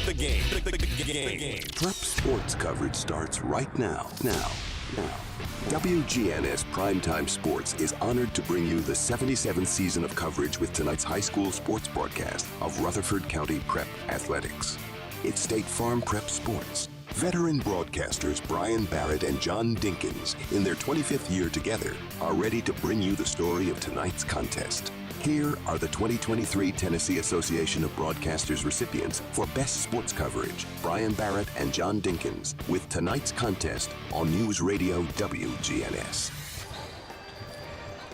The game. Prep sports coverage starts right now. Now. WGNS Primetime Sports is honored to bring you the 77th season of coverage with tonight's high school sports broadcast of Rutherford County Prep Athletics. It's State Farm Prep Sports. Veteran broadcasters Brian Barrett and John Dinkins, in their 25th year together, are ready to bring you the story of tonight's contest. Here are the 2023 Tennessee Association of Broadcasters recipients for Best Sports Coverage, Brian Barrett and John Dinkins, with tonight's contest on News Radio WGNS.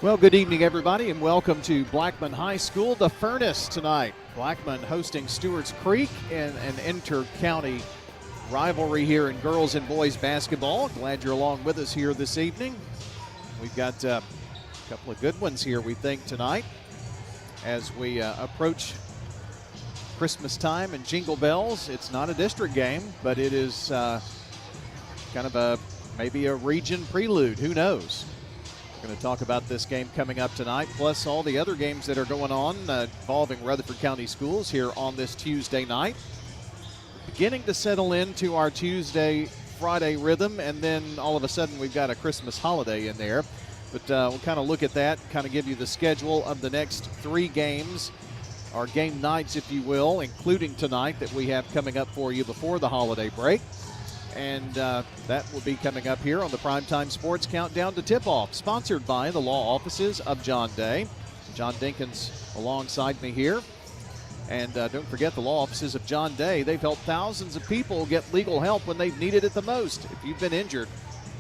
Well, good evening, everybody, and welcome to Blackman High School, the Furnace tonight. Blackman hosting Stewarts Creek in an inter-county rivalry here in girls and boys basketball. Glad you're along with us here this evening. We've got a couple of good ones here, we think, tonight as we approach Christmas time and Jingle Bells. It's not a district game, but it is kind of maybe a region prelude. Who knows? We're going to talk about this game coming up tonight, plus all the other games that are going on involving Rutherford County schools here on this Tuesday night. Beginning to settle into our Tuesday-Friday rhythm, and then all of a sudden we've got a Christmas holiday in there. But we'll kind of look at that, kind of give you the schedule of the next three games, our game nights, if you will, including tonight that we have coming up for you before the holiday break. And that will be coming up here on the Primetime Sports Countdown to Tip-Off, sponsored by the law offices of John Day. John Dinkins alongside me here. And don't forget the law offices of John Day. They've helped thousands of people get legal help when they've needed it the most. If you've been injured,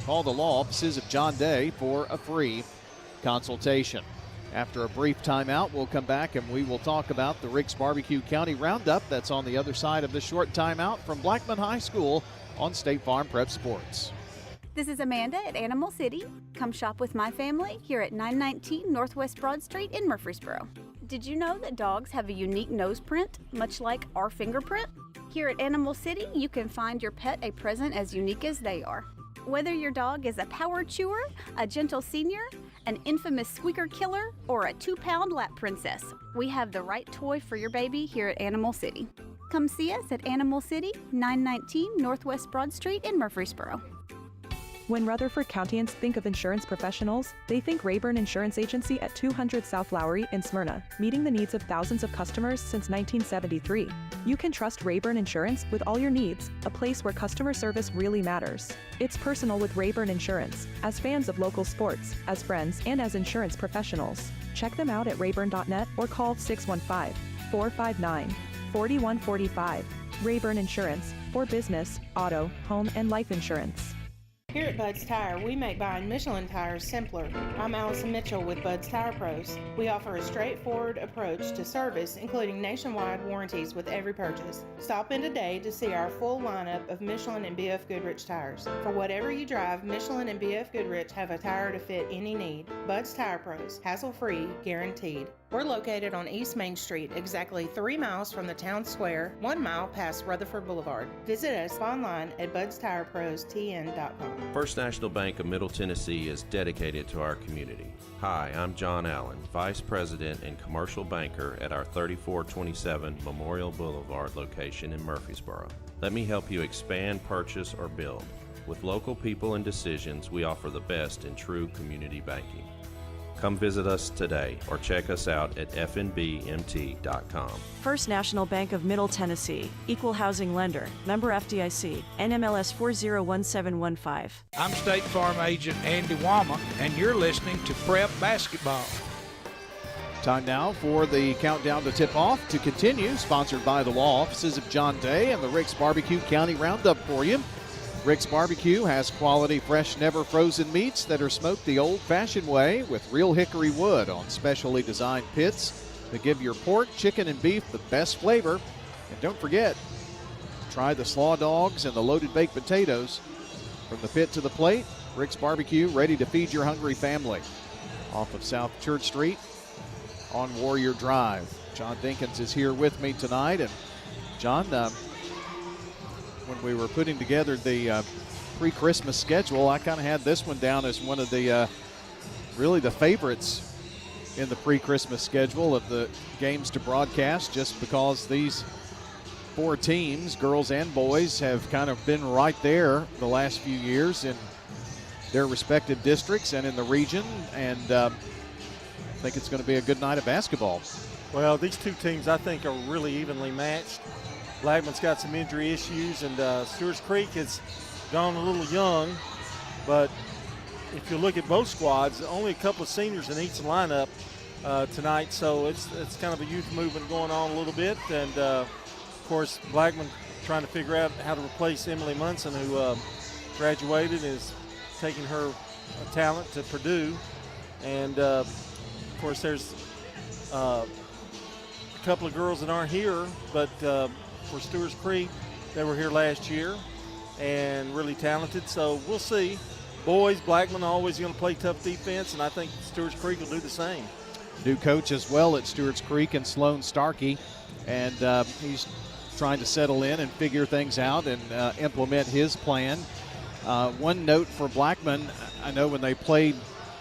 call the law offices of John Day for a free consultation. After a brief timeout, we'll come back and we will talk about the Rick's Barbecue County Roundup. That's on the other side of this short timeout from Blackman High School on State Farm Prep Sports. This is Amanda at Animal City. Come shop with my family here at 919 Northwest Broad Street in Murfreesboro. Did you know that dogs have a unique nose print, much like our fingerprint? Here at Animal City, you can find your pet a present as unique as they are. Whether your dog is a power chewer, a gentle senior, an infamous squeaker killer, or a 2-pound lap princess, we have the right toy for your baby here at Animal City. Come see us at Animal City, 919 Northwest Broad Street in Murfreesboro. When Rutherford Countyans think of insurance professionals, they think Rayburn Insurance Agency at 200 South Lowry in Smyrna, meeting the needs of thousands of customers since 1973. You can trust Rayburn Insurance with all your needs, a place where customer service really matters. It's personal with Rayburn Insurance, as fans of local sports, as friends, and as insurance professionals. Check them out at rayburn.net or call 615-459-4145. Rayburn Insurance, for business, auto, home, and life insurance. Here at Bud's Tire, we make buying Michelin tires simpler. I'm Allison Mitchell with Bud's Tire Pros. We offer a straightforward approach to service, including nationwide warranties with every purchase. Stop in today to see our full lineup of Michelin and BF Goodrich tires. For whatever you drive, Michelin and BF Goodrich have a tire to fit any need. Bud's Tire Pros, hassle-free, guaranteed. We're located on East Main Street, exactly 3 miles from the town square, 1 mile past Rutherford Boulevard. Visit us online at budstirepros.tn.com. First National Bank of Middle Tennessee is dedicated to our community. Hi, I'm John Allen, Vice President and Commercial Banker at our 3427 Memorial Boulevard location in Murfreesboro. Let me help you expand, purchase, or build. With local people and decisions, we offer the best in true community banking. Come visit us today or check us out at fnbmt.com. First National Bank of Middle Tennessee, Equal Housing Lender, member FDIC, NMLS 401715. I'm State Farm Agent Andy Wama, and you're listening to Prep Basketball. Time now for the countdown to tip-off to continue, sponsored by the law offices of John Day and the Rick's Barbecue County Roundup for you. Rick's Barbecue has quality, fresh, never frozen meats that are smoked the old-fashioned way with real hickory wood on specially designed pits that give your pork, chicken, and beef the best flavor. And don't forget, try the slaw dogs and the loaded baked potatoes. From the pit to the plate, Rick's Barbecue, ready to feed your hungry family. Off of South Church Street on Warrior Drive. John Dinkins is here with me tonight. And John, when we were putting together the pre-Christmas schedule, I kind of had this one down as one of the really the favorites in the pre-Christmas schedule of the games to broadcast, just because these four teams, girls and boys, have kind of been right there the last few years in their respective districts and in the region, and I think it's going to be a good night of basketball. Well, these two teams, I think, are really evenly matched. Blackman's got some injury issues, and Stewarts Creek has gone a little young, but if you look at both squads, only a couple of seniors in each lineup tonight, so it's kind of a youth movement going on a little bit, and of course Blackman trying to figure out how to replace Emily Munson, who graduated and is taking her talent to Purdue, and of course there's a couple of girls that aren't here, but for Stewarts Creek, they were here last year and really talented, so we'll see. Boys, Blackman always going to play tough defense, and I think Stewarts Creek will do the same. New coach as well at Stewarts Creek, and Sloan Starkey, and he's trying to settle in and figure things out and implement his plan. One note for Blackman, I know when they played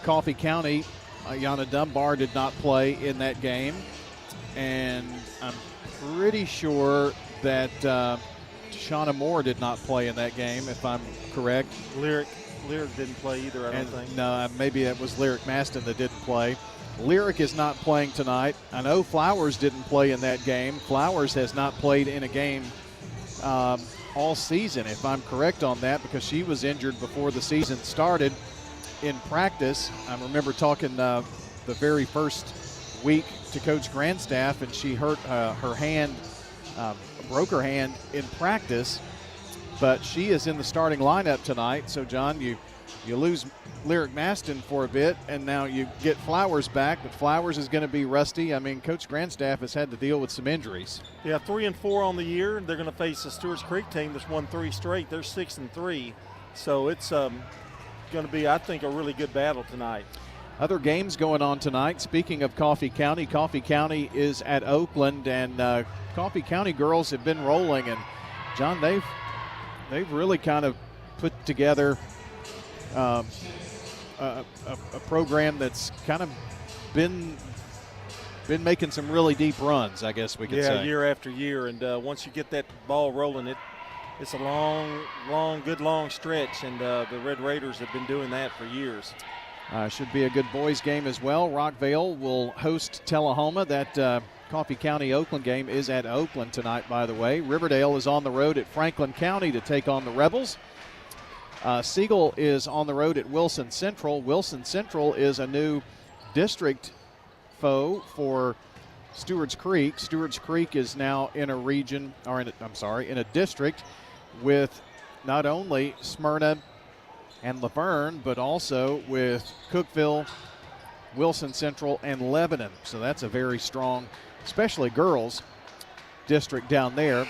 Coffee County, Yana Dunbar did not play in that game, and I'm pretty sure that Shauna Moore did not play in that game, if I'm correct. Lyric didn't play either, I don't think. No, maybe it was Lyric Maston that didn't play. Lyric is not playing tonight. I know Flowers didn't play in that game. Flowers has not played in a game all season, if I'm correct on that, because she was injured before the season started in practice. I remember talking the very first week to Coach Grandstaff, and she hurt her hand, broke her hand in practice, but she is in the starting lineup tonight. So, John, you lose Lyric Maston for a bit, and now you get Flowers back, but Flowers is going to be rusty. I mean, Coach Grandstaff has had to deal with some injuries. Yeah, 3-4 on the year. They're going to face the Stewarts Creek team that's won 3 straight. They're 6-3. So it's going to be, I think, a really good battle tonight. Other games going on tonight. Speaking of Coffee County is at Oakland, and Coffee County girls have been rolling. And, John, they've really kind of put together a program that's kind of been making some really deep runs, I guess we could say. Yeah, year after year, and once you get that ball rolling, it's a long stretch, and the Red Raiders have been doing that for years. Should be a good boys game as well. Rockvale will host Tullahoma. That Coffee County-Oakland game is at Oakland tonight, by the way. Riverdale is on the road at Franklin County to take on the Rebels. Siegel is on the road at Wilson Central. Wilson Central is a new district foe for Stewarts Creek. Stewarts Creek is now in a region, or in a district with not only Smyrna and Laverne, but also with Cookeville, Wilson Central, and Lebanon. So that's a very strong, especially girls, district down there.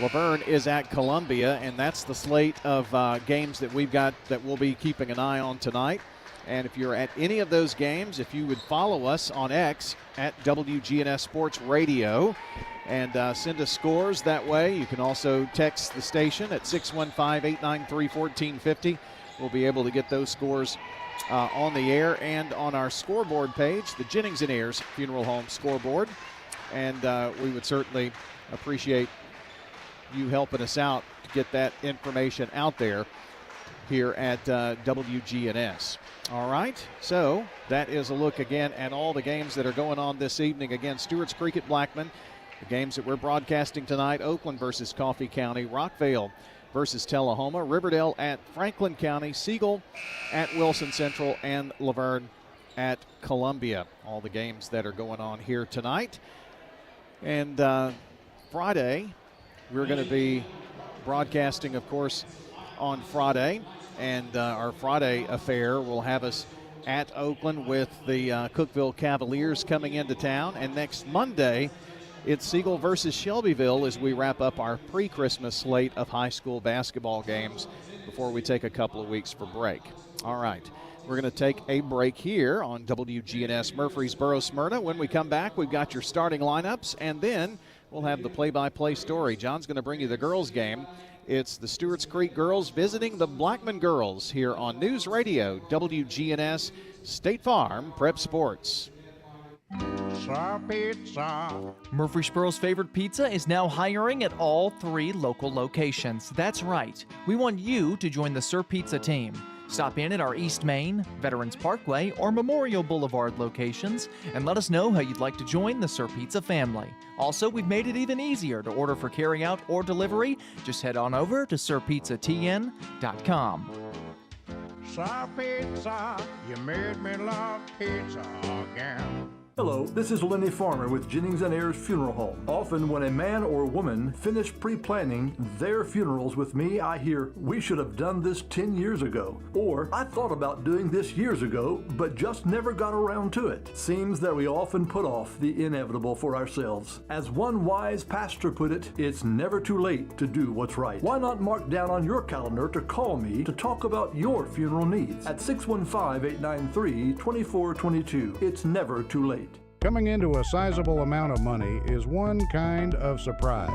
Laverne is at Columbia, and that's the slate of games that we've got that we'll be keeping an eye on tonight. And if you're at any of those games, if you would follow us on X at WGNS Sports Radio and send us scores that way. You can also text the station at 615-893-1450. We'll be able to get those scores on the air and on our scoreboard page, the Jennings & Ayers Funeral Home scoreboard. And we would certainly appreciate you helping us out to get that information out there here at WGNS. All right, so that is a look again at all the games that are going on this evening. Again, Stewarts Creek at Blackman. The games that we're broadcasting tonight: Oakland versus Coffee County, Rockvale versus Tullahoma, Riverdale at Franklin County, Siegel at Wilson Central, and Laverne at Columbia. All the games that are going on here tonight. And Friday, we're going to be broadcasting, of course, on Friday. And our Friday affair will have us at Oakland with the Cookeville Cavaliers coming into town. And next Monday, it's Siegel versus Shelbyville as we wrap up our pre-Christmas slate of high school basketball games before we take a couple of weeks for break. All right, we're going to take a break here on WGNS Murfreesboro Smyrna. When we come back, we've got your starting lineups, and then we'll have the play-by-play story. John's going to bring you the girls' game. It's the Stewarts Creek girls visiting the Blackman girls here on News Radio WGNS State Farm Prep Sports. Sir Pizza. Murfreesboro's favorite pizza is now hiring at all 3 local locations. That's right. We want you to join the Sir Pizza team. Stop in at our East Main, Veterans Parkway, or Memorial Boulevard locations and let us know how you'd like to join the Sir Pizza family. Also, we've made it even easier to order for carryout or delivery. Just head on over to sirpizzatn.com. Sir Pizza, you made me love pizza again. Hello, this is Lenny Farmer with Jennings & Ayers Funeral Home. Often when a man or woman finish pre-planning their funerals with me, I hear, "We should have done this 10 years ago." Or, "I thought about doing this years ago, but just never got around to it." Seems that we often put off the inevitable for ourselves. As one wise pastor put it, it's never too late to do what's right. Why not mark down on your calendar to call me to talk about your funeral needs at 615-893-2422. It's never too late. Coming into a sizable amount of money is one kind of surprise.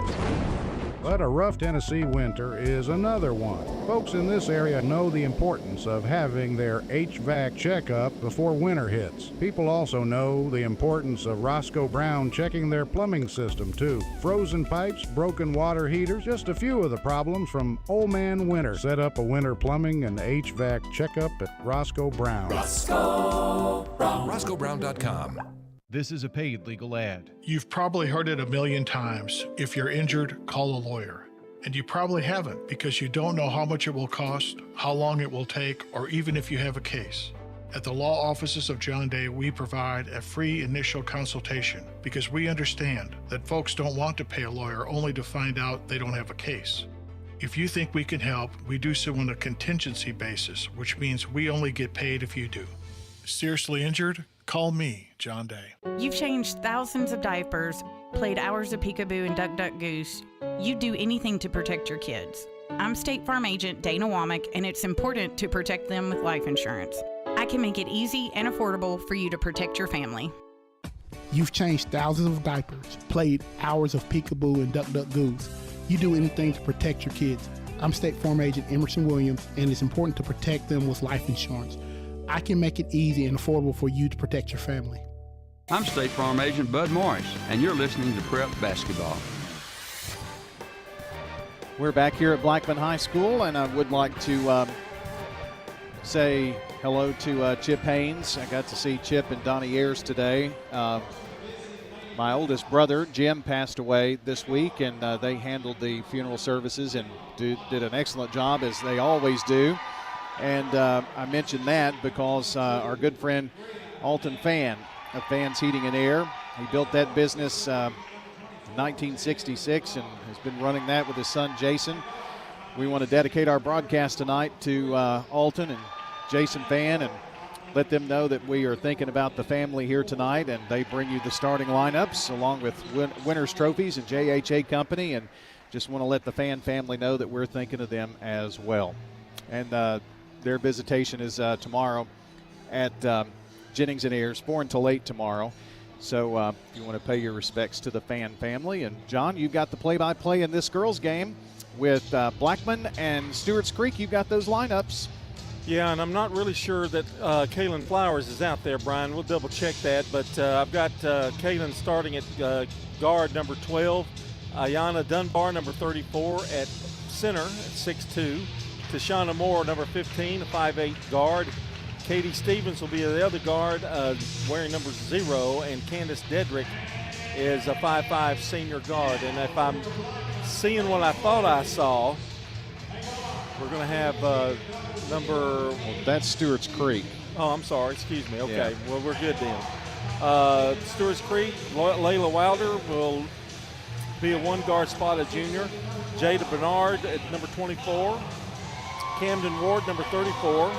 But a rough Tennessee winter is another one. Folks in this area know the importance of having their HVAC checkup before winter hits. People also know the importance of Roscoe Brown checking their plumbing system too. Frozen pipes, broken water heaters, just a few of the problems from Old Man Winter. Set up a winter plumbing and HVAC checkup at Roscoe Brown. Roscoe Brown. RoscoeBrown.com. This is a paid legal ad. You've probably heard it a million times. If you're injured, call a lawyer. And you probably haven't because you don't know how much it will cost, how long it will take, or even if you have a case. At the law offices of John Day, we provide a free initial consultation because we understand that folks don't want to pay a lawyer only to find out they don't have a case. If you think we can help, we do so on a contingency basis, which means we only get paid if you do. Seriously injured? Call me, John Day. You've changed thousands of diapers, played hours of peekaboo and duck, duck, goose. You'd do anything to protect your kids. I'm State Farm Agent Dana Womack, and it's important to protect them with life insurance. I can make it easy and affordable for you to protect your family. You've changed thousands of diapers, played hours of peekaboo and duck, duck, goose. You do anything to protect your kids. I'm State Farm Agent Emerson Williams, and it's important to protect them with life insurance. I can make it easy and affordable for you to protect your family. I'm State Farm Agent Bud Morris, and you're listening to Prep Basketball. We're back here at Blackman High School, and I would like to say hello to Chip Haynes. I got to see Chip and Donnie Ayers today. My oldest brother, Jim, passed away this week, and they handled the funeral services and did an excellent job, as they always do. And I mentioned that because our good friend Alton Fan of Fans Heating and Air, he built that business in 1966 and has been running that with his son Jason. We want to dedicate our broadcast tonight to Alton and Jason Fan and let them know that we are thinking about the family here tonight, and they bring you the starting lineups along with winners trophies and JHA Company, and just want to let the Fan family know that we're thinking of them as well. And their visitation is tomorrow at Jennings & Ayers, 4 until 8 tomorrow. So if you want to pay your respects to the Fan family. And, John, you've got the play-by-play in this girls' game with Blackman and Stewarts Creek. You've got those lineups. Yeah, and I'm not really sure that Kaylin Flowers is out there, Brian. We'll double-check that. But I've got Kaylin starting at guard number 12, Ayana Dunbar, number 34, at center at 6'2", Tashana Moore, number 15, a 5'8" guard. Katie Stevens will be the other guard, wearing number 0, and Candace Dedrick is a 5'5" senior guard. And if I'm seeing what I thought I saw, we're going to have number... Well, that's Stewarts Creek. Oh, I'm sorry. Excuse me. Okay. Yeah. Well, we're good then. Stewarts Creek, Layla Wilder will be a one-guard spot, a junior. Jada Bernard at number 24. Camden Ward, number 34.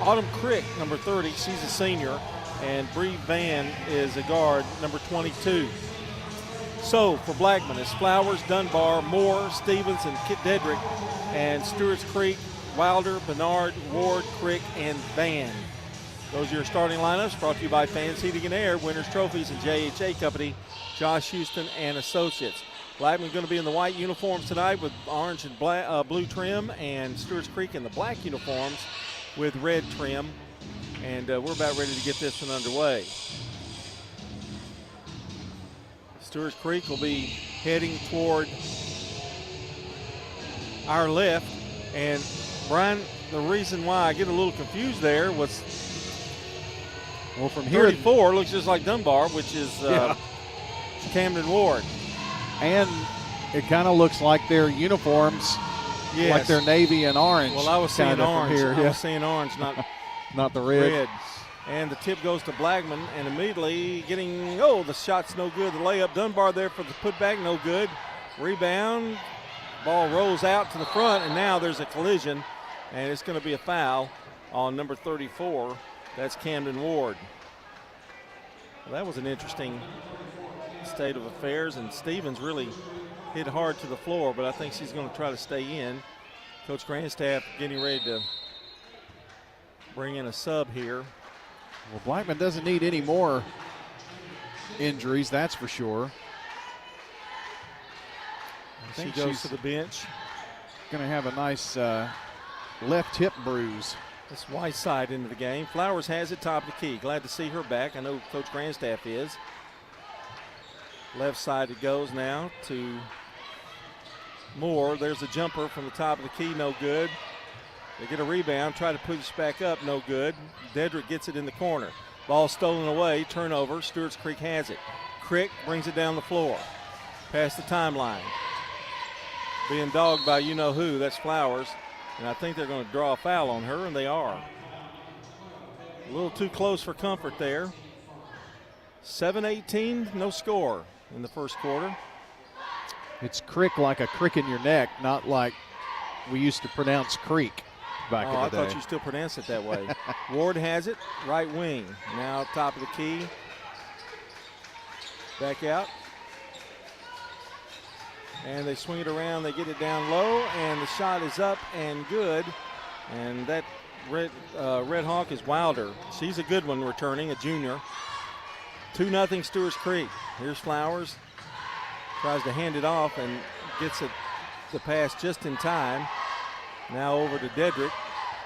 Autumn Crick, number 30. She's a senior. And Bree Van is a guard, number 22. So for Blackman, it's Flowers, Dunbar, Moore, Stevens, and Kit Dedrick. And Stewarts Creek, Wilder, Bernard, Ward, Crick, and Van. Those are your starting lineups, brought to you by Fans Heating and Air, Winners Trophies, and JHA Company, Josh Houston and Associates. Blackman's going to be in the white uniforms tonight with orange and blue trim, and Stewarts Creek in the black uniforms with red trim. And we're about ready to get this one underway. Stewarts Creek will be heading toward our left. And, Brian, the reason why I get a little confused there was from here, 34 looks just like Dunbar, which is Camden Ward. And it kind of looks like their uniforms, like they're navy and orange. Well, I was seeing orange. Here. I was seeing orange, not the red. And the tip goes to Blackman, and immediately getting, the shot's no good. The layup, Dunbar there for the putback, no good. Rebound, ball rolls out to the front, and now there's a collision, and it's going to be a foul on number 34. That's Camden Ward. Well, that was an interesting state of affairs, and Stevens really hit hard to the floor, but I think she's going to try to stay in. Coach Grandstaff getting ready to bring in a sub here. Well, Blackman doesn't need any more injuries, that's for sure. She goes to the bench. Going to have a nice left hip bruise. That's Whiteside into the game. Flowers has it, top of the key. Glad to see her back. I know Coach Grandstaff is. Left side it goes now to Moore. There's a jumper from the top of the key, no good. They get a rebound, try to push back up, no good. Dedrick gets it in the corner. Ball stolen away, turnover. Stewarts Creek has it. Crick brings it down the floor. Past the timeline. Being dogged by you-know-who, that's Flowers. And I think they're going to draw a foul on her, and they are. A little too close for comfort there. 7-18, no score in the first quarter. It's crick like a crick in your neck, not like we used to pronounce creek back in the day. I thought you still pronounce it that way. Ward has it, right wing. Now top of the key. Back out. And they swing it around, they get it down low, and the shot is up and good. And that Red Hawk is Wilder. She's a good one returning, a junior. 2-0 Stewarts Creek. Here's Flowers. Tries to hand it off and gets it the pass just in time. Now over to Dedrick.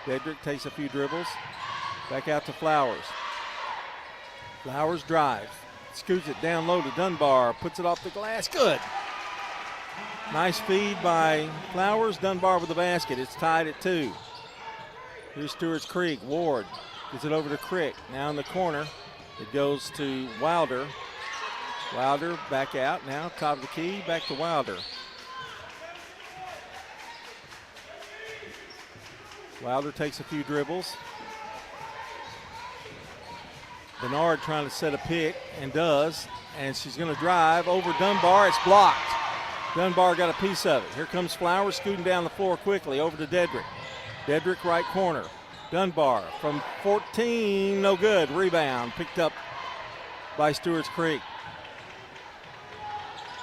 Dedrick takes a few dribbles. Back out to Flowers. Flowers drives. Scoots it down low to Dunbar. Puts it off the glass. Good. Nice feed by Flowers. Dunbar with the basket. It's tied at 2. Here's Stewarts Creek. Ward gets it over to Crick. Now in the corner. It goes to Wilder. Wilder back out now. Top of the key. Back to Wilder. Wilder takes a few dribbles. Bernard trying to set a pick and does. And she's going to drive over Dunbar. It's blocked. Dunbar got a piece of it. Here comes Flowers scooting down the floor quickly over to Dedrick. Dedrick right corner. Dunbar from 14, no good. Rebound picked up by Stewarts Creek.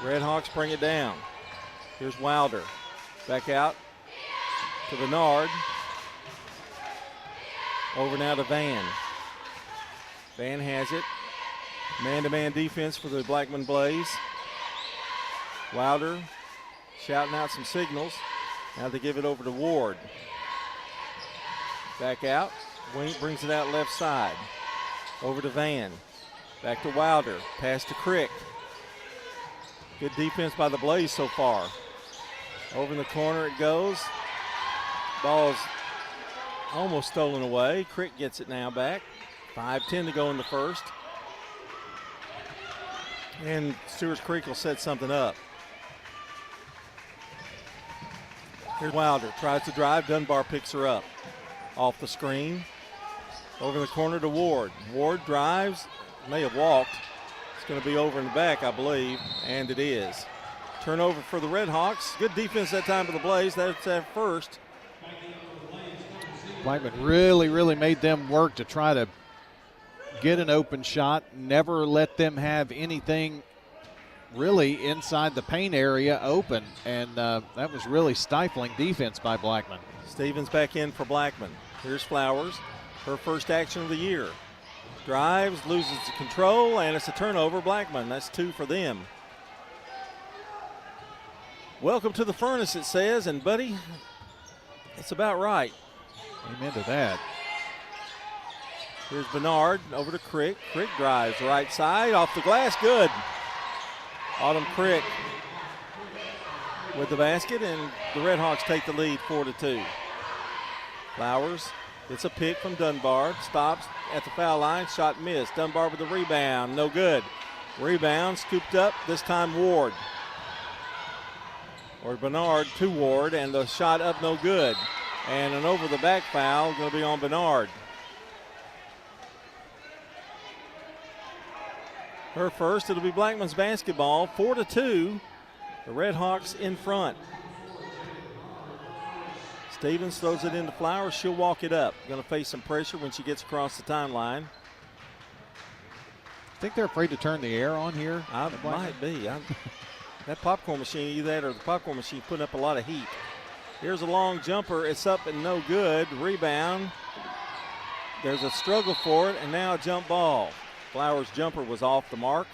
Red Hawks bring it down. Here's Wilder. Back out to Bernard. Over now to Van. Van has it. Man-to-man defense for the Blackman Blaze. Wilder shouting out some signals. Now they give it over to Ward. Back out. Wing brings it out left side. Over to Van. Back to Wilder. Pass to Crick. Good defense by the Blaze so far. Over in the corner it goes. Ball's almost stolen away. Crick gets it now back. 5:10 to go in the first. And Stewarts Creek will set something up. Here's Wilder. Tries to drive. Dunbar picks her up. Off the screen. Over the corner to Ward. Ward drives. May have walked. It's going to be over in the back, I believe. And it is. Turnover for the Red Hawks. Good defense that time for the Blaze. That's at first. Blackman really made them work to try to get an open shot. Never let them have anything really inside the paint area open. And that was really stifling defense by Blackman. Stevens back in for Blackman. Here's Flowers. Her first action of the year. Drives, loses control, and it's a turnover. Blackman, that's 2 for them. Welcome to the Furnace, it says, and buddy, it's about right. Amen to that. Here's Bernard over to Crick. Crick drives right side, off the glass, good. Autumn Crick with the basket, and the Red Hawks take the lead 4-2. Flowers gets a pick from Dunbar, stops at the foul line, shot missed. Dunbar with the rebound, no good. Rebound scooped up, this time Ward. Or Bernard to Ward, and the shot up no good. And an over the back foul going to be on Bernard. Her first, it'll be Blackman's basketball, 4-2. The Red Hawks in front. Stevens throws it into Flowers. She'll walk it up. Going to face some pressure when she gets across the timeline. Think they're afraid to turn the air on here? Might be. That popcorn machine, either that or the popcorn machine, putting up a lot of heat. Here's a long jumper. It's up and no good. Rebound. There's a struggle for it, and now a jump ball. Flowers' jumper was off the mark,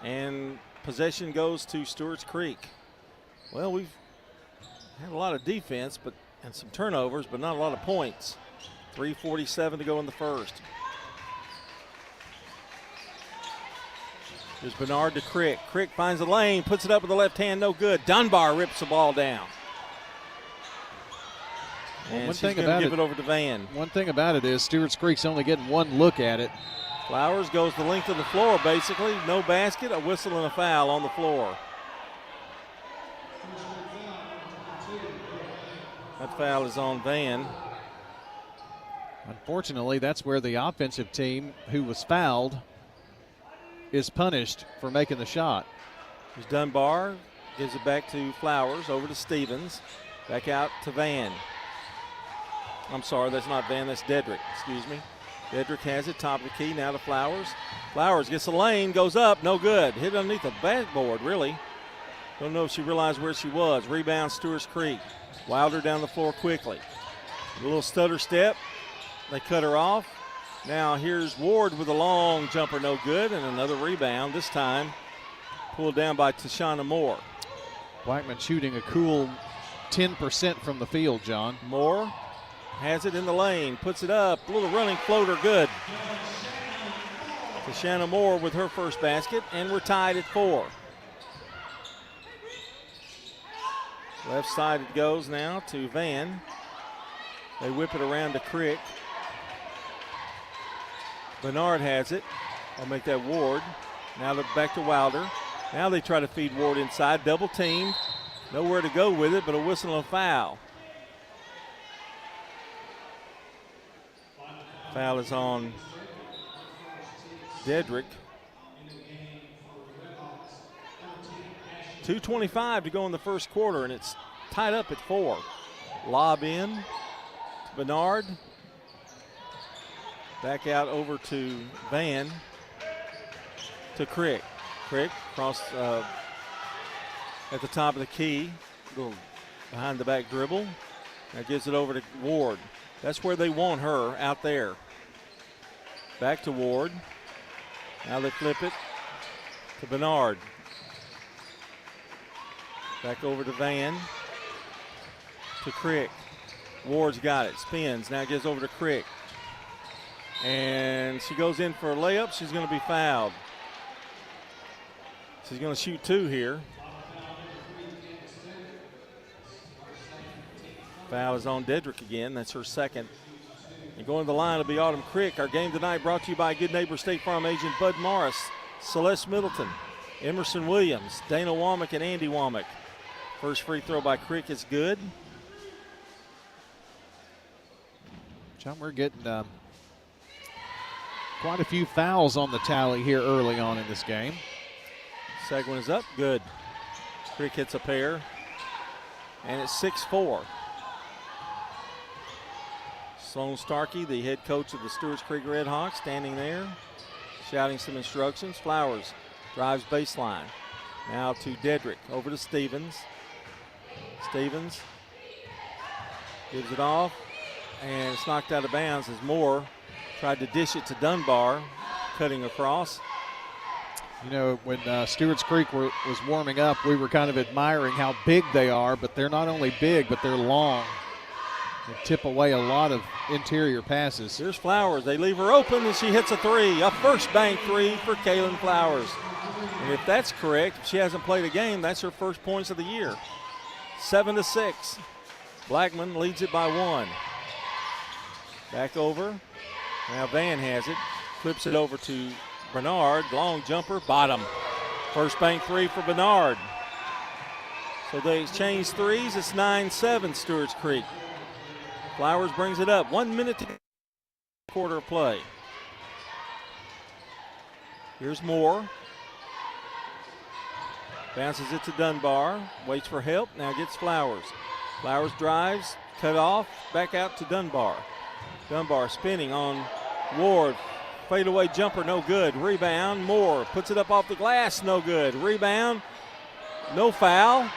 and possession goes to Stewarts Creek. Well, we've had a lot of defense and some turnovers, but not a lot of points. 3:47 to go in the first. Here's Bernard to Crick. Crick finds the lane, puts it up with the left hand, no good. Dunbar rips the ball down. And one she's thing going about to give it over to Van. One thing about it is Stewarts Creek's only getting one look at it. Flowers goes the length of the floor, basically. No basket, a whistle and a foul on the floor. That foul is on Van. Unfortunately, that's where the offensive team who was fouled is punished for making the shot. Here's Dunbar, gives it back to Flowers, over to Stevens, back out to Van. I'm sorry, that's not Van, that's Dedrick, excuse me. Dedrick has it, top of the key, now to Flowers. Flowers gets the lane, goes up, no good. Hit underneath the backboard, really. Don't know if she realized where she was. Rebound, Stewarts Creek. Wilder down the floor quickly. A little stutter step. They cut her off. Now here's Ward with a long jumper, no good, and another rebound, this time pulled down by Tashana Moore. Blackman shooting a cool 10% from the field, John. Moore has it in the lane, puts it up, a little running floater, good. Tashana Moore with her first basket, and we're tied at 4. Left side it goes now to Van. They whip it around to Crick. Bernard has it. I'll make that Ward. Now they're back to Wilder. Now they try to feed Ward inside. Double teamed. Nowhere to go with it, but a whistle and a foul. Foul is on Dedrick. 2:25 to go in the first quarter, and it's tied up at 4. Lob in to Bernard. Back out over to Van. To Crick. Crick cross at the top of the key. Little behind the back dribble. Now gives it over to Ward. That's where they want her, out there. Back to Ward. Now they flip it to Bernard. Back over to Van. To Crick. Ward's got it. Spins. Now gives over to Crick. And she goes in for a layup. She's going to be fouled. She's going to shoot 2 here. Foul is on Dedrick again. That's her second. And going to the line will be Autumn Crick. Our game tonight brought to you by Good Neighbor State Farm agent Bud Morris, Celeste Middleton, Emerson Williams, Dana Womack, and Andy Womack. First free throw by Crick is good. John, we're getting quite a few fouls on the tally here early on in this game. Second one is up, good. Crick hits a pair, and it's 6-4. Sloan Starkey, the head coach of the Stewarts Creek Red Hawks, standing there, shouting some instructions. Flowers drives baseline. Now to Dedrick, over to Stevens. Stevens gives it off, and it's knocked out of bounds as Moore tried to dish it to Dunbar, cutting across. You know, when Stewarts Creek was warming up, we were kind of admiring how big they are, but they're not only big, but they're long. They tip away a lot of interior passes. Here's Flowers. They leave her open, and she hits a 3. A first bank 3 for Kaylin Flowers. And if that's correct, if she hasn't played a game, that's her first points of the year. 7-6. Blackman leads it by 1. Back over. Now Van has it. Flips it over to Bernard. Long jumper, bottom. First bank 3 for Bernard. So they exchange threes. It's 9-7 Stewarts Creek. Flowers brings it up. 1 minute to quarter of play. Here's Moore. Bounces it to Dunbar. Waits for help. Now gets Flowers. Flowers drives. Cut off. Back out to Dunbar. Dunbar spinning on Ward. Fadeaway jumper, no good. Rebound. Moore puts it up off the glass. No good. Rebound. No foul.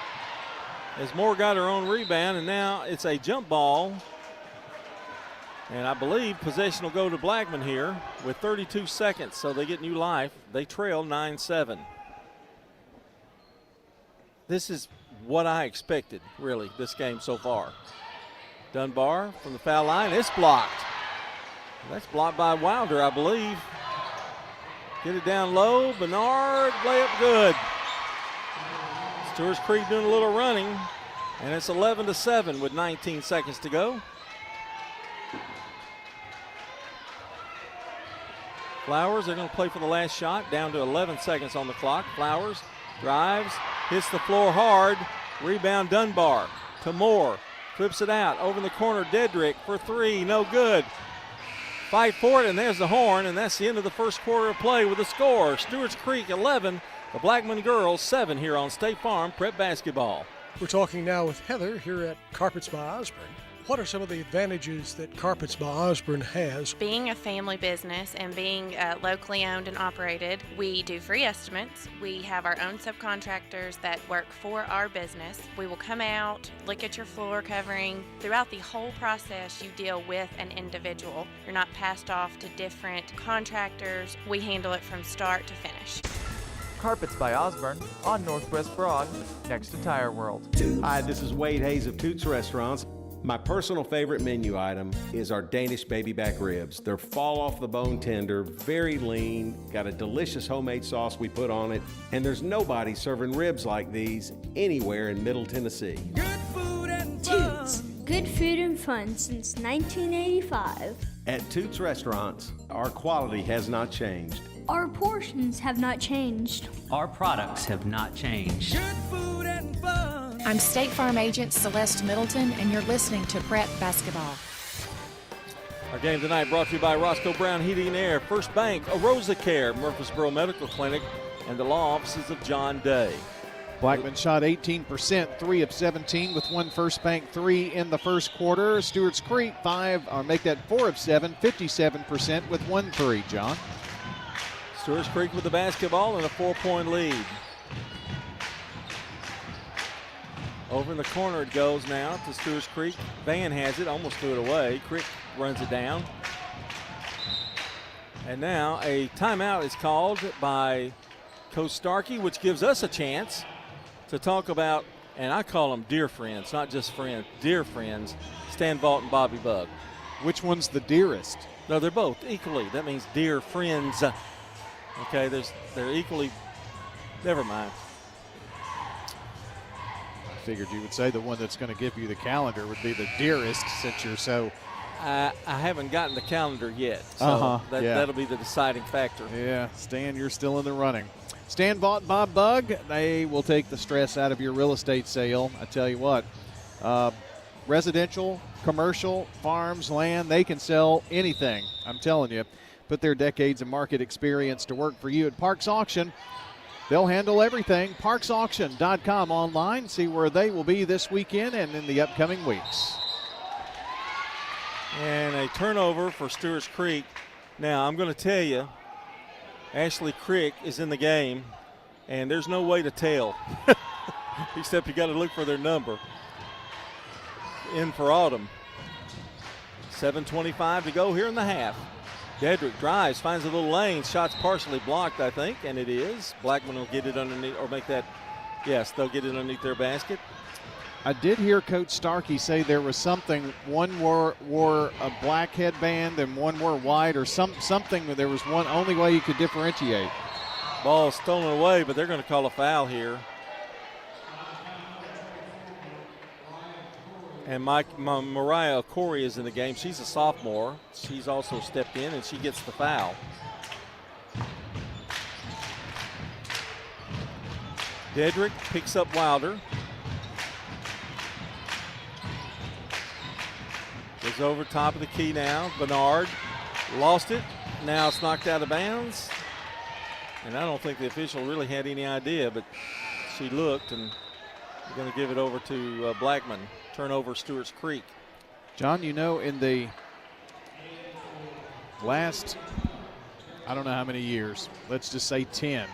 As Moore got her own rebound, and now it's a jump ball. And I believe possession will go to Blackman here with 32 seconds, so they get new life. They trail 9-7. This is what I expected, really, this game so far. Dunbar from the foul line. It's blocked. That's blocked by Wilder, I believe. Get it down low. Bernard, layup good. Stewarts Creek doing a little running, and it's 11-7 with 19 seconds to go. Flowers, they're going to play for the last shot, down to 11 seconds on the clock. Flowers drives, hits the floor hard. Rebound Dunbar to Moore. Flips it out. Over in the corner, Dedrick for 3. No good. Fight for it, and there's the horn, and that's the end of the first quarter of play with a score. Stewarts Creek 11, the Blackman girls 7 here on State Farm Prep Basketball. We're talking now with Heather here at Carpets by Osborne. What are some of the advantages that Carpets by Osborne has? Being a family business and being locally owned and operated, we do free estimates. We have our own subcontractors that work for our business. We will come out, look at your floor covering. Throughout the whole process, you deal with an individual. You're not passed off to different contractors. We handle it from start to finish. Carpets by Osborne on Northwest Broad, next to Tire World. Hi, this is Wade Hayes of Toots Restaurants. My personal favorite menu item is our Danish baby back ribs. They're fall off the bone tender, very lean, got a delicious homemade sauce we put on it, and there's nobody serving ribs like these anywhere in Middle Tennessee. Toots, good food and fun since 1985. At Toots Restaurants, our quality has not changed. Our portions have not changed. Our products have not changed. I'm State Farm Agent Celeste Middleton, and you're listening to Prep Basketball. Our game tonight brought to you by Roscoe Brown Heating and Air, First Bank, Arosa Care, Murfreesboro Medical Clinic, and the law offices of John Day. Blackman shot 18%, 3 of 17 with 1 First Bank 3 in the first quarter. Stewarts Creek 4 of 7, 57% with 1 3, John. Stewarts Creek with the basketball and a 4-point lead. Over in the corner it goes now to Stewarts Creek. Van has it, almost threw it away. Crick runs it down. And now a timeout is called by Coach Starkey, which gives us a chance to talk about, and I call them dear friends, not just friends, dear friends, Stan Vaught and Bobby Bug. Which one's the dearest? No, they're both equally. That means dear friends. Okay, they're equally, never mind. Figured you would say the one that's going to give you the calendar would be the dearest since you're so. I haven't gotten the calendar yet, so that'll be the deciding factor. Yeah, Stan, you're still in the running. Stan Vaught and Bob Bug, they will take the stress out of your real estate sale. I tell you what, residential, commercial, farms, land, they can sell anything. I'm telling you, put their decades of market experience to work for you at Parks Auction. They'll handle everything. ParksAuction.com online. See where they will be this weekend and in the upcoming weeks. And a turnover for Stewarts Creek. Now, I'm going to tell you, Ashley Crick is in the game, and there's no way to tell, except you got to look for their number. In for Autumn. 7:25 to go here in the half. Dedrick drives, finds a little lane. Shot's partially blocked, I think, and it is. Blackman will get it underneath, or make that, yes, they'll get it underneath their basket. I did hear Coach Starkey say there was something, one wore a black headband and one wore white or something. There was one only way you could differentiate. Ball stolen away, but they're going to call a foul here. And Mariah Corey is in the game. She's a sophomore. She's also stepped in, and she gets the foul. Dedrick picks up Wilder. Goes over top of the key now. Bernard lost it. Now it's knocked out of bounds. And I don't think the official really had any idea, but she looked, and they're going to give it over to Blackman. Turnover, Stewarts Creek. John, you know, in the last, I don't know how many years, let's just say 10,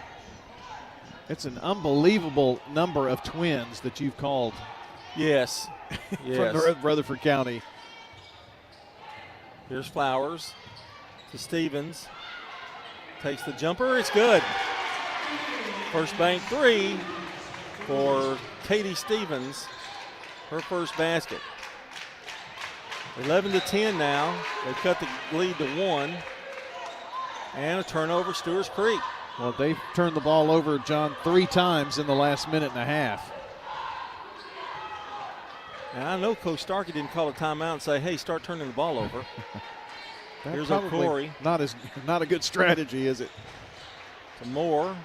it's an unbelievable number of twins that you've called. Yes. From Rutherford County. Here's Flowers to Stevens. Takes the jumper. It's good. First bank three for Katie Stevens. Her first basket. 11-10 now. They cut the lead to 1. And a turnover, Stewarts Creek. Well, they've turned the ball over, John, 3 times in the last minute and a half. And I know Coach Starkey didn't call a timeout and say, hey, start turning the ball over. Here's O'Corey. Not a good strategy, is it? To Moore.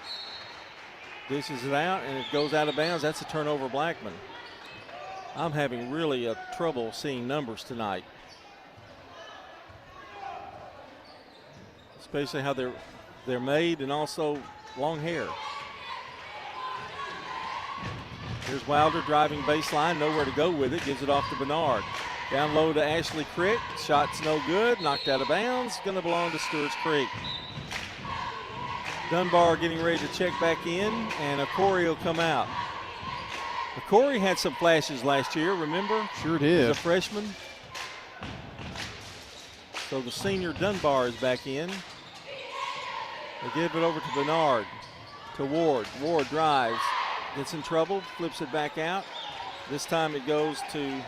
Dishes it out, and it goes out of bounds. That's a turnover, Blackman. I'm having really trouble seeing numbers tonight. Especially how they're made, and also long hair. Here's Wilder driving baseline, nowhere to go with it. Gives it off to Bernard. Down low to Ashley Crick. Shot's no good. Knocked out of bounds. Going to belong to Stewarts Creek. Dunbar getting ready to check back in, and O'Corey will come out. O'Corey had some flashes last year, remember? Sure did. As a freshman. So the senior Dunbar is back in. They give it over to Bernard, to Ward. Ward drives, gets in trouble, flips it back out. This time it goes to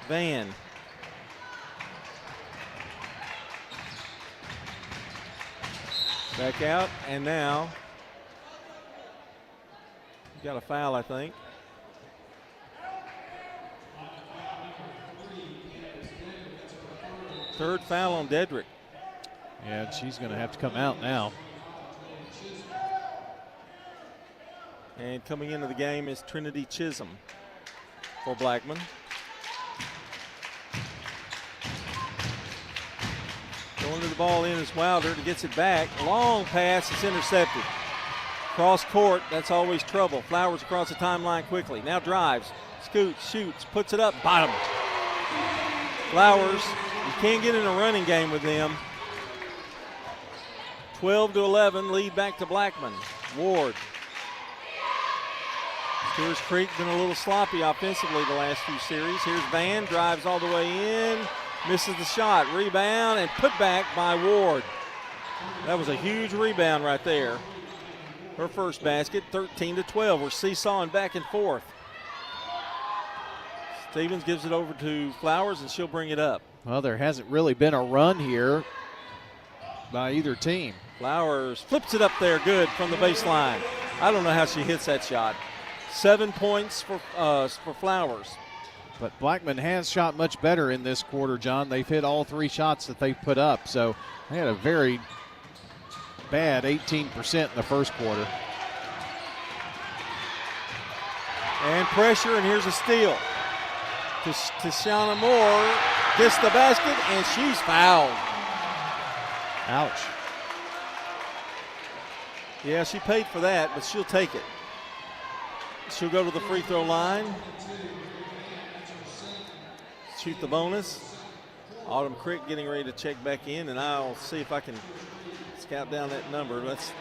Van. Back out, and now got a foul, I think. Third foul on Dedrick. Yeah, she's going to have to come out now. And coming into the game is Trinity Chisholm for Blackman. Going to the ball in is Wilder. Gets it back. Long pass. It's intercepted. Cross court. That's always trouble. Flowers across the timeline quickly. Now drives. Scoots. Shoots. Puts it up. Bottom. Flowers. You can't get in a running game with them. 12-11. Lead back to Blackman. Ward. Stewarts Creek been a little sloppy offensively the last few series. Here's Van. Drives all the way in. Misses the shot. Rebound and put back by Ward. That was a huge rebound right there. Her first basket, 13-12. We're seesawing back and forth. Stevens gives it over to Flowers, and she'll bring it up. Well, there hasn't really been a run here by either team. Flowers flips it up there good from the baseline. I don't know how she hits that shot. 7 points for Flowers. But Blackman has shot much better in this quarter, John. They've hit all 3 shots that they've put up. So they had a very bad 18% in the first quarter. And pressure, and here's a steal. To Shauna Moore, gets the basket, and she's fouled. Ouch. Yeah, she paid for that, but she'll take it. She'll go to the free throw line. Shoot the bonus. Autumn Crick getting ready to check back in, and I'll see if I can scout down that number. That's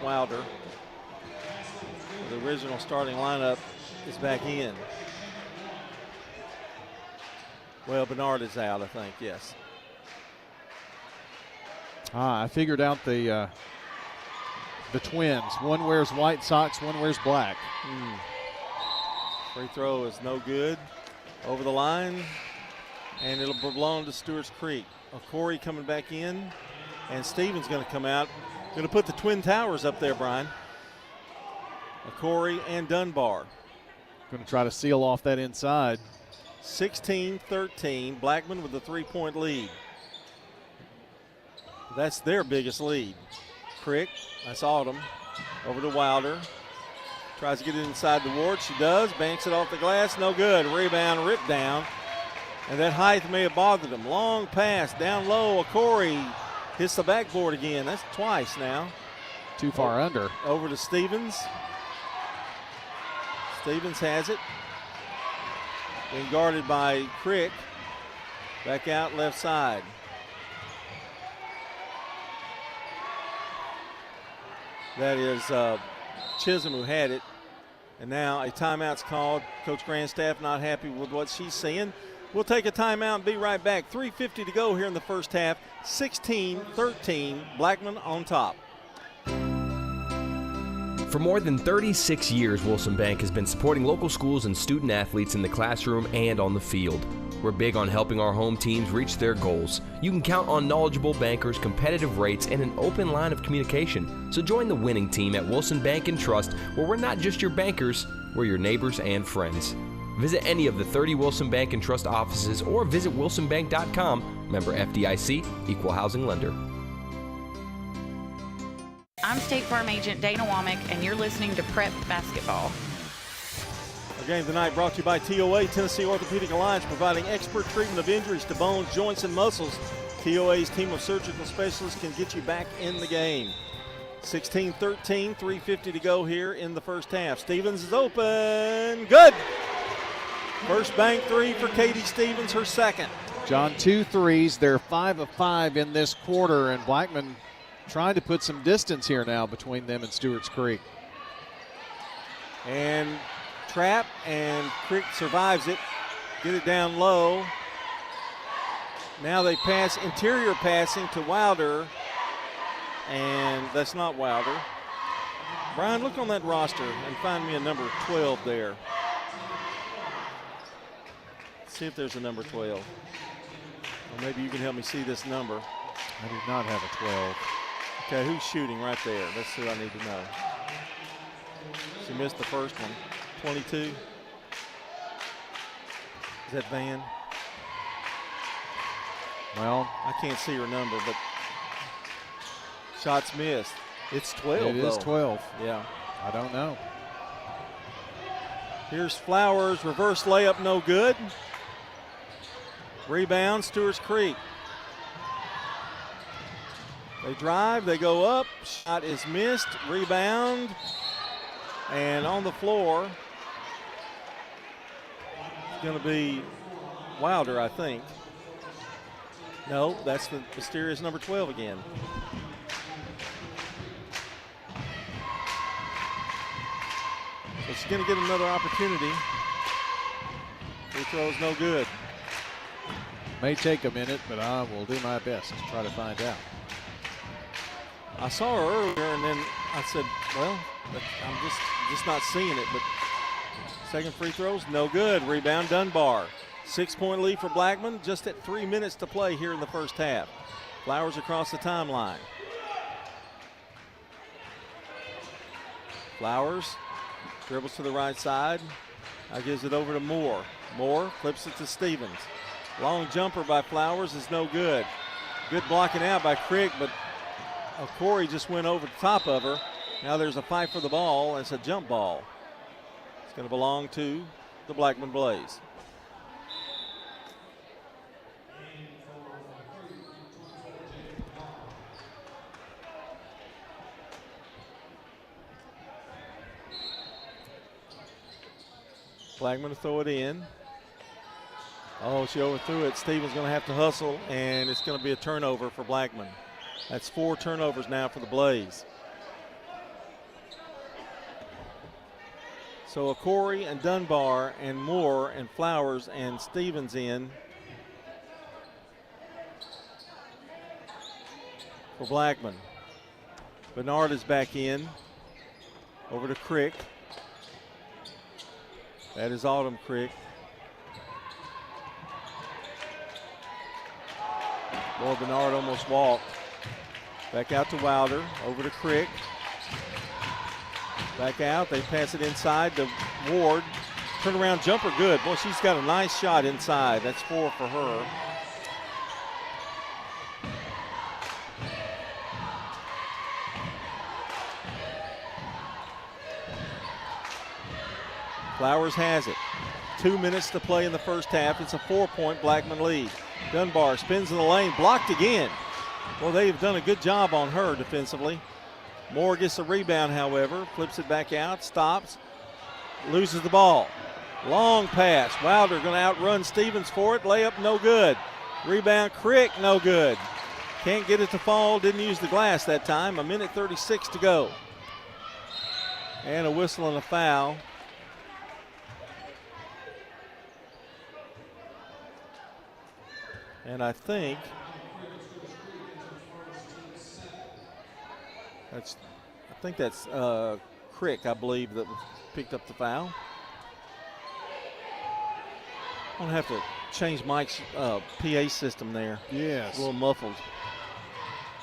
Wilder. The original starting lineup is back in. Well, Bernard is out, I think, yes. I figured out the twins. One wears white socks, one wears black. Free throw is no good. Over the line, and it'll belong to Stewarts Creek. O'Corey coming back in, and Stevens going to come out. Going to put the Twin Towers up there, Brian. Corey and Dunbar. Going to try to seal off that inside. 16-13, Blackman with the 3-point lead. That's their biggest lead. Crick, that's Autumn. Over to Wilder. Tries to get it inside the ward. She does. Banks it off the glass. No good. Rebound ripped down. And that height may have bothered him. Long pass down low. Corey hits the backboard again. That's twice now. Too far under. Over to Stevens. Stevens has it. Being guarded by Crick. Back out left side. That is Chisholm who had it. And now a timeout's called. Coach Grandstaff not happy with what she's seeing. We'll take a timeout and be right back. 3:50 to go here in the first half. 16-13, Blackman on top. For more than 36 years, Wilson Bank has been supporting local schools and student athletes in the classroom and on the field. We're big on helping our home teams reach their goals. You can count on knowledgeable bankers, competitive rates, and an open line of communication. So join the winning team at Wilson Bank and Trust, where we're not just your bankers, we're your neighbors and friends. Visit any of the 30 Wilson Bank and Trust offices or visit wilsonbank.com. Member FDIC, Equal Housing Lender. I'm State Farm Agent Dana Womack, and you're listening to Prep Basketball. Our game tonight brought to you by TOA, Tennessee Orthopedic Alliance, providing expert treatment of injuries to bones, joints, and muscles. TOA's team of surgical specialists can get you back in the game. 16-13, 3:50 to go here in the first half. Stevens is open. Good. First bank three for Katie Stevens, her second. John, 2 threes. They're 5 of 5 in this quarter, and Blackman trying to put some distance here now between them and Stewarts Creek. And trap, and Creek survives it. Get it down low. Now they pass, interior passing to Wilder, and that's not Wilder. Brian, look on that roster and find me a number 12 there. See if there's a number 12. Or maybe you can help me see this number. I do not have a 12. Okay, who's shooting right there? That's who I need to know. She missed the first one. 22. Is that Van? Well, I can't see her number, but shots missed. It's 12, It is 12. Yeah. I don't know. Here's Flowers, reverse layup, no good. Rebound, Stewarts Creek. They drive, they go up, shot is missed, rebound, and on the floor, it's going to be Wilder, I think. No, that's the mysterious number 12 again. So she's going to get another opportunity. Free throw's no good. May take a minute, but I will do my best to try to find out. I saw her earlier, and then I said, well, I'm just not seeing it. But second free throw's no good. Rebound Dunbar. 6-point lead for Blackman, just at 3 minutes to play here in the first half. Flowers across the timeline. Flowers dribbles to the right side. Now gives it over to Moore. Moore flips it to Stevens. Long jumper by Flowers is no good. Good blocking out by Crick, but Corey just went over the top of her. Now there's a fight for the ball. It's a jump ball. It's going to belong to the Blackman Blaze. Blackman to throw it in. Oh, she overthrew it. Stevens going to have to hustle, and it's going to be a turnover for Blackman. That's 4 turnovers now for the Blaze. So Corey and Dunbar and Moore and Flowers and Stevens in for Blackman. Bernard is back in. Over to Crick. That is Autumn Crick. Boy, Bernard almost walked. Back out to Wilder, over to Crick. Back out, they pass it inside to Ward. Turnaround jumper, good. Boy, she's got a nice shot inside. That's 4 for her. Flowers has it. 2 minutes to play in the first half. It's a 4-point Blackman lead. Dunbar spins in the lane, blocked again. Well, they've done a good job on her defensively. Moore gets the rebound, however, flips it back out, stops, loses the ball. Long pass. Wilder going to outrun Stevens for it. Layup, no good. Rebound, Crick, no good. Can't get it to fall. Didn't use the glass that time. 1:36 to go. And a whistle and a foul. And I think that's Crick, I believe, that picked up the foul. I'm going to have to change Mike's PA system there. Yes. A little muffled.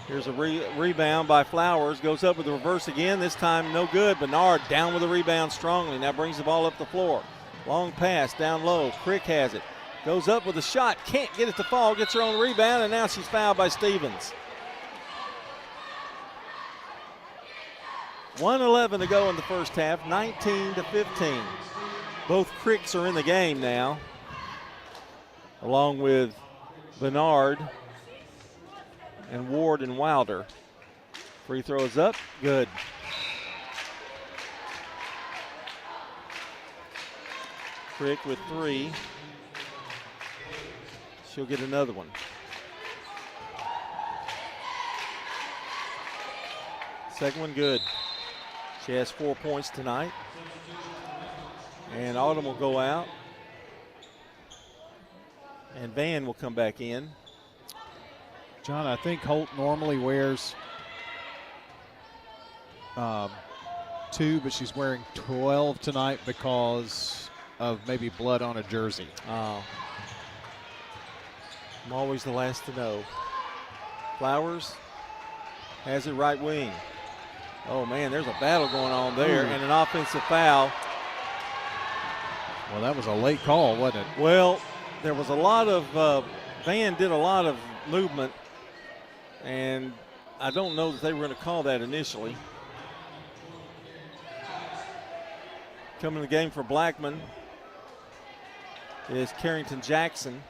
Here's a rebound by Flowers. Goes up with the reverse again. This time no good. Bernard down with the rebound strongly. Now brings the ball up the floor. Long pass down low. Crick has it. Goes up with a shot. Can't get it to fall. Gets her own rebound, and now she's fouled by Stevens. 1:11 to go in the first half. 19-15. Both Cricks are in the game now, along with Bernard and Ward and Wilder. Free throws up, good. Crick with 3. She'll get another one. Second one good. She has 4 points tonight. And Autumn will go out. And Van will come back in. John, I think Holt normally wears 2, but she's wearing 12 tonight because of maybe blood on a jersey. Oh. I'm always the last to know. Flowers has it right wing. Oh, man, there's a battle going on there. And an offensive foul. Well, that was a late call, wasn't it? Well, there was a lot of Van did a lot of movement, and I don't know that they were going to call that initially. Coming to the game for Blackman is Carrington Jackson.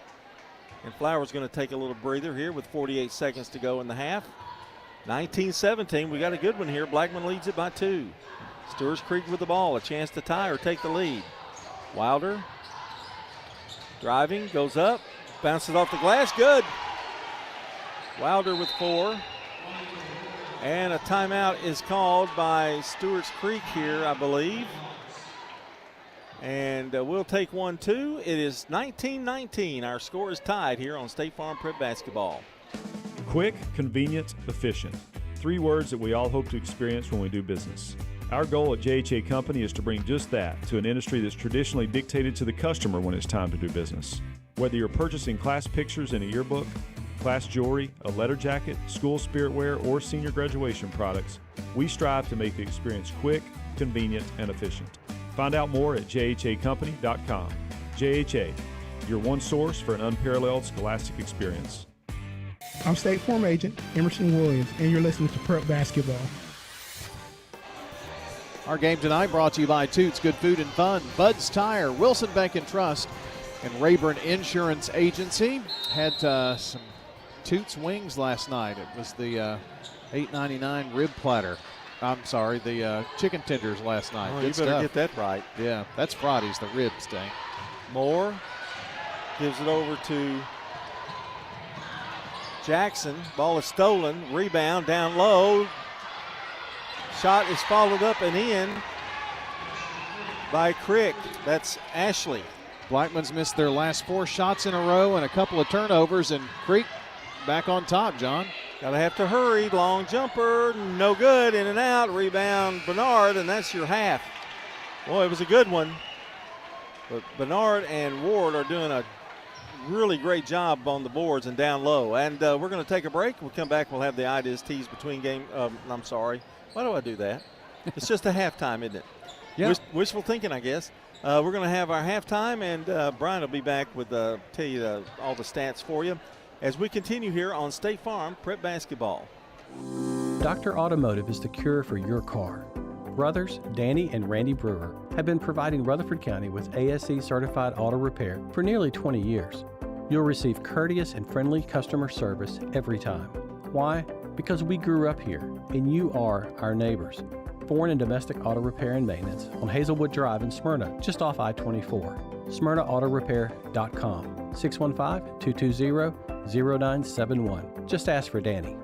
And Flowers going to take a little breather here with 48 seconds to go in the half. 19-17, we got a good one here. Blackman leads it by 2. Stewarts Creek with the ball, a chance to tie or take the lead. Wilder driving, goes up, bounces off the glass, good. Wilder with 4. And a timeout is called by Stewarts Creek here, I believe. And we'll take one, too. It is 19-19. Our score is tied here on State Farm Prep Basketball. Quick, convenient, efficient. 3 words that we all hope to experience when we do business. Our goal at JHA Company is to bring just that to an industry that's traditionally dictated to the customer when it's time to do business. Whether you're purchasing class pictures in a yearbook, class jewelry, a letter jacket, school spirit wear, or senior graduation products, we strive to make the experience quick, convenient, and efficient. Find out more at jhacompany.com. JHA, your one source for an unparalleled scholastic experience. I'm State Farm Agent Emerson Williams, and you're listening to Prep Basketball. Our game tonight brought to you by Toots Good Food and Fun, Bud's Tire, Wilson Bank and Trust, and Rayburn Insurance Agency. Had some Toots wings last night. It was the $8.99 rib platter. I'm sorry, the chicken tenders last night. Oh, Good you better stuff. get that right. Yeah, that's Friday's, the ribs day. Moore gives it over to Jackson. Ball is stolen. Rebound down low. Shot is followed up and in by Crick. That's Ashley. Blackman's missed their last 4 shots in a row and a couple of turnovers, and Creek back on top, John. Gotta have to hurry. Long jumper, no good. In and out. Rebound, Bernard, and that's your half. Boy, it was a good one. But Bernard and Ward are doing a really great job on the boards and down low. And we're going to take a break. We'll come back. We'll have the ideas teased between game. I'm sorry. Why do I do that? It's just a halftime, isn't it? Yeah. Wishful thinking, I guess. We're going to have our halftime, and Brian will be back with tell you all the stats for you as we continue here on State Farm Prep Basketball. Dr. Automotive is the cure for your car. Brothers Danny and Randy Brewer have been providing Rutherford County with ASE certified auto repair for nearly 20 years. You'll receive courteous and friendly customer service every time. Why? Because we grew up here, and you are our neighbors. Foreign and domestic auto repair and maintenance on Hazelwood Drive in Smyrna, just off I-24. SmyrnaAutoRepair.com, 615-220-0971. Just ask for Danny.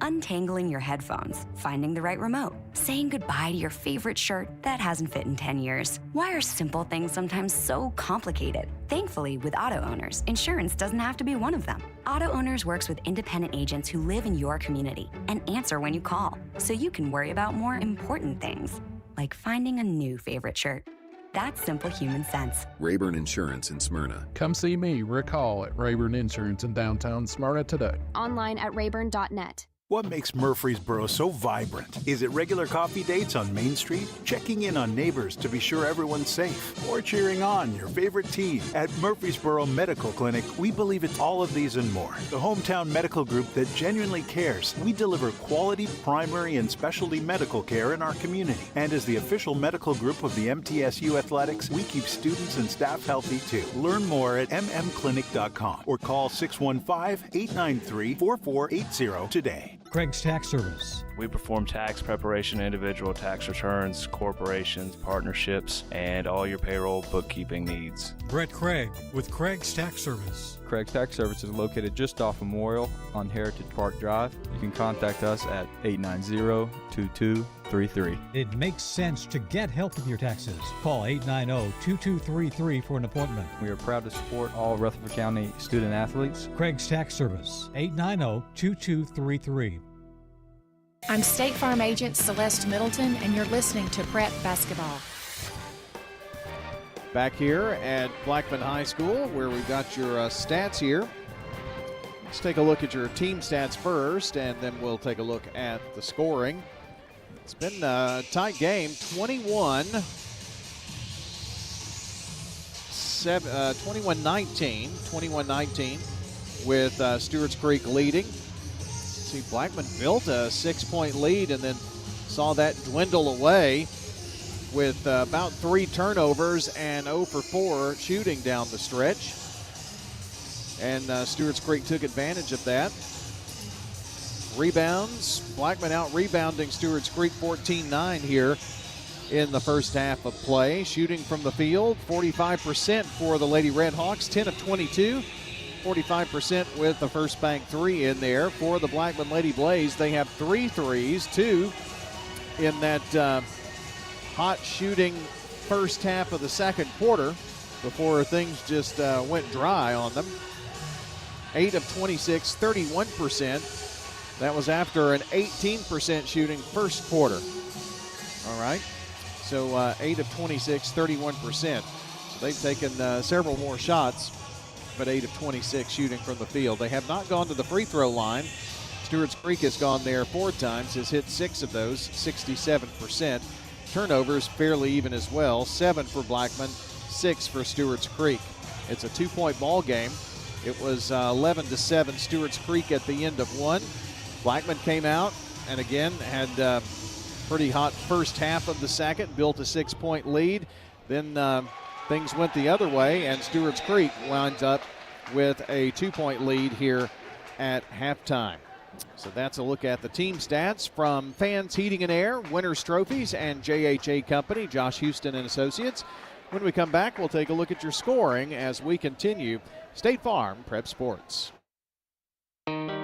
Untangling your headphones, finding the right remote, saying goodbye to your favorite shirt that hasn't fit in 10 years. Why are simple things sometimes so complicated? Thankfully, with Auto Owners, insurance doesn't have to be one of them. Auto Owners works with independent agents who live in your community and answer when you call, so you can worry about more important things, like finding a new favorite shirt. That's simple human sense. Rayburn Insurance in Smyrna. Come see me, Rick Hall, at Rayburn Insurance in downtown Smyrna today. Online at rayburn.net. What makes Murfreesboro so vibrant? Is it regular coffee dates on Main Street? Checking in on neighbors to be sure everyone's safe? Or cheering on your favorite team? At Murfreesboro Medical Clinic, we believe it's all of these and more. The hometown medical group that genuinely cares. We deliver quality primary and specialty medical care in our community. And as the official medical group of the MTSU Athletics, we keep students and staff healthy too. Learn more at mmclinic.com or call 615-893-4480 today. Craig's Tax Service. We perform tax preparation, individual tax returns, corporations, partnerships, and all your payroll bookkeeping needs. Brett Craig with Craig's Tax Service. Craig's Tax Service is located just off Memorial on Heritage Park Drive. You can contact us at 890-2233. It makes sense to get help with your taxes. Call 890-2233 for an appointment. We are proud to support all Rutherford County student athletes. Craig's Tax Service, 890-2233. I'm State Farm Agent Celeste Middleton, and you're listening to Prep Basketball. Back here at Blackman High School, where we've got your stats here. Let's take a look at your team stats first, and then we'll take a look at the scoring. It's been a tight game, 21-19 with Stewarts Creek leading. See, Blackman built a 6-point lead and then saw that dwindle away with about 3 turnovers and 0 for 4 shooting down the stretch. And Stewarts Creek took advantage of that. Rebounds, Blackman out rebounding Stewarts Creek 14-9 here in the first half of play. Shooting from the field, 45% for the Lady Redhawks, 10 of 22. 45% with the first bank 3 in there. For the Blackman Lady Blaze, they have 3 threes, 2 in that hot shooting first half of the second quarter before things just went dry on them. 8 of 26, 31%. That was after an 18% shooting first quarter. All right, so 8 of 26, 31%. So they've taken several more shots, but 8 of 26 shooting from the field. They have not gone to the free throw line. Stewarts Creek has gone there 4 times, has hit 6 of those, 67%. Turnovers fairly even as well, 7 for Blackman, 6 for Stewarts Creek. It's a 2-point ball game. It was 11-7 Stewarts Creek at the end of 1. Blackman came out and again had pretty hot first half of the second, built a 6-point lead. Then things went the other way, and Stewarts Creek winds up with a 2-point lead here at halftime. So that's a look at the team stats from Fans Heating and Air, Winners Trophies, and JHA Company, Josh Houston and Associates. When we come back, we'll take a look at your scoring as we continue State Farm Prep Sports.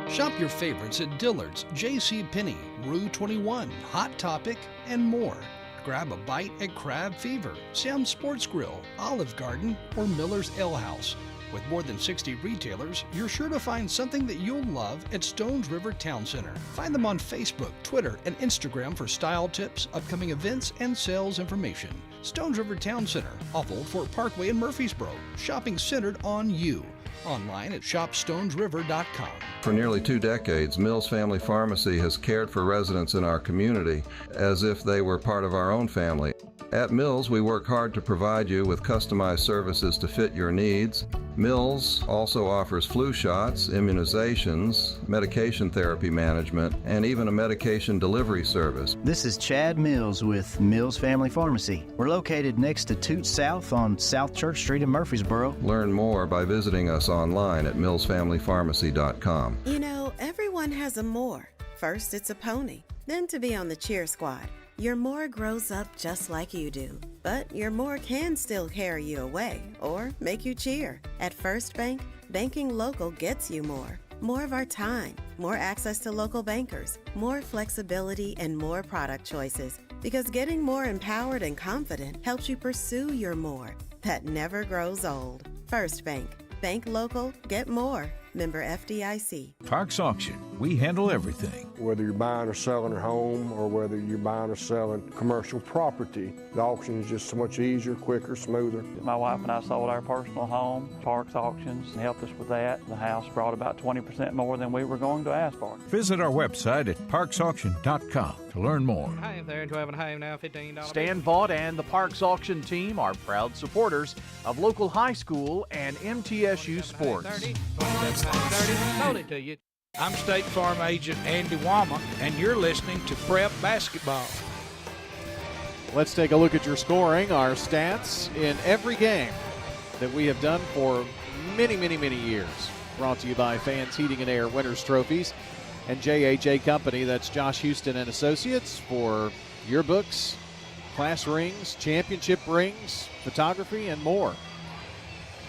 Shop your favorites at Dillard's, JCPenney, Rue 21, Hot Topic, and more. Grab a bite at Crab Fever, Sam's Sports Grill, Olive Garden, or Miller's Ale House. With more than 60 retailers, you're sure to find something that you'll love at Stones River Town Center. Find them on Facebook, Twitter, and Instagram for style tips, upcoming events, and sales information. Stones River Town Center, off Old Fort Parkway in Murfreesboro. Shopping centered on you. Online at shopstonesriver.com. For nearly 2 decades, Mills Family Pharmacy has cared for residents in our community as if they were part of our own family. At Mills, we work hard to provide you with customized services to fit your needs. Mills also offers flu shots, immunizations, medication therapy management, and even a medication delivery service. This is Chad Mills with Mills Family Pharmacy. We're located next to Toots South on South Church Street in Murfreesboro. Learn more by visiting us online at millsfamilypharmacy.com. You know, everyone has a more. First, it's a pony, then to be on the cheer squad. Your more grows up just like you do, but your more can still carry you away or make you cheer. At First Bank, banking local gets you more. More of our time, more access to local bankers, more flexibility, and more product choices. Because getting more empowered and confident helps you pursue your more. That never grows old. First Bank. Bank local, get more. Member FDIC. Parks Auction. We handle everything. Whether you're buying or selling a home or whether you're buying or selling commercial property, the auction is just so much easier, quicker, smoother. My wife and I sold our personal home. Parks Auctions helped us with that. The house brought about 20% more than we were going to ask for. Visit our website at parksauction.com to learn more. Hey, there, 12 and a half now, $15. Stan Vaught and the Parks Auction team are proud supporters of local high school and MTSU sports. 30, sold it to you. I'm State Farm Agent Andy Womack, and you're listening to Prep Basketball. Let's take a look at your scoring, our stats in every game that we have done for many, many, many years. Brought to you by Fans Heating and Air Winners Trophies and JHA Company. That's Josh Houston and Associates for yearbooks, class rings, championship rings, photography, and more.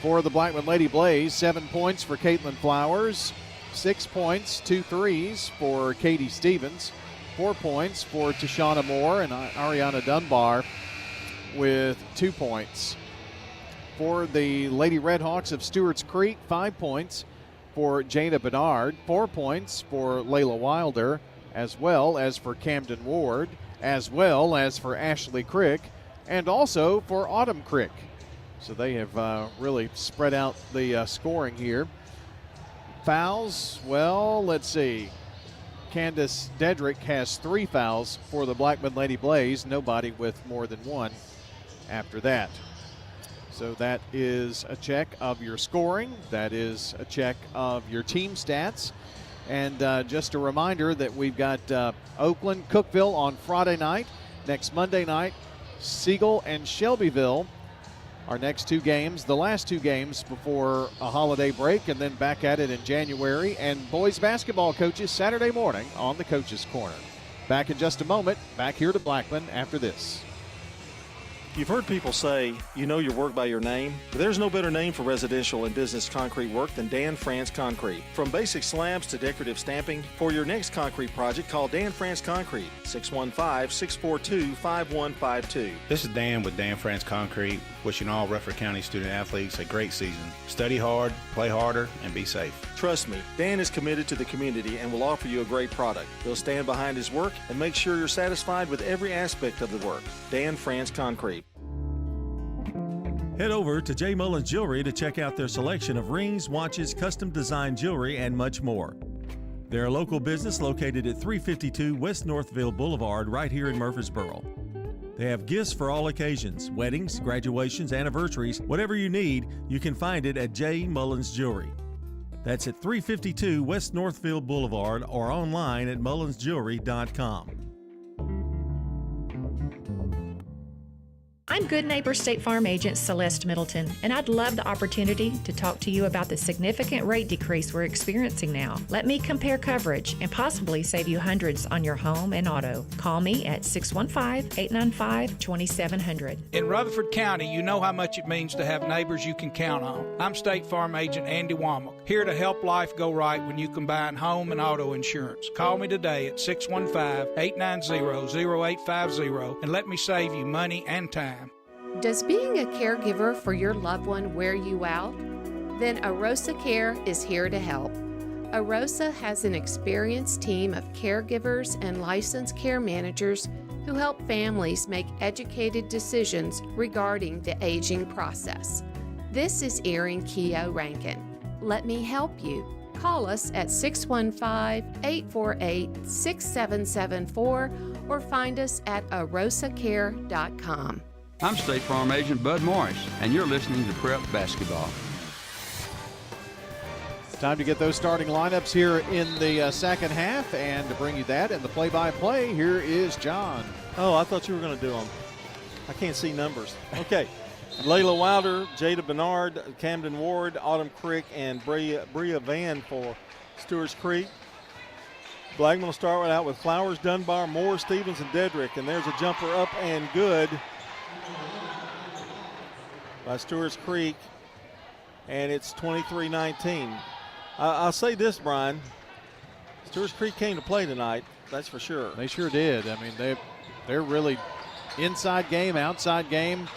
For the Blackman Lady Blaze, 7 points for Caitlin Flowers, 6 points, 2 threes for Katie Stevens, 4 points for Tashana Moore and Ariana Dunbar with 2 points. For the Lady Redhawks of Stewarts Creek, 5 points for Jada Bernard, 4 points for Layla Wilder, as well as for Camden Ward, as well as for Ashley Crick, and also for Autumn Crick. So they have really spread out the scoring here. Fouls, well, let's see. Candace Dedrick has 3 fouls for the Blackman Lady Blaze. Nobody with more than 1 after that. So that is a check of your scoring. That is a check of your team stats. And just a reminder that we've got Oakland, Cookeville on Friday night. Next Monday night, Siegel and Shelbyville. Our next 2 games, the last 2 games before a holiday break, and then back at it in January. And boys basketball coaches Saturday morning on the Coaches Corner. Back in just a moment, back here to Blackman after this. You've heard people say, you know your work by your name, but there's no better name for residential and business concrete work than Dan France Concrete. From basic slabs to decorative stamping, for your next concrete project, call Dan France Concrete, 615-642-5152. This is Dan with Dan France Concrete, wishing all Rutherford County student athletes a great season. Study hard, play harder, and be safe. Trust me, Dan is committed to the community and will offer you a great product. He'll stand behind his work and make sure you're satisfied with every aspect of the work. Dan France Concrete. Head over to J. Mullins Jewelry to check out their selection of rings, watches, custom design jewelry, and much more. They're a local business located at 352 West Northville Boulevard right here in Murfreesboro. They have gifts for all occasions, weddings, graduations, anniversaries, whatever you need, you can find it at J. Mullins Jewelry. That's at 352 West Northville Boulevard or online at mullinsjewelry.com. I'm Good Neighbor State Farm Agent Celeste Middleton, and I'd love the opportunity to talk to you about the significant rate decrease we're experiencing now. Let me compare coverage and possibly save you hundreds on your home and auto. Call me at 615-895-2700. In Rutherford County, you know how much it means to have neighbors you can count on. I'm State Farm Agent Andy Womack, here to help life go right when you combine home and auto insurance. Call me today at 615-890-0850 and let me save you money and time. Does being a caregiver for your loved one wear you out? Then Arosa Care is here to help. Arosa has an experienced team of caregivers and licensed care managers who help families make educated decisions regarding the aging process. This is Erin Keogh Rankin. Let me help you. Call us at 615-848-6774 or find us at arosacare.com. I'm State Farm Agent Bud Morris, and you're listening to Prep Basketball. Time to get those starting lineups here in the second half, and to bring you that and the play-by-play, here is John. Oh, I thought you were going to do them. I can't see numbers. Okay. Layla Wilder, Jada Bernard, Camden Ward, Autumn Crick, and Bria Van for Stewarts Creek. Blackman will start out with Flowers, Dunbar, Moore, Stevens, and Dedrick. And there's a jumper up and good by Stewarts Creek, and it's 23-19. I'll say this, Brian. Stewarts Creek came to play tonight, that's for sure. They sure did. I mean, they're really inside game, outside game,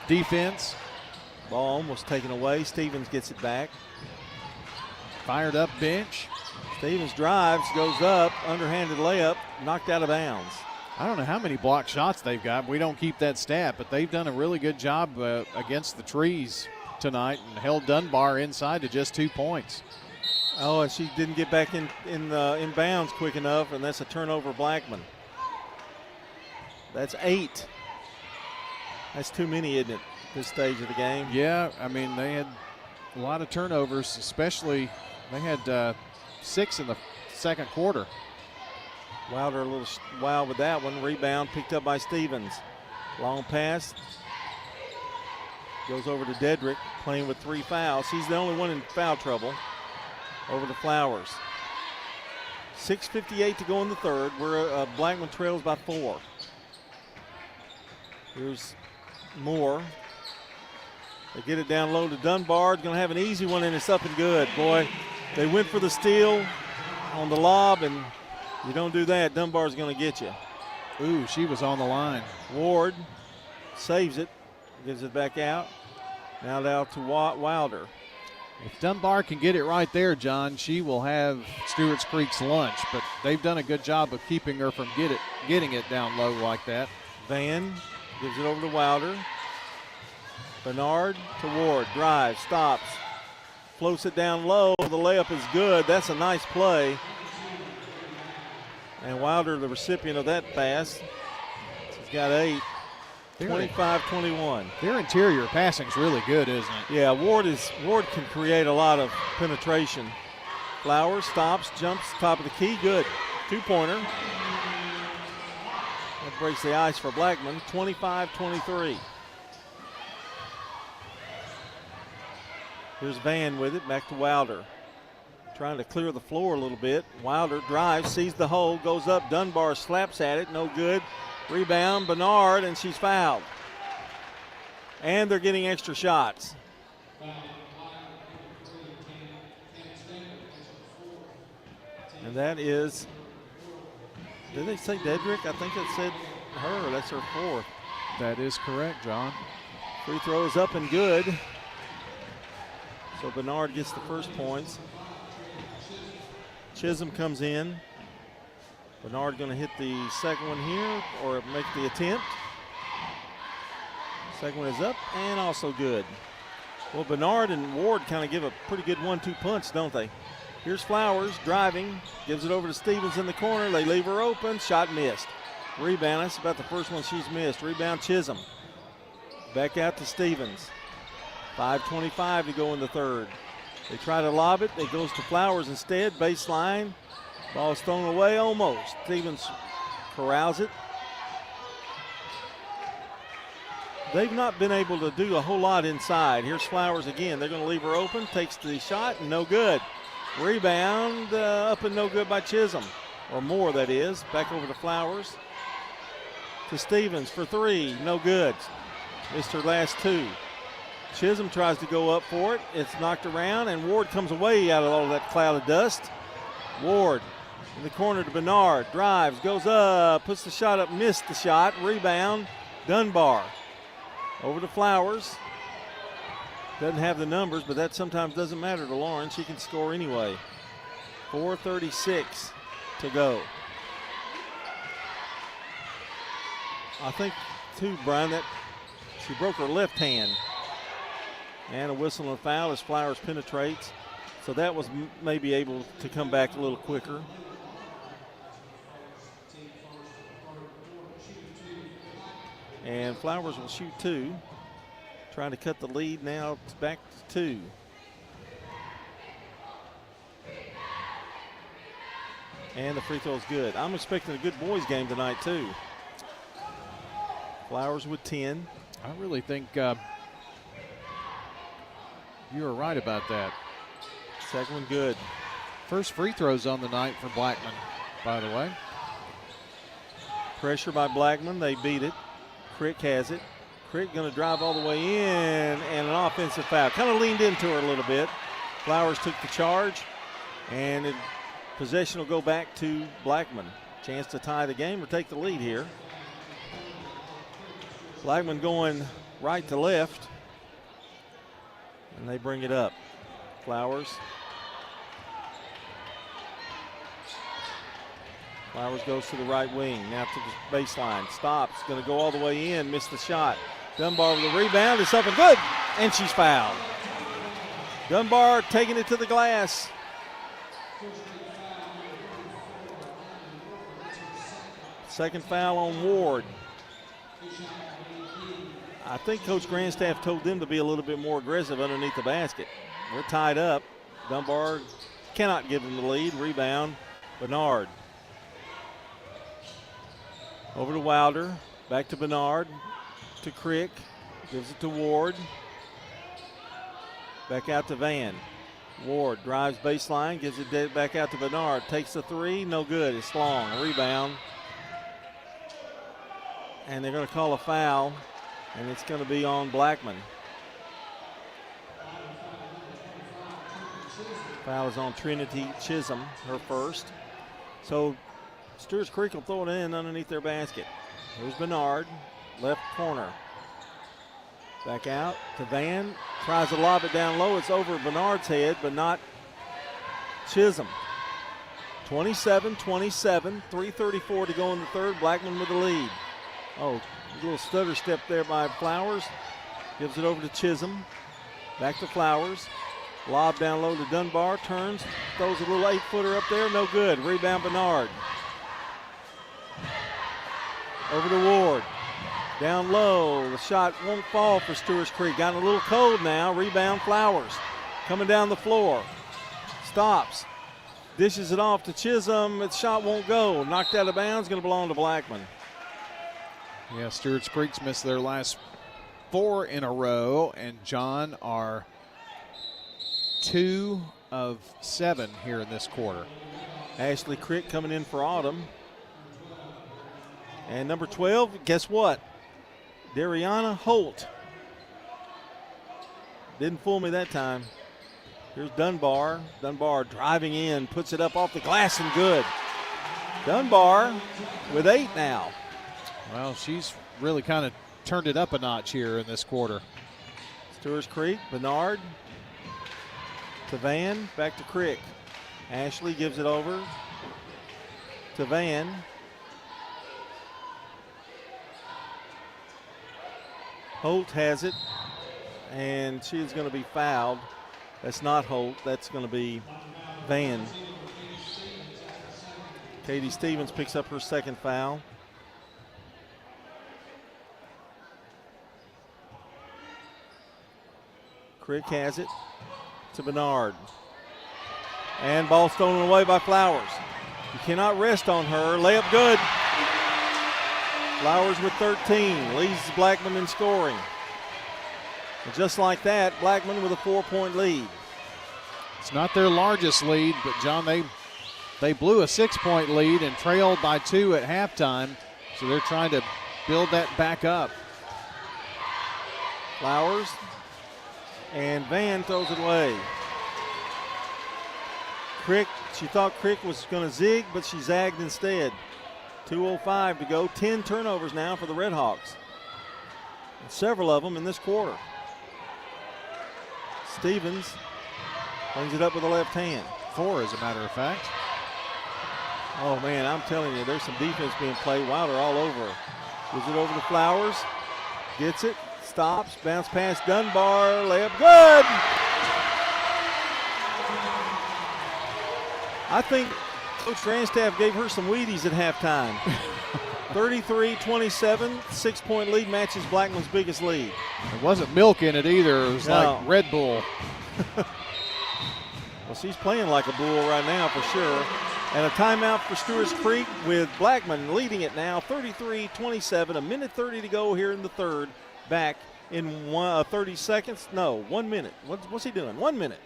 defense. Ball almost taken away. Stevens gets it back. Fired up bench. Stevens drives, goes up, underhanded layup, knocked out of bounds. I don't know how many block shots they've got. We don't keep that stat, but they've done a really good job against the trees tonight and held Dunbar inside to just 2 points. Oh, and she didn't get back in bounds quick enough, and that's a turnover, Blackman. That's 8. That's too many, isn't it, this stage of the game? Yeah, I mean, they had a lot of turnovers, especially they had 6 in the second quarter. Wilder a little wild with that one. Rebound picked up by Stevens. Long pass. Goes over to Dedrick, playing with 3 fouls. He's the only one in foul trouble. Over to Flowers. 6:58 to go in the third. Blackman trails by 4. Here's Moore. They get it down low to Dunbar. Going to have an easy one, and it's up and good. Boy, they went for the steal on the lob, and you don't do that, Dunbar's going to get you. Ooh, she was on the line. Ward saves it, gives it back out. Now down to Wilder. If Dunbar can get it right there, John, she will have Stewarts Creek's lunch, but they've done a good job of keeping her from getting it down low like that. Van gives it over to Wilder. Bernard to Ward, drives, stops, floats it down low. The layup is good. That's a nice play. And Wilder, the recipient of that pass, he's got 8. 25-21. Their interior passing's really good, isn't it? Yeah, Ward can create a lot of penetration. Flowers stops, jumps, top of the key, good. 2-pointer. That breaks the ice for Blackman. 25-23. Here's Van with it, back to Wilder. Trying to clear the floor a little bit. Wilder drives, sees the hole, goes up. Dunbar slaps at it, no good. Rebound, Bernard, and she's fouled. And they're getting extra shots. And that is, did they say Dedrick? I think it said her. That's her 4th. That is correct, John. Free throws up and good. So Bernard gets the first points. Chisholm comes in. Bernard going to hit the second one here or make the attempt. Second one is up and also good. Well, Bernard and Ward kind of give a pretty good 1-2 punch, don't they? Here's Flowers driving, gives it over to Stevens in the corner. They leave her open. Shot missed. Rebound. That's about the first one she's missed. Rebound Chisholm. Back out to Stevens. 5:25 to go in the third. They try to lob it. It goes to Flowers instead. Baseline. Ball is thrown away almost. Stevens corrals it. they've not been able to do a whole lot inside. Here's Flowers again. They're going to leave her open. Takes the shot, and no good. Rebound up and no good by Chisholm. Or more, that is. Back over to Flowers. To Stevens for three. No good. Missed her last two. Chisholm tries to go up for it. It's knocked around, and Ward comes away out of all of that cloud of dust. Ward in the corner to Bernard. Drives, goes up, puts the shot up, missed the shot. Rebound, Dunbar. Over to Flowers. Doesn't have the numbers, but that sometimes doesn't matter to Lauren. She can score anyway. 4:36 to go. I think, too, Brian, that she broke her left hand. And a whistle and a foul as Flowers penetrates. So that was maybe able to come back a little quicker. And Flowers will shoot two. Trying to cut the lead now. It's back to two. And the free throw is good. I'm expecting a good boys game tonight, too. Flowers with 10. I really think you were right about that. Second one good. First free throws on the night for Blackman, by the way. Pressure by Blackman. They beat it. Crick has it. Crick going to drive all the way in, and an offensive foul. Kind of leaned into her a little bit. Flowers took the charge, and possession will go back to Blackman. Chance to tie the game or take the lead here. Blackman going right to left, and they bring it up. Flowers. Flowers goes to the right wing, now to the baseline. Stops, going to go all the way in, missed the shot. Dunbar with the rebound, it's up and good, and she's fouled. Dunbar taking it to the glass. Second foul on Ward. I think Coach Grandstaff told them to be a little bit more aggressive underneath the basket. We're tied up. Dunbar cannot give them the lead. Rebound, Bernard. Over to Wilder. Back to Bernard. To Crick. Gives it to Ward. Back out to Van. Ward drives baseline. Gives it back out to Bernard. Takes the three. No good. It's long. Rebound. And they're going to call a foul. And it's going to be on Blackman. Foul is on Trinity Chisholm, her first. So Stewarts Creek will throw it in underneath their basket. Here's Bernard, left corner. Back out to Van. Tries to lob it down low. It's over Bernard's head, but not Chisholm. 27-27, 3:34 to go in the third. Blackman with the lead. Oh, a little stutter step there by Flowers. Gives it over to Chisholm. Back to Flowers. Lob down low to Dunbar. Turns. Throws a little 8-footer up there. No good. Rebound Bernard. Over to Ward. Down low. The shot won't fall for Stewarts Creek. Got a little cold now. Rebound Flowers. Coming down the floor. Stops. Dishes it off to Chisholm. The shot won't go. Knocked out of bounds. Going to belong to Blackman. Yeah, Stewarts Creek's missed their last 4 in a row, and John are 2 of 7 here in this quarter. Ashley Crick coming in for Autumn. And number 12, guess what? Dariana Holt. Didn't fool me that time. Here's Dunbar. Dunbar driving in, puts it up off the glass and good. Dunbar with 8 now. Well, she's really kind of turned it up a notch here in this quarter. Stewarts Creek, Bernard to Van, back to Crick. Ashley gives it over to Van. Holt has it, and she is going to be fouled. That's not Holt. That's going to be Van. Katie Stevens picks up her second foul. Crick has it to Bernard. And ball stolen away by Flowers. You cannot rest on her. Layup good. Flowers with 13 leads Blackman in scoring. And just like that, Blackman with a 4-point lead. It's not their largest lead, but John, they blew a 6-point lead and trailed by 2 at halftime, so they're trying to build that back up. Flowers, and Van throws it away. Crick, she thought Crick was going to zig, but she zagged instead. 2:05 to go. 10 turnovers now for the Red Hawks. And several of them in this quarter. Stevens brings it up with the left hand. 4, as a matter of fact. Oh, man, I'm telling you, there's some defense being played. Wilder all over her. Gives it over to Flowers. Gets it. Stops. Bounce past Dunbar. Layup. Good! I think Coach Grandstaff gave her some Wheaties at halftime. 33-27, 6-point lead matches Blackman's biggest lead. There wasn't milk in it either. It was like Red Bull. Well, she's playing like a bull right now for sure. And a timeout for Stewarts Creek with Blackman leading it now, 33-27, a minute 30 to go here in the third. Back in 30 seconds. No, 1 minute. What's he doing? 1 minute.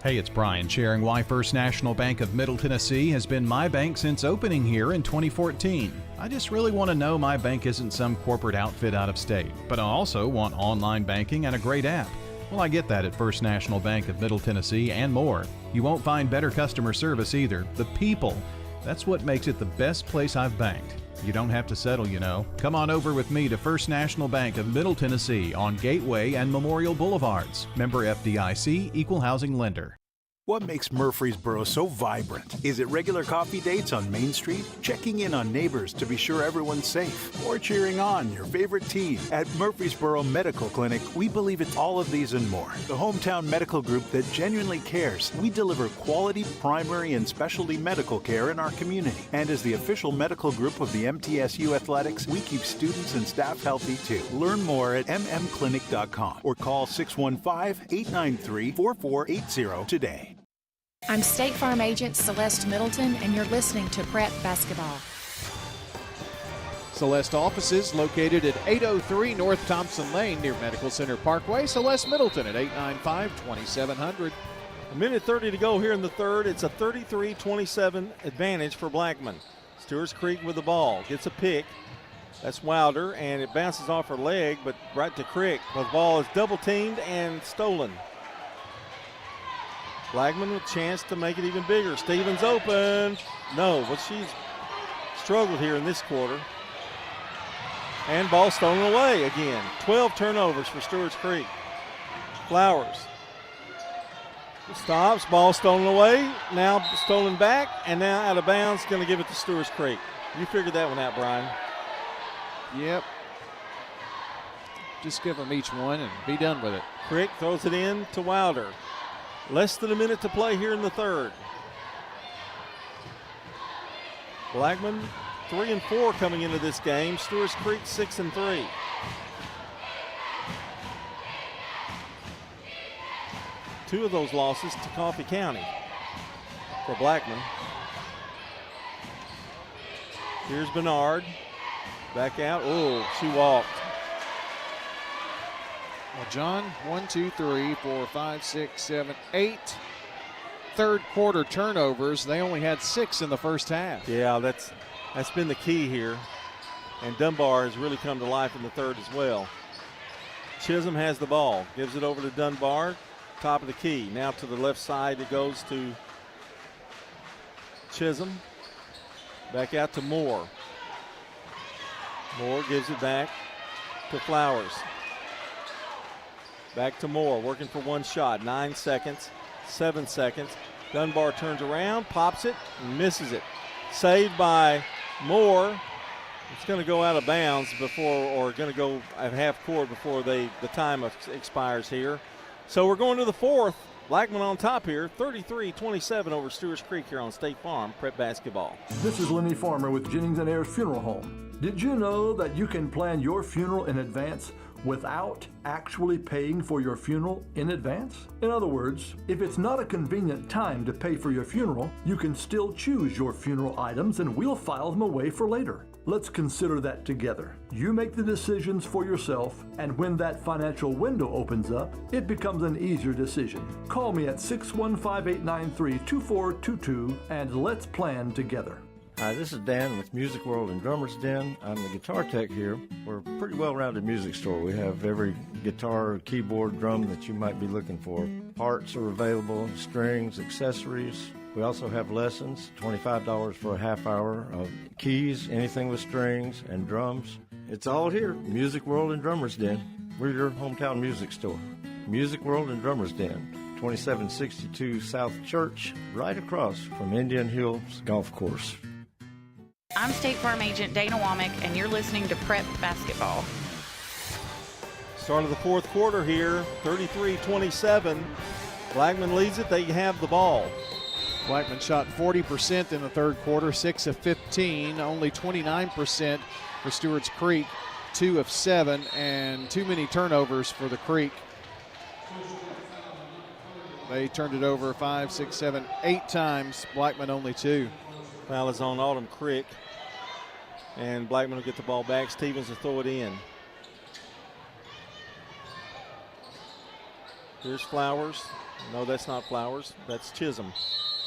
Hey, it's Brian sharing why First National Bank of Middle Tennessee has been my bank since opening here in 2014. I just really want to know my bank isn't some corporate outfit out of state, but I also want online banking and a great app. Well, I get that at First National Bank of Middle Tennessee and more. You won't find better customer service either. The people. That's what makes it the best place I've banked. You don't have to settle, you know. Come on over with me to First National Bank of Middle Tennessee on Gateway and Memorial Boulevards. Member FDIC, Equal Housing Lender. What makes Murfreesboro so vibrant? Is it regular coffee dates on Main Street? Checking in on neighbors to be sure everyone's safe? Or cheering on your favorite team? At Murfreesboro Medical Clinic, we believe it's all of these and more. The hometown medical group that genuinely cares. We deliver quality primary and specialty medical care in our community. And as the official medical group of the MTSU Athletics, we keep students and staff healthy too. Learn more at mmclinic.com or call 615-893-4480 today. I'm State Farm Agent Celeste Middleton, and you're listening to Prep Basketball. Celeste offices located at 803 North Thompson Lane near Medical Center Parkway. Celeste Middleton at 895-2700. A minute 30 to go here in the third. It's a 33-27 advantage for Blackman. Stewarts Creek with the ball. Gets a pick. That's Wilder, and it bounces off her leg, but right to Crick. The ball is double teamed and stolen. Blackman with a chance to make it even bigger. Stevens open. No, but she's struggled here in this quarter. And ball stolen away again. 12 turnovers for Stewarts Creek. Flowers stops, ball stolen away. Now stolen back, and now out of bounds. Going to give it to Stewarts Creek. You figured that one out, Brian. Yep. Just give them each one and be done with it. Crick throws it in to Wilder. Less than a minute to play here in the third. Blackman 3 and 4 coming into this game. Stewarts Creek 6 and 3. Two of those losses to Coffee County for Blackman. Here's Bernard. Back out. Oh, she walked. Well, John, 1, 2, 3, 4, 5, 6, 7, 8 third quarter turnovers. They only had 6 in the first half. Yeah, that's been the key here. And Dunbar has really come to life in the third as well. Chisholm has the ball. Gives it over to Dunbar. Top of the key. Now to the left side it goes to Chisholm. Back out to Moore. Moore gives it back to Flowers. Back to Moore, working for one shot. 9 seconds, 7 seconds. Dunbar turns around, pops it, and misses it. Saved by Moore. It's going to go out of bounds before, or going to go at half court before the time expires here. So we're going to the fourth. Blackman on top here, 33-27 over Stewarts Creek here on State Farm Prep Basketball. This is Lenny Farmer with Jennings & Ayers Funeral Home. Did you know that you can plan your funeral in advance without actually paying for your funeral in advance? In other words, if it's not a convenient time to pay for your funeral, you can still choose your funeral items and we'll file them away for later. Let's consider that together. You make the decisions for yourself, and when that financial window opens up, it becomes an easier decision. Call me at 615-893-2422 and let's plan together. Hi, this is Dan with Music World and Drummers Den. I'm the guitar tech here. We're a pretty well-rounded music store. We have every guitar, keyboard, drum that you might be looking for. Parts are available, strings, accessories. We also have lessons, $25 for a half hour of keys, anything with strings, and drums. It's all here, Music World and Drummers Den. We're your hometown music store. Music World and Drummers Den, 2762 South Church, right across from Indian Hills Golf Course. I'm State Farm Agent Dana Womack, and you're listening to Prep Basketball. Start of the fourth quarter here, 33-27. Blackman leads it. They have the ball. Blackman shot 40% in the third quarter, 6 of 15, only 29% for Stewarts Creek, 2 of 7, and too many turnovers for the Creek. They turned it over 5, 6, 7, 8 times. Blackman only 2. Foul is on Autumn Crick, and Blackman will get the ball back. Stevens will throw it in. Here's Flowers. No, that's not Flowers. That's Chisholm.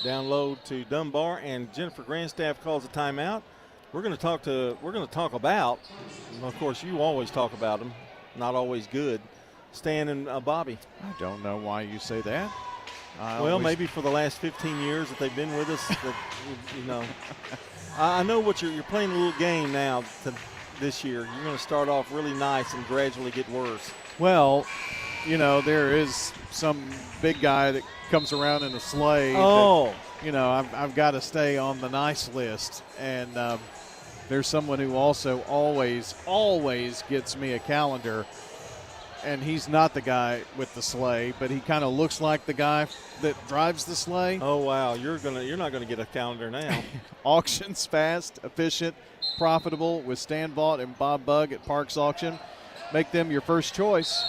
Down low to Dunbar, and Jennifer Grandstaff calls a timeout. We're going to talk about, of course, you always talk about them, not always good, Stan and Bobby. I don't know why you say that. Well, maybe for the last 15 years that they've been with us, that, you know. I know what you're playing a little game now this year. You're going to start off really nice and gradually get worse. Well, you know, there is some big guy that comes around in a sleigh. Oh. That, you know, I've got to stay on the nice list. And there's someone who also always gets me a calendar. And he's not the guy with the sleigh, but he kind of looks like the guy that drives the sleigh. Oh, wow. You're not going to get a calendar now. Auctions fast, efficient, profitable with Stan Vaught and Bob Bugg at Parks Auction. Make them your first choice.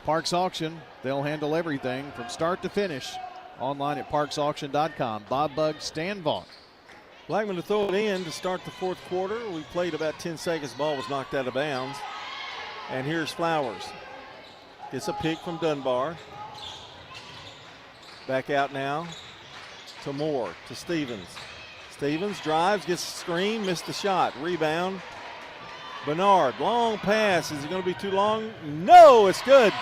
Parks Auction, they'll handle everything from start to finish. Online at parksauction.com. Bob Bugg, Stan Vaught. Blackman to throw it in to start the fourth quarter. We played about 10 seconds. Ball was knocked out of bounds. And here's Flowers. Gets a pick from Dunbar. Back out now to Moore, to Stevens. Stevens drives, gets a screen, missed the shot. Rebound. Bernard, long pass. Is it going to be too long? No, it's good.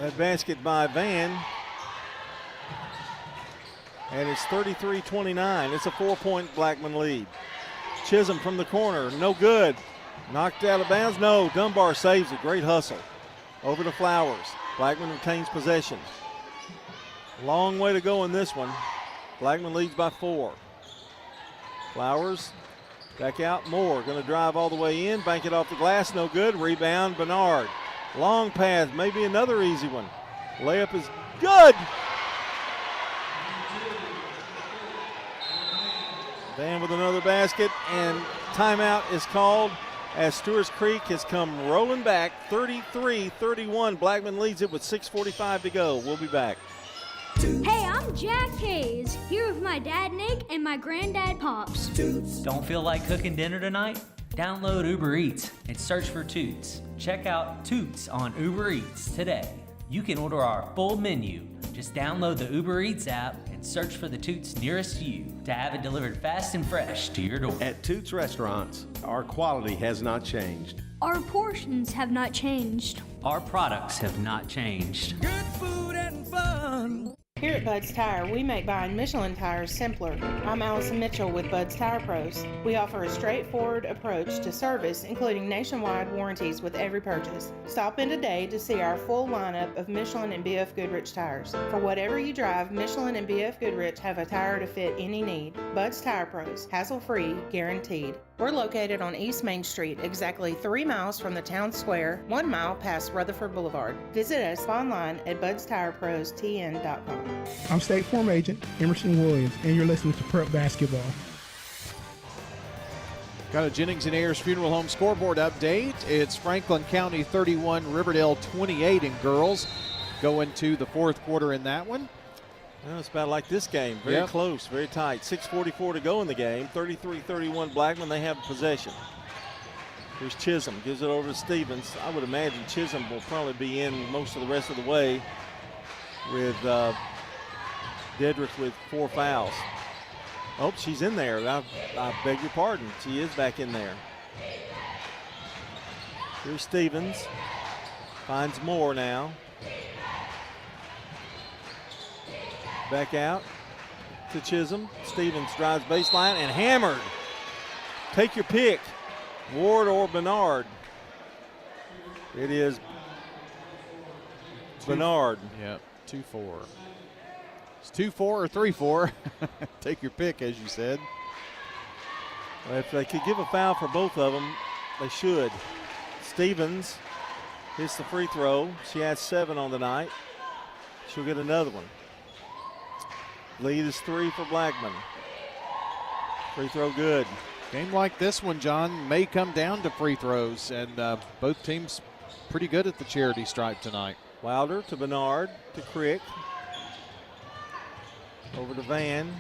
That basket by Van. And it's 33-29. It's a 4-point Blackman lead. Chisholm from the corner, no good. Knocked out of bounds, no. Dunbar saves it, great hustle. Over to Flowers. Blackman retains possession. Long way to go in this one. Blackman leads by 4. Flowers back out. Moore going to drive all the way in. Bank it off the glass. No good. Rebound. Bernard. Long pass. Maybe another easy one. Layup is good. Van with another basket. And timeout is called as Stewarts Creek has come rolling back. 33-31. Blackman leads it with 6:45 to go. We'll be back. Hey, I'm Jack Hayes, here with my dad Nick and my granddad Pops. Don't feel like cooking dinner tonight? Download Uber Eats and search for Toots. Check out Toots on Uber Eats today. You can order our full menu. Just download the Uber Eats app and search for the Toots nearest you to have it delivered fast and fresh to your door. At Toots Restaurants, our quality has not changed. Our portions have not changed. Our products have not changed. Good food and fun. Here at Bud's Tire, we make buying Michelin tires simpler. I'm Allison Mitchell with Bud's Tire Pros. We offer a straightforward approach to service, including nationwide warranties with every purchase. Stop in today to see our full lineup of Michelin and BF Goodrich tires. For whatever you drive, Michelin and BF Goodrich have a tire to fit any need. Bud's Tire Pros, hassle-free, guaranteed. We're located on East Main Street, exactly 3 miles from the town square, 1 mile past Rutherford Boulevard. Visit us online at budstireprostn.com. I'm State Farm Agent Emerson Williams, and you're listening to Prep Basketball. Got a Jennings and Ayers Funeral Home scoreboard update. It's Franklin County 31, Riverdale 28 in girls. Going to the fourth quarter in that one. Well, it's about like this game. Very close, very tight. 6:44 to go in the game. 33-31 Blackman. They have possession. Here's Chisholm. Gives it over to Stevens. I would imagine Chisholm will probably be in most of the rest of the way with Dedrick with 4 fouls. Oh, she's in there. I beg your pardon. She is back in there. Here's Stevens. Finds Moore now. Back out to Chisholm. Stevens drives baseline and hammered. Take your pick. Ward or Bernard. It is Bernard. Yep, 2-4. It's 2-4 or 3-4. Take your pick, as you said. Well, if they could give a foul for both of them, they should. Stevens hits the free throw. She has 7 on the night. She'll get another one. Lead is 3 for Blackman. Free throw good. Game like this one, John, may come down to free throws, and both teams pretty good at the charity stripe tonight. Wilder to Bernard to Crick. Over to Van.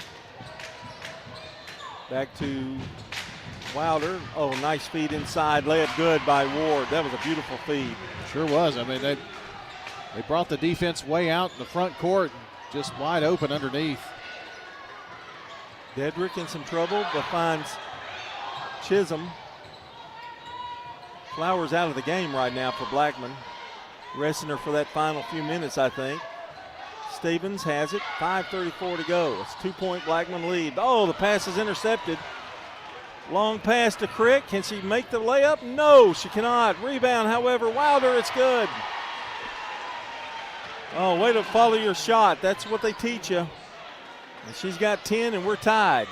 Back to Wilder. Oh, nice feed inside. Layup good by Ward. That was a beautiful feed. Sure was. I mean, they brought the defense way out in the front court, just wide open underneath. Dedrick in some trouble, but finds Chisholm. Flowers out of the game right now for Blackman. Resting her for that final few minutes, I think. Stevens has it. 5:34 to go. It's 2-point Blackman lead. Oh, the pass is intercepted. Long pass to Crick. Can she make the layup? No, she cannot. Rebound, however, Wilder, it's good. Oh, way to follow your shot. That's what they teach you. And she's got 10, and we're tied.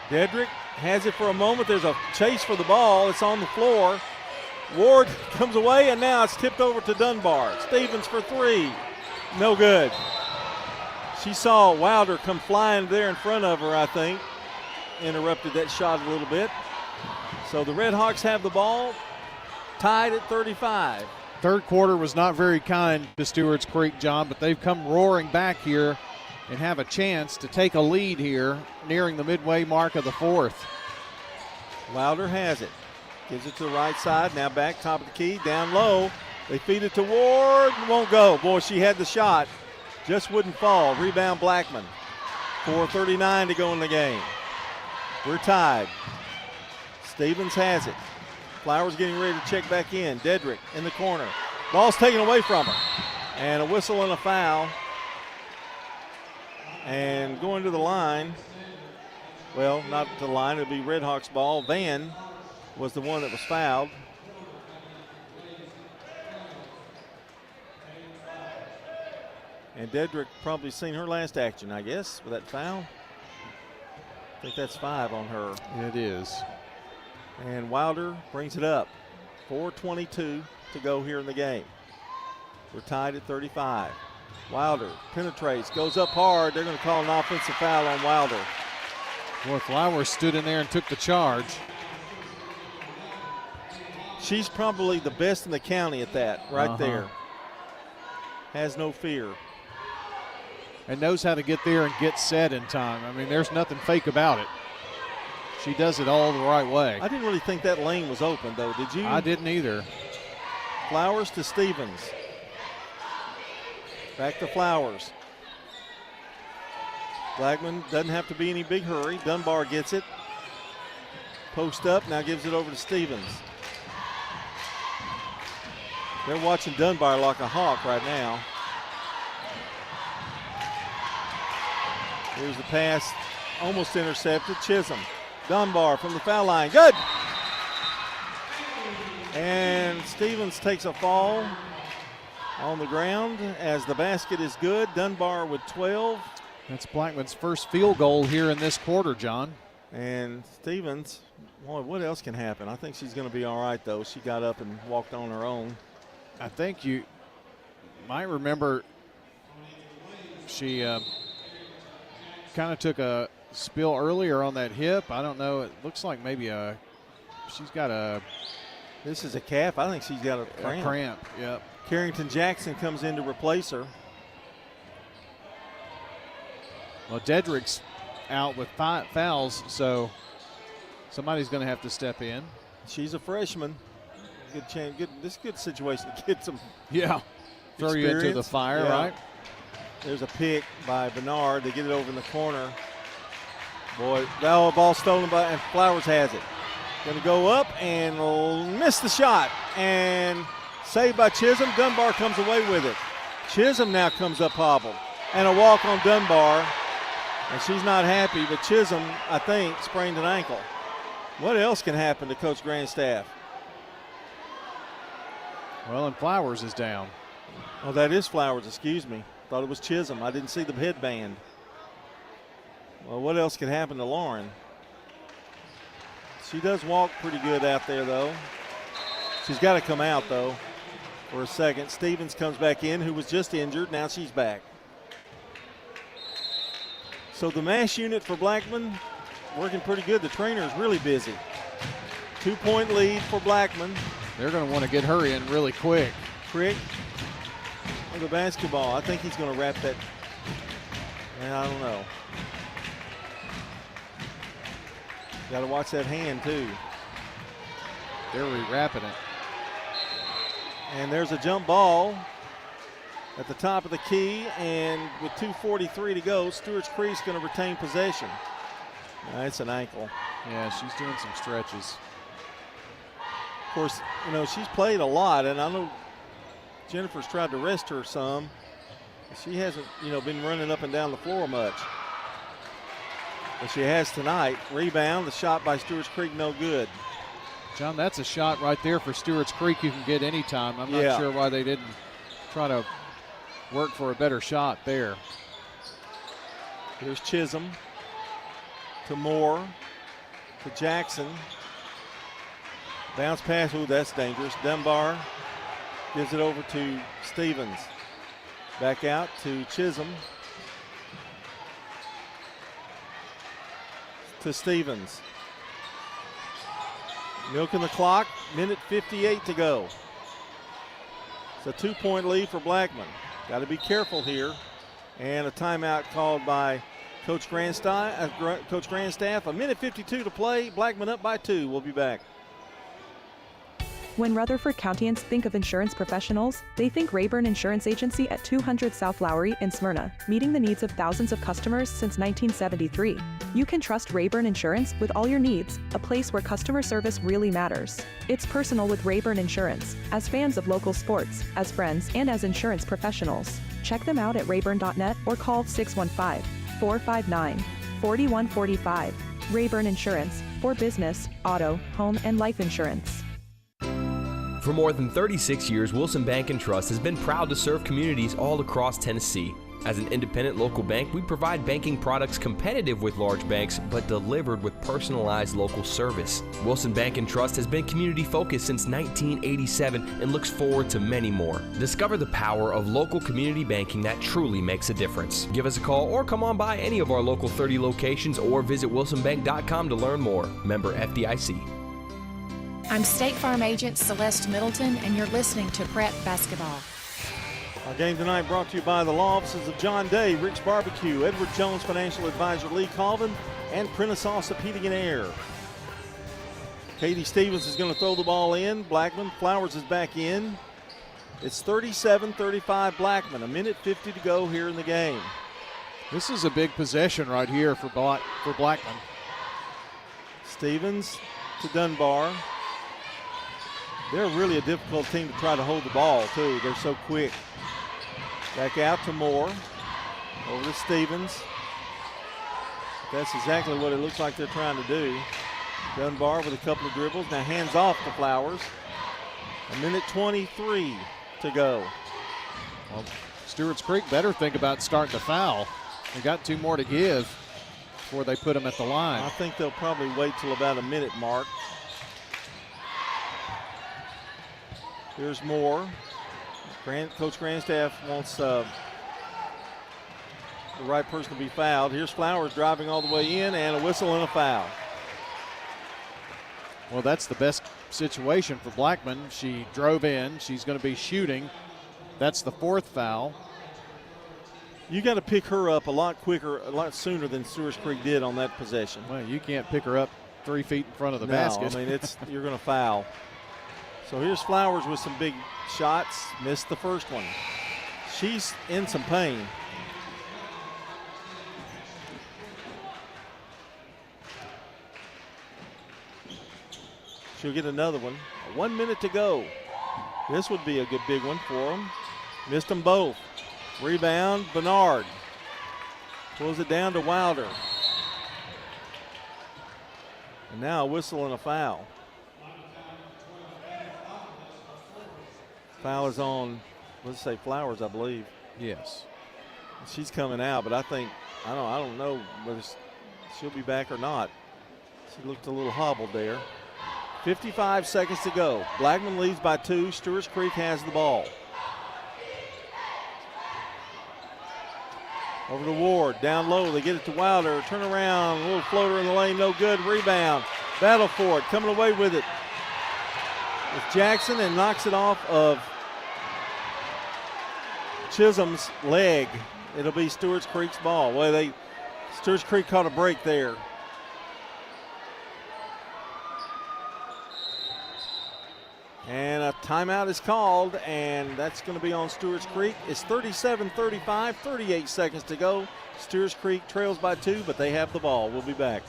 Dedrick has it for a moment. There's a chase for the ball. It's on the floor. Ward comes away, and now it's tipped over to Dunbar. Stevens for 3. No good. She saw Wilder come flying there in front of her, I think. Interrupted that shot a little bit. So the Red Hawks have the ball, tied at 35. Third quarter was not very kind to Stewarts Creek, John, but they've come roaring back here and have a chance to take a lead here nearing the midway mark of the fourth. Wilder has it. Gives it to the right side. Now back, top of the key, down low. They feed it to Ward. Won't go. Boy, she had the shot. Just wouldn't fall. Rebound Blackman. 4:39 to go in the game. We're tied. Stevens has it. Flowers getting ready to check back in. Dedrick in the corner. Ball's taken away from her. And a whistle and a foul. And going to the line. Well, not to the line. It'll be Red Hawks ball. Van was the one that was fouled. And Dedrick probably seen her last action, I guess, with that foul. I think that's 5 on her. It is. And Wilder brings it up. 4:22 to go here in the game. We're tied at 35. Wilder penetrates, goes up hard. They're going to call an offensive foul on Wilder. Boy, Flowers stood in there and took the charge. She's probably the best in the county at that, right there. Has no fear. And knows how to get there and get set in time. I mean, there's nothing fake about it. She does it all the right way. I didn't really think that lane was open, though. Did you? I didn't either. Flowers to Stevens. Back to Flowers. Blackman doesn't have to be any big hurry. Dunbar gets it. Post up, now gives it over to Stevens. They're watching Dunbar like a hawk right now. Here's the pass, almost intercepted. Chisholm. Dunbar from the foul line. Good! And Stevens takes a fall on the ground as the basket is good. Dunbar with 12. That's Blackman's first field goal here in this quarter, John. And Stevens, boy, what else can happen? I think she's going to be all right, though. She got up and walked on her own. I think you might remember she kind of took a spill earlier on that hip. I don't know. It looks like maybe she's got a. This is a calf. I think she's got a cramp. Yep. Carrington Jackson comes in to replace her. Well, Dedrick's out with 5 fouls, so somebody's going to have to step in. She's a freshman. Good chance. This is a good situation to get some. Yeah. Throw you into the fire, yeah. right? There's a pick by Bernard. They get it over in the corner. Boy, that ball stolen by, and Flowers has it. Going to go up and miss the shot. And saved by Chisholm. Dunbar comes away with it. Chisholm now comes up hobbled. And a walk on Dunbar. And she's not happy, but Chisholm, I think, sprained an ankle. What else can happen to Coach Grandstaff? Well, and Flowers is down. Oh, that is Flowers, excuse me. Thought it was Chisholm. I didn't see the headband. Well, what else can happen to Lauren? She does walk pretty good out there, though. She's got to come out, though, for a second. Stevens comes back in, who was just injured. Now she's back. So the mass unit for Blackman working pretty good. The trainer is really busy. 2-point lead for Blackman. They're going to want to get her in really quick. Crick with the basketball. I think he's going to wrap that. I don't know. Got to watch that hand, too. They're rewrapping it. And there's a jump ball at the top of the key, and with 2:43 to go, Stewarts Creek's going to retain possession. It's an ankle. Yeah, she's doing some stretches. Of course, you know, she's played a lot, and I know Jennifer's tried to rest her some. She hasn't, you know, been running up and down the floor much. But she has tonight. Rebound, the shot by Stewarts Creek, no good. John, that's a shot right there for Stewarts Creek you can get anytime. I'm not sure why they didn't try to work for a better shot there. Here's Chisholm to Moore to Jackson. Bounce pass, ooh, that's dangerous. Dunbar gives it over to Stevens. Back out to Chisholm. To Stevens. Milking the clock, minute 58 to go. It's a 2-point lead for Blackman. Got to be careful here. And a timeout called by Coach Grandstaff. A minute 52 to play. Blackman up by 2. We'll be back. When Rutherford Countyans think of insurance professionals, they think Rayburn Insurance Agency at 200 South Lowry in Smyrna, meeting the needs of thousands of customers since 1973. You can trust Rayburn Insurance with all your needs, a place where customer service really matters. It's personal with Rayburn Insurance, as fans of local sports, as friends, and as insurance professionals. Check them out at rayburn.net or call 615-459-4145. Rayburn Insurance, for business, auto, home, and life insurance. For more than 36 years, Wilson Bank & Trust has been proud to serve communities all across Tennessee. As an independent local bank, we provide banking products competitive with large banks, but delivered with personalized local service. Wilson Bank & Trust has been community-focused since 1987 and looks forward to many more. Discover the power of local community banking that truly makes a difference. Give us a call or come on by any of our local 30 locations or visit wilsonbank.com to learn more. Member FDIC. I'm State Farm Agent Celeste Middleton, and you're listening to Prep Basketball. Our game tonight brought to you by the law offices of John Day, Rick's Barbecue, Edward Jones Financial Advisor Lee Colvin, and Prentice Heating and Air. Katie Stevens is going to throw the ball in. Blackman, Flowers is back in. It's 37-35 Blackman, a minute 50 to go here in the game. This is a big possession right here for Blackman. Stevens to Dunbar. They're really a difficult team to try to hold the ball, too. They're so quick. Back out to Moore. Over to Stevens. That's exactly what it looks like they're trying to do. Dunbar with a couple of dribbles. Now hands off to Flowers. A minute 23 to go. Well, Stewarts Creek better think about starting to foul. They got 2 more to give before they put them at the line. I think they'll probably wait till about a minute mark. Here's Moore. Coach Grandstaff wants the right person to be fouled. Here's Flowers driving all the way in, and a whistle and a foul. Well, that's the best situation for Blackman. She drove in. She's going to be shooting. That's the 4th foul. You got to pick her up a lot quicker, a lot sooner than Stewarts Creek did on that possession. Well, you can't pick her up 3 feet in front of the basket. I mean, you're going to foul. So here's Flowers with some big shots. Missed the first one. She's in some pain. She'll get another one. 1 minute to go. This would be a good big one for them. Missed them both. Rebound, Bernard. Pulls it down to Wilder. And now a whistle and a foul. Foul is on, let's say Flowers, I believe. Yes. She's coming out, but I don't know whether she'll be back or not. She looked a little hobbled there. 55 seconds to go. Blackman leads by 2. Stewarts Creek has the ball. Over to Ward, down low, they get it to Wilder, turn around, a little floater in the lane, no good, rebound, battle for it, coming away with it. It's Jackson and knocks it off of Chisholm's leg. It'll be Stewarts Creek's ball. Well, Stewarts Creek caught a break there. And a timeout is called, and that's going to be on Stewarts Creek. It's 37-35, 38 seconds to go. Stewarts Creek trails by 2, but they have the ball. We'll be back.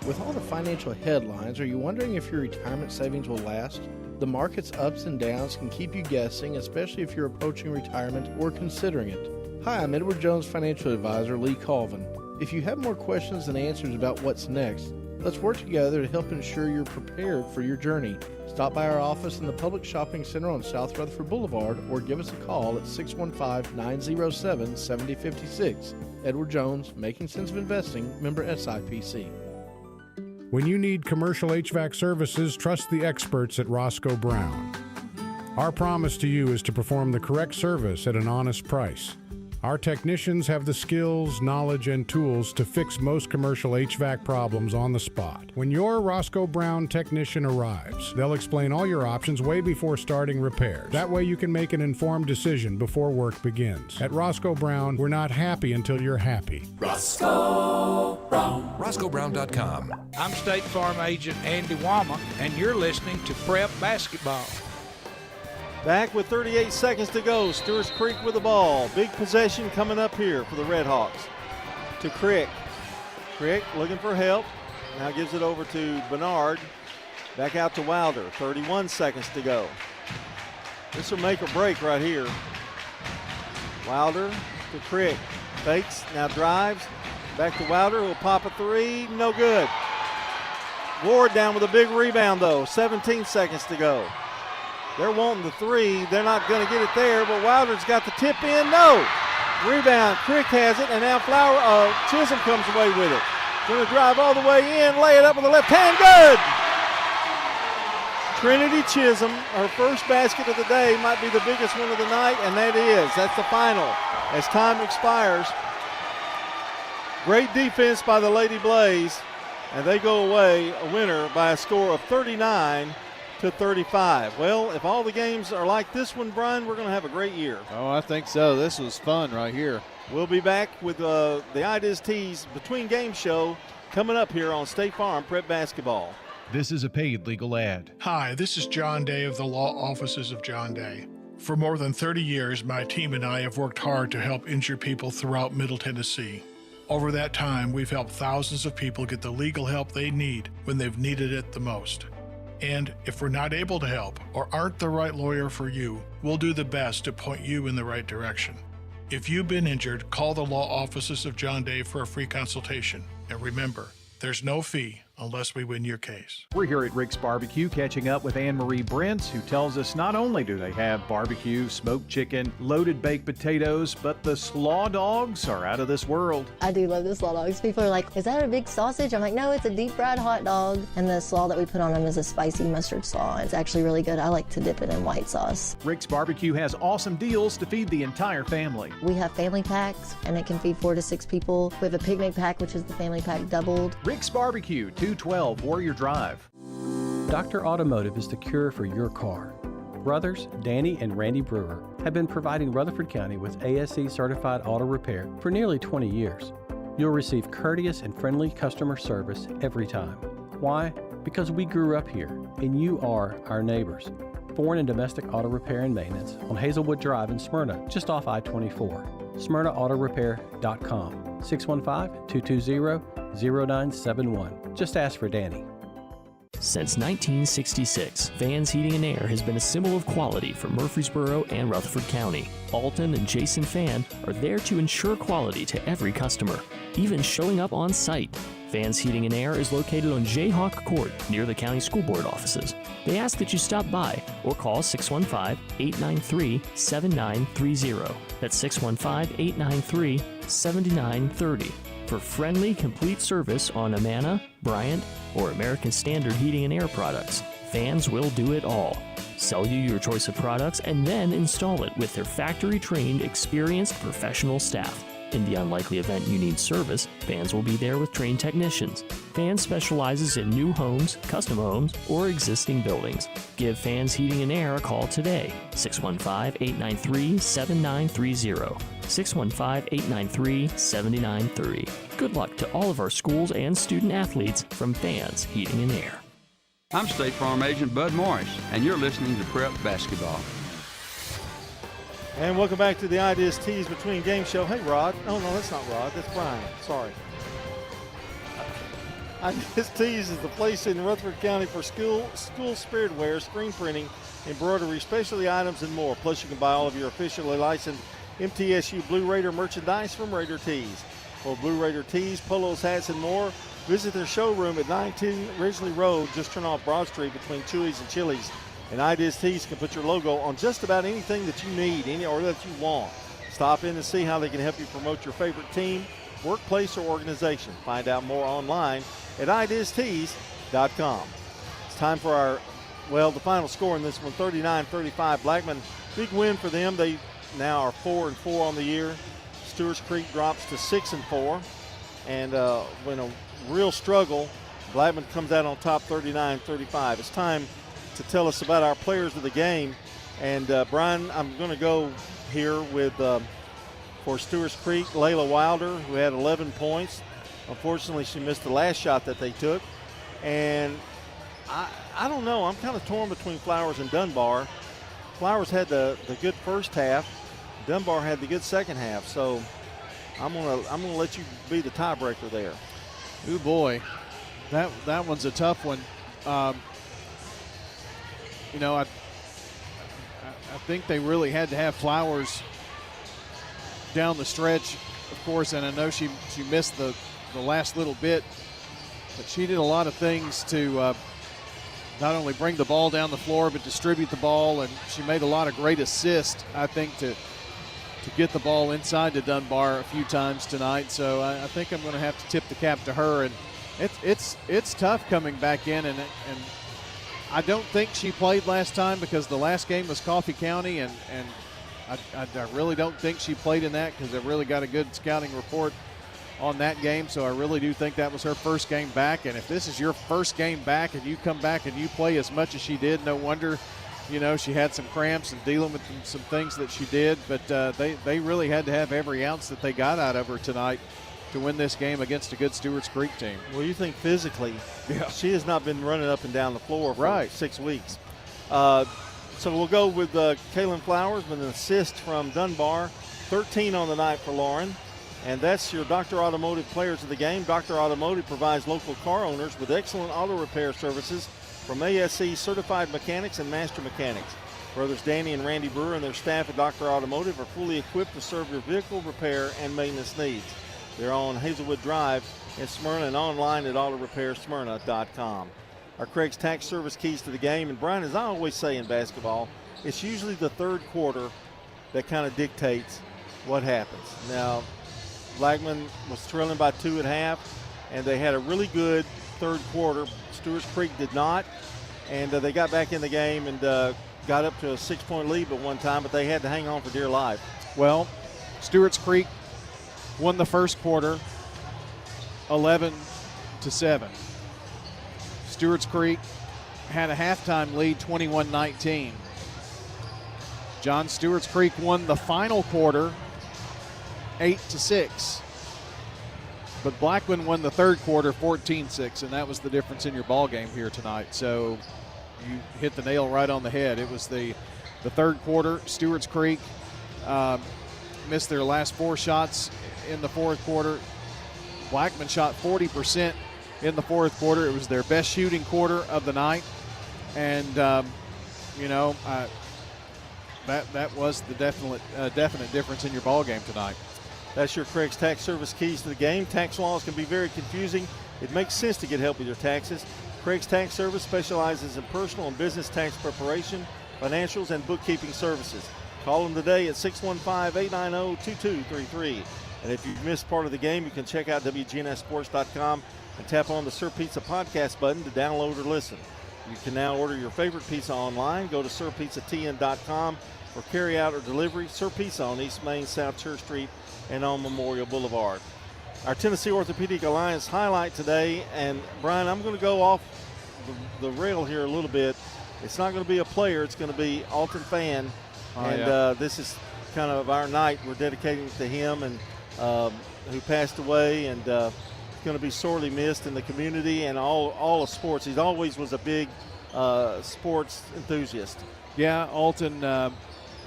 With all the financial headlines, are you wondering if your retirement savings will last? The market's ups and downs can keep you guessing, especially if you're approaching retirement or considering it. Hi, I'm Edward Jones Financial Advisor Lee Colvin. If you have more questions than answers about what's next, let's work together to help ensure you're prepared for your journey. Stop by our office in the Public Shopping Center on South Rutherford Boulevard or give us a call at 615-907-7056. Edward Jones, Making Sense of Investing, member SIPC. When you need commercial HVAC services, trust the experts at Roscoe Brown. Our promise to you is to perform the correct service at an honest price. Our technicians have the skills, knowledge, and tools to fix most commercial HVAC problems on the spot. When your Roscoe Brown technician arrives, they'll explain all your options way before starting repairs. That way you can make an informed decision before work begins. At Roscoe Brown, we're not happy until you're happy. Roscoe Brown. RoscoeBrown.com. I'm State Farm Agent Andy Womack, and you're listening to Prep Basketball. Back with 38 seconds to go. Stewarts Creek with the ball. Big possession coming up here for the Red Hawks. To Crick. Crick looking for help. Now gives it over to Bernard. Back out to Wilder. 31 seconds to go. This will make or break right here. Wilder to Crick. Fakes, now drives. Back to Wilder, who'll pop a 3. No good. Ward down with a big rebound, though. 17 seconds to go. They're wanting the 3. They're not going to get it there, but Wilder's got the tip in. No. Rebound. Crick has it, and now Chisholm comes away with it. Going to drive all the way in, lay it up with the left hand. Good. Trinity Chisholm, her first basket of the day, might be the biggest one of the night, and that is. That's the final as time expires. Great defense by the Lady Blaze, and they go away a winner by a score of 39-35. Well, if all the games are like this one, Brian, we're going to have a great year. Oh, I think so. This was fun right here. We'll be back with the Ideas Tees Between Game Show coming up here on State Farm Prep Basketball. This is a paid legal ad. Hi, this is John Day of the Law Offices of John Day. For more than 30 years, my team and I have worked hard to help injured people throughout Middle Tennessee. Over that time, we've helped thousands of people get the legal help they need when they've needed it the most. And if we're not able to help or aren't the right lawyer for you, we'll do the best to point you in the right direction. If you've been injured, call the Law Offices of John Day for a free consultation. And remember, there's no fee unless we win your case. We're here at Rick's Barbecue catching up with Anne-Marie Brents, who tells us not only do they have barbecue, smoked chicken, loaded baked potatoes, but the slaw dogs are out of this world. I do love the slaw dogs. People are like, is that a big sausage? I'm like, no, it's a deep fried hot dog. And the slaw that we put on them is a spicy mustard slaw. It's actually really good. I like to dip it in white sauce. Rick's Barbecue has awesome deals to feed the entire family. We have family packs, and it can feed 4 to 6 people. We have a picnic pack, which is the family pack doubled. Rick's Barbecue, 212 Warrior Drive. Dr. Automotive is the cure for your car. Brothers Danny and Randy Brewer have been providing Rutherford County with ASE certified auto repair for nearly 20 years. You'll receive courteous and friendly customer service every time. Why? Because we grew up here, and you are our neighbors. Foreign and domestic auto repair and maintenance on Hazelwood Drive in Smyrna, just off I-24. SmyrnaAutoRepair.com, 615-220-0971. Just ask for Danny. Since 1966, Vans Heating and Air has been a symbol of quality for Murfreesboro and Rutherford County. Alton and Jason Fan are there to ensure quality to every customer, even showing up on site. Vans Heating and Air is located on Jayhawk Court near the county school board offices. They ask that you stop by or call 615-893-7930. That's 615-893-7930 for friendly, complete service on Amana, Bryant, or American Standard Heating and Air products. Vans will do it all. Sell you your choice of products and then install it with their factory-trained, experienced professional staff. In the unlikely event you need service, Vans will be there with trained technicians. Vans specializes in new homes, custom homes, or existing buildings. Give Vans Heating and Air a call today, 615-893-7930, 615-893-7930. Good luck to all of our schools and student athletes from Vans Heating and Air. I'm State Farm Agent Bud Morris, and you're listening to Prep Basketball. And welcome back to the Ideas Tease Between Game Show. Hey, Rod. Oh, no, that's not Rod. That's Brian. Sorry. Ideas Tease is the place in Rutherford County for school spirit wear, screen printing, embroidery, specialty items, and more. Plus, you can buy all of your officially licensed MTSU Blue Raider merchandise from Raider Tees. For Blue Raider tees, polos, hats, and more, visit their showroom at 92 Ridgely Road. Just turn off Broad Street between Chewy's and Chili's. And Ideas Tees can put your logo on just about anything that you need or that you want. Stop in and see how they can help you promote your favorite team, workplace, or organization. Find out more online at ideastees.com. It's time for the final score in this one, 39-35. Blackman, big win for them. They now are 4-4 on the year. Stewarts Creek drops to 6-4. And when a real struggle, Blackman comes out on top 39-35. It's time to tell us about our players of the game. And Brian, I'm going to go here with, for Stewarts Creek, Layla Wilder, who had 11 points. Unfortunately, she missed the last shot that they took. And I don't know. I'm kind of torn between Flowers and Dunbar. Flowers had the good first half. Dunbar had the good second half. So I'm gonna let you be the tiebreaker there. Oh boy, that one's a tough one. I think they really had to have Flowers down the stretch, of course, and I know she missed the last little bit, but she did a lot of things to not only bring the ball down the floor, but distribute the ball, and she made a lot of great assists, I think, to get the ball inside to Dunbar a few times tonight. So I think I'm going to have to tip the cap to her, and it's tough coming back in, and I don't think she played last time because the last game was Coffee County, and I really don't think she played in that because I really got a good scouting report on that game. So I really do think that was her first game back. And if this is your first game back and you come back and you play as much as she did, no wonder, she had some cramps and dealing with some things that she did. But they really had to have every ounce that they got out of her tonight to win this game against a good Stewarts Creek team. Well, you think physically, she has not been running up and down the floor for 6 weeks. So we'll go with Kaylin Flowers with an assist from Dunbar, 13 on the night for Lauren. And that's your Dr. Automotive players of the game. Dr. Automotive provides local car owners with excellent auto repair services from ASE certified mechanics and master mechanics. Brothers Danny and Randy Brewer and their staff at Dr. Automotive are fully equipped to serve your vehicle repair and maintenance needs. They're on Hazelwood Drive in Smyrna and online at autorepairsmyrna.com. Our Craig's Tax Service keys to the game. And Brian, as I always say in basketball, it's usually the third quarter that kind of dictates what happens. Now, Blackman was trailing by 2 at half, and they had a really good third quarter. Stewarts Creek did not, and they got back in the game and got up to a 6-point lead at one time, but they had to hang on for dear life. Well, Stewarts Creek won the first quarter 11-7. Stewarts Creek had a halftime lead 21-19. John, Stewarts Creek won the final quarter 8-6. But Blackman won the third quarter 14-6, and that was the difference in your ball game here tonight. So you hit the nail right on the head. It was the third quarter. Stewarts Creek missed their last 4 shots in the fourth quarter. Blackman shot 40% in the fourth quarter. It was their best shooting quarter of the night. And, that was the definite difference in your ball game tonight. That's your Craig's Tax Service keys to the game. Tax laws can be very confusing. It makes sense to get help with your taxes. Craig's Tax Service specializes in personal and business tax preparation, financials, and bookkeeping services. Call them today at 615-890-2233. And if you've missed part of the game, you can check out WGNSSports.com and tap on the Sir Pizza podcast button to download or listen. You can now order your favorite pizza online. Go to SirPizzaTN.com for carry-out or delivery. Sir Pizza on East Main, South Church Street, and on Memorial Boulevard. Our Tennessee Orthopedic Alliance highlight today, and Brian, I'm going to go off the rail here a little bit. It's not going to be a player. It's going to be Alton Fan, this is kind of our night. We're dedicating it to him, and who passed away, and going to be sorely missed in the community and all of sports. He always was a big sports enthusiast. Yeah, Alton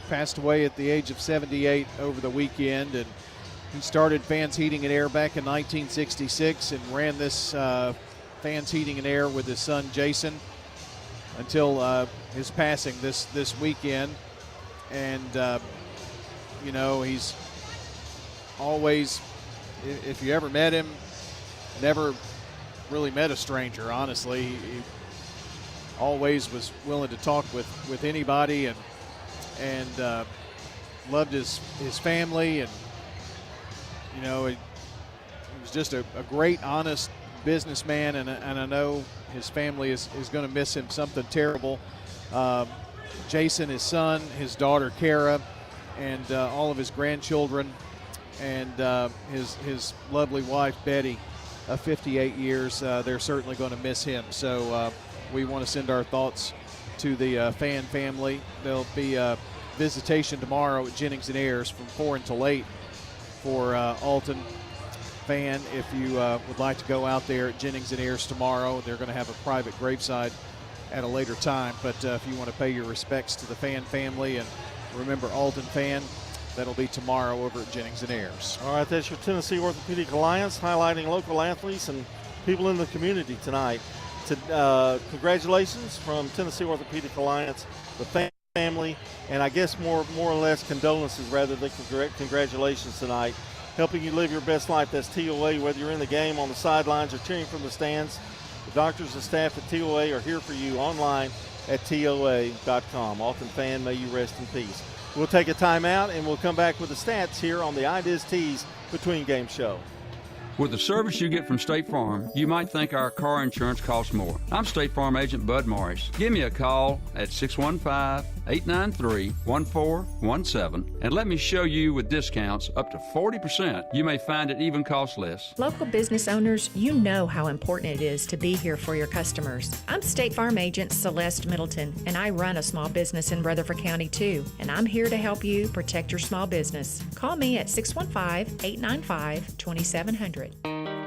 passed away at the age of 78 over the weekend, and he started Fans Heating and Air back in 1966 and ran this Fans Heating and Air with his son Jason until his passing this weekend. And he's always, if you ever met him, never really met a stranger, honestly. He always was willing to talk with anybody, and loved his family, and he was just a great, honest businessman, and I know his family is going to miss him something terrible. Jason, his son, his daughter Kara, and all of his grandchildren, and his lovely wife Betty of 58 years, they're certainly going to miss him. So we want to send our thoughts to the Fan family. There'll be a visitation tomorrow at Jennings and Ayers from 4 until 8 for Alton Fan. If you would like to go out there at Jennings and Ayers tomorrow, they're going to have a private graveside at a later time. But if you want to pay your respects to the Fan family and remember Alton Fan, that'll be tomorrow over at Jennings and Ayers. All right, that's your Tennessee Orthopedic Alliance, highlighting local athletes and people in the community tonight. Congratulations from Tennessee Orthopedic Alliance, the Fan family, and I guess more or less condolences rather than congratulations tonight. Helping you live your best life, that's TOA, whether you're in the game, on the sidelines, or cheering from the stands. The doctors and staff at TOA are here for you online at TOA.com. Alton Fan, may you rest in peace. We'll take a timeout, and we'll come back with the stats here on the IDIS Tees Between Game Show. With the service you get from State Farm, you might think our car insurance costs more. I'm State Farm Agent Bud Morris. Give me a call at 615-893-1417 and let me show you with discounts up to 40%. You may find it even costs less. Local business owners, you know how important it is to be here for your customers. I'm State Farm Agent Celeste Middleton, and I run a small business in Rutherford County too, and I'm here to help you protect your small business. Call me at 615-895-2700.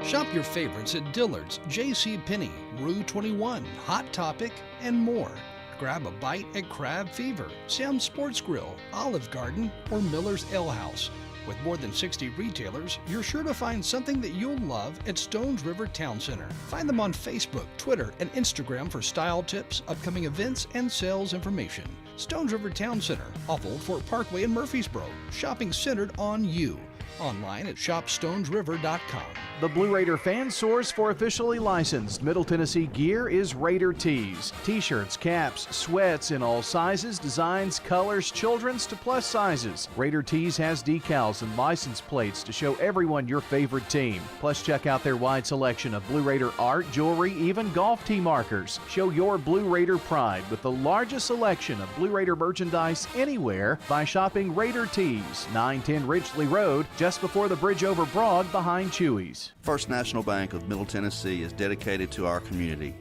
Shop your favorites at Dillard's, JCPenney, Rue 21, Hot Topic, and more. Grab a bite at Crab Fever, Sam's Sports Grill, Olive Garden, or Miller's Ale House. With more than 60 retailers, you're sure to find something that you'll love at Stones River Town Center. Find them on Facebook, Twitter, and Instagram for style tips, upcoming events, and sales information. Stones River Town Center, off Old Fort Parkway in Murfreesboro. Shopping centered on you. Online at shopstonesriver.com. The Blue Raider fan source for officially licensed Middle Tennessee gear is Raider Tees. T-shirts, caps, sweats in all sizes, designs, colors, children's to plus sizes. Raider Tees has decals and license plates to show everyone your favorite team. Plus, check out their wide selection of Blue Raider art, jewelry, even golf tee markers. Show your Blue Raider pride with the largest selection of Blue Raider merchandise anywhere by shopping Raider Tees, 910 Ridgely Road, just before the bridge over Broad behind Chewy's. First National Bank of Middle Tennessee is dedicated to our community.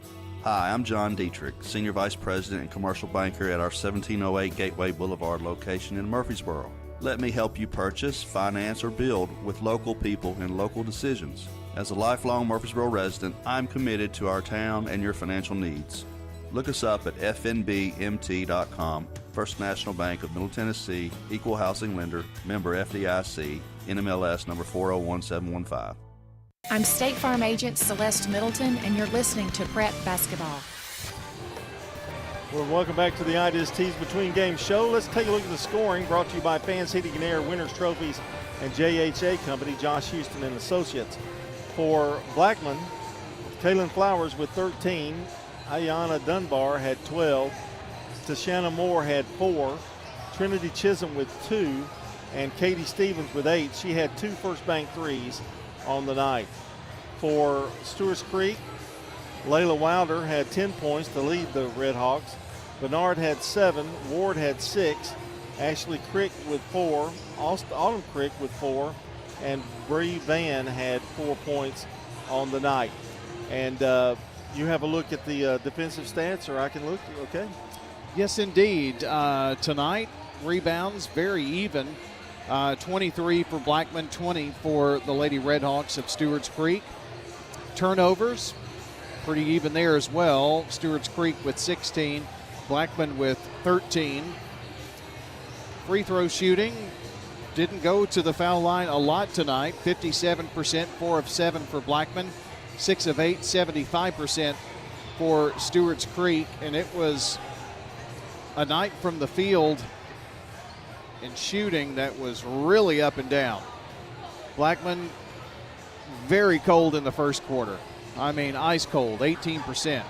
Hi, I'm John Dietrich, Senior Vice President and Commercial Banker at our 1708 Gateway Boulevard location in Murfreesboro. Let me help you purchase, finance, or build with local people and local decisions. As a lifelong Murfreesboro resident, I'm committed to our town and your financial needs. Look us up at fnbmt.com. First National Bank of Middle Tennessee, Equal Housing Lender, member FDIC, NMLS number 401715. I'm State Farm Agent Celeste Middleton, and you're listening to Prep Basketball. Well, welcome back to the Ideas Tees Between Games show. Let's take a look at the scoring, brought to you by Fans Heating and Air, Winners Trophies, and JHA Company, Josh Houston and Associates. For Blackman, Kaylin Flowers with 13, Ayana Dunbar had 12, Tashana Moore had 4, Trinity Chisholm with 2, and Katie Stevens with 8. She had 2 first bank threes on the night. For Stewarts Creek, Layla Wilder had 10 points to lead the Red Hawks. Bernard had 7, Ward had 6, Ashley Crick with 4, Autumn Crick with 4, and Bree Van had 4 points on the night. And you have a look at the defensive stats, or I can look, okay? Yes, indeed. Tonight, rebounds very even. 23 for Blackman, 20 for the Lady Redhawks of Stewarts Creek. Turnovers, pretty even there as well. Stewarts Creek with 16, Blackman with 13. Free throw shooting didn't go to the foul line a lot tonight. 57%, 4 of 7 for Blackman, 6 of 8, 75% for Stewarts Creek. And it was a night from the field in shooting that was really up and down. Blackman very cold in the first quarter. I mean, ice cold, 18%.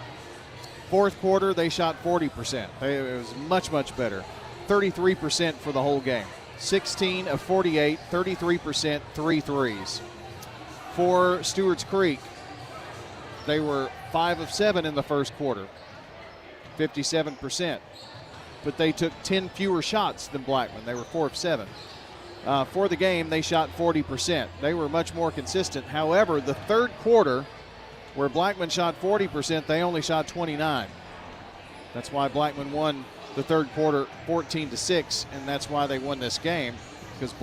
Fourth quarter, they shot 40%. It was much, much better. 33% for the whole game. 16 of 48, 33%, 3 threes. For Stewarts Creek, they were 5 of 7 in the first quarter, 57%. But they took 10 fewer shots than Blackman. They were 4 of 7. For the game, they shot 40%. They were much more consistent. However, the third quarter, where Blackman shot 40%, they only shot 29. That's why Blackman won the third quarter 14-6, and that's why they won this game, because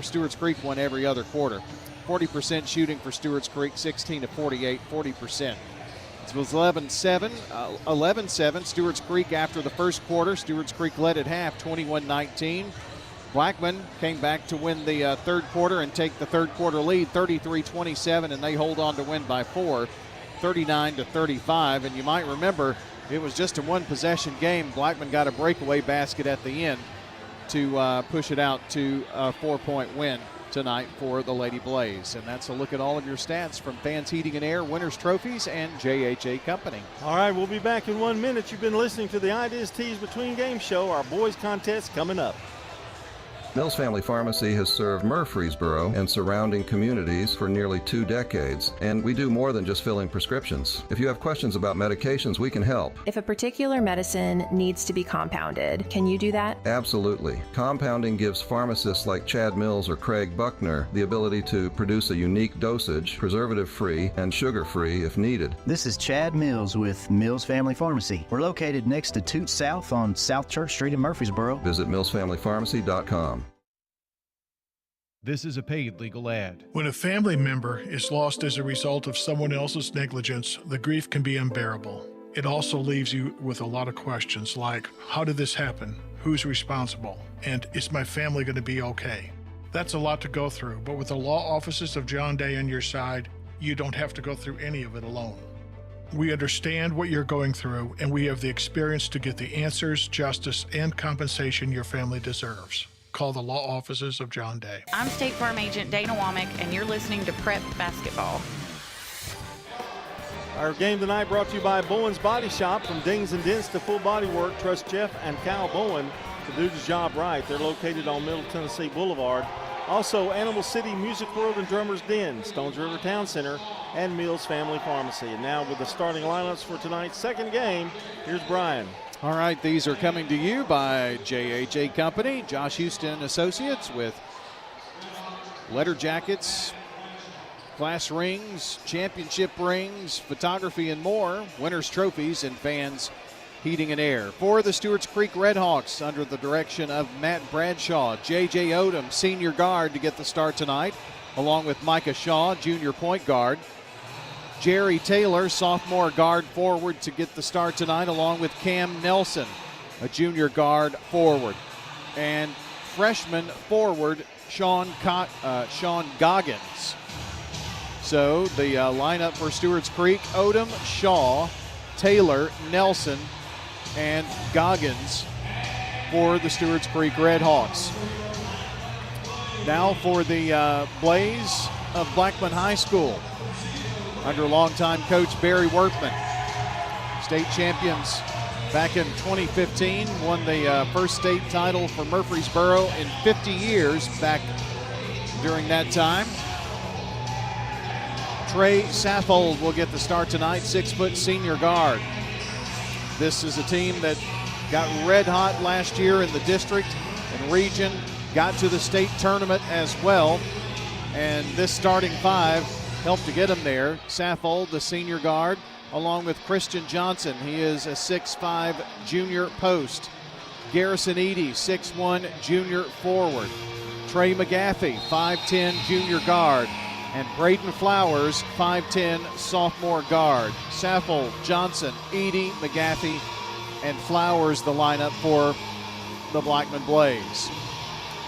Stewarts Creek won every other quarter. 40% shooting for Stewarts Creek, 16 of 48, 40%. It was 11-7. Stewarts Creek after the first quarter. Stewarts Creek led at half, 21-19. Blackman came back to win the third quarter and take the third quarter lead, 33-27, and they hold on to win by 4, 39-35. And you might remember it was just a one-possession game. Blackman got a breakaway basket at the end to push it out to a 4-point win tonight for the Lady Blaze. And that's a look at all of your stats from Fans Heating and Air, Winners Trophies, and JHA Company. All right, we'll be back in 1 minute. You've been listening to the Ideas Tees Between Games show. Our boys contest coming up. Mills Family Pharmacy has served Murfreesboro and surrounding communities for nearly 2 decades, and we do more than just filling prescriptions. If you have questions about medications, we can help. If a particular medicine needs to be compounded, can you do that? Absolutely. Compounding gives pharmacists like Chad Mills or Craig Buckner the ability to produce a unique dosage, preservative-free and sugar-free if needed. This is Chad Mills with Mills Family Pharmacy. We're located next to Toots South on South Church Street in Murfreesboro. Visit millsfamilypharmacy.com. This is a paid legal ad. When a family member is lost as a result of someone else's negligence, the grief can be unbearable. It also leaves you with a lot of questions like, how did this happen? Who's responsible? And is my family going to be okay? That's a lot to go through, but with the law offices of John Day on your side, you don't have to go through any of it alone. We understand what you're going through, and we have the experience to get the answers, justice, and compensation your family deserves. Call the law offices of John Day. I'm State Farm Agent Dana Womack, and you're listening to Prep Basketball. Our game tonight brought to you by Bowen's Body Shop. From dings and dents to full body work, trust Jeff and Cal Bowen to do the job right. They're located on Middle Tennessee Boulevard. Also, Animal City Music World and Drummers Den, Stones River Town Center, and Mills Family Pharmacy. And now with the starting lineups for tonight's second game, here's Brian. All right, these are coming to you by JHA Company, Josh Houston Associates, with letter jackets, class rings, championship rings, photography, and more. Winners' trophies and fans heating and air. For the Stewarts Creek Redhawks, under the direction of Matt Bradshaw, J.J. Odom, senior guard, to get the start tonight, along with Micah Shaw, junior point guard. Jerry Taylor, sophomore guard forward, to get the start tonight, along with Cam Nelson, a junior guard forward. And freshman forward Sean Goggins. So the lineup for Stewarts Creek: Odom, Shaw, Taylor, Nelson, and Goggins for the Stewarts Creek Redhawks. Now for the Blaze of Blackman High School, under longtime coach Barry Workman. State champions back in 2015, won the first state title for Murfreesboro in 50 years back during that time. Trey Saffold will get the start tonight, 6-foot senior guard. This is a team that got red hot last year in the district and region, got to the state tournament as well, and this starting five helped to get them there. Saffold, the senior guard, along with Christian Johnson. He is a 6'5" junior post. Garrison Eady, 6'1" junior forward. Trey McGaffey, 5'10" junior guard. And Braden Flowers, 5'10", sophomore guard. Saffold, Johnson, Eady, McGaffey, and Flowers the lineup for the Blackman Blaze.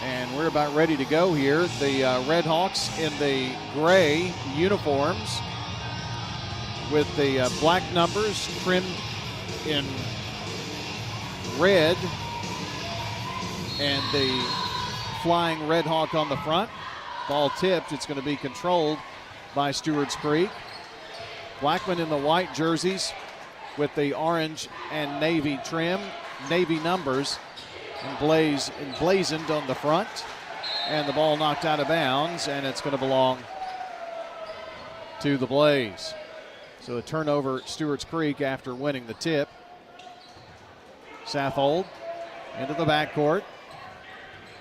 And we're about ready to go here. The Redhawks in the gray uniforms with the black numbers trimmed in red, and the flying Red Hawk on the front. Ball tipped. It's going to be controlled by Stewarts Creek. Blackman in the white jerseys with the orange and navy trim, navy numbers, emblazoned on the front. And the ball knocked out of bounds, and it's going to belong to the Blaze. So a turnover, Stewarts Creek, after winning the tip. Saffold into the backcourt.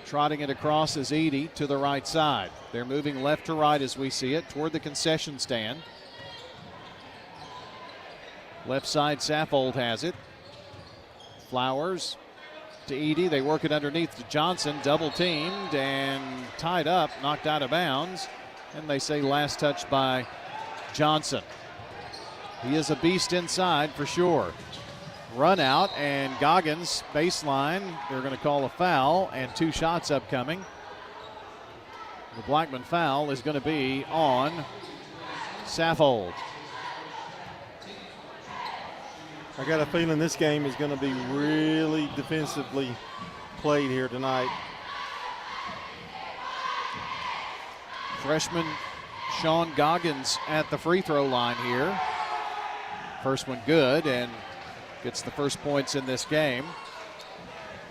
Trotting it across is Eady to the right side. They're moving left to right as we see it, toward the concession stand. Left side, Saffold has it. Flowers to Eady. They work it underneath to Johnson. Double teamed and tied up, knocked out of bounds. And they say last touch by Johnson. He is a beast inside for sure. Run out, and Goggins, baseline. They're going to call a foul, and 2 shots upcoming. The Blackman foul is going to be on Saffold. I got a feeling this game is going to be really defensively played here tonight. Freshman Sean Goggins at the free throw line here. First one good, and gets the first points in this game.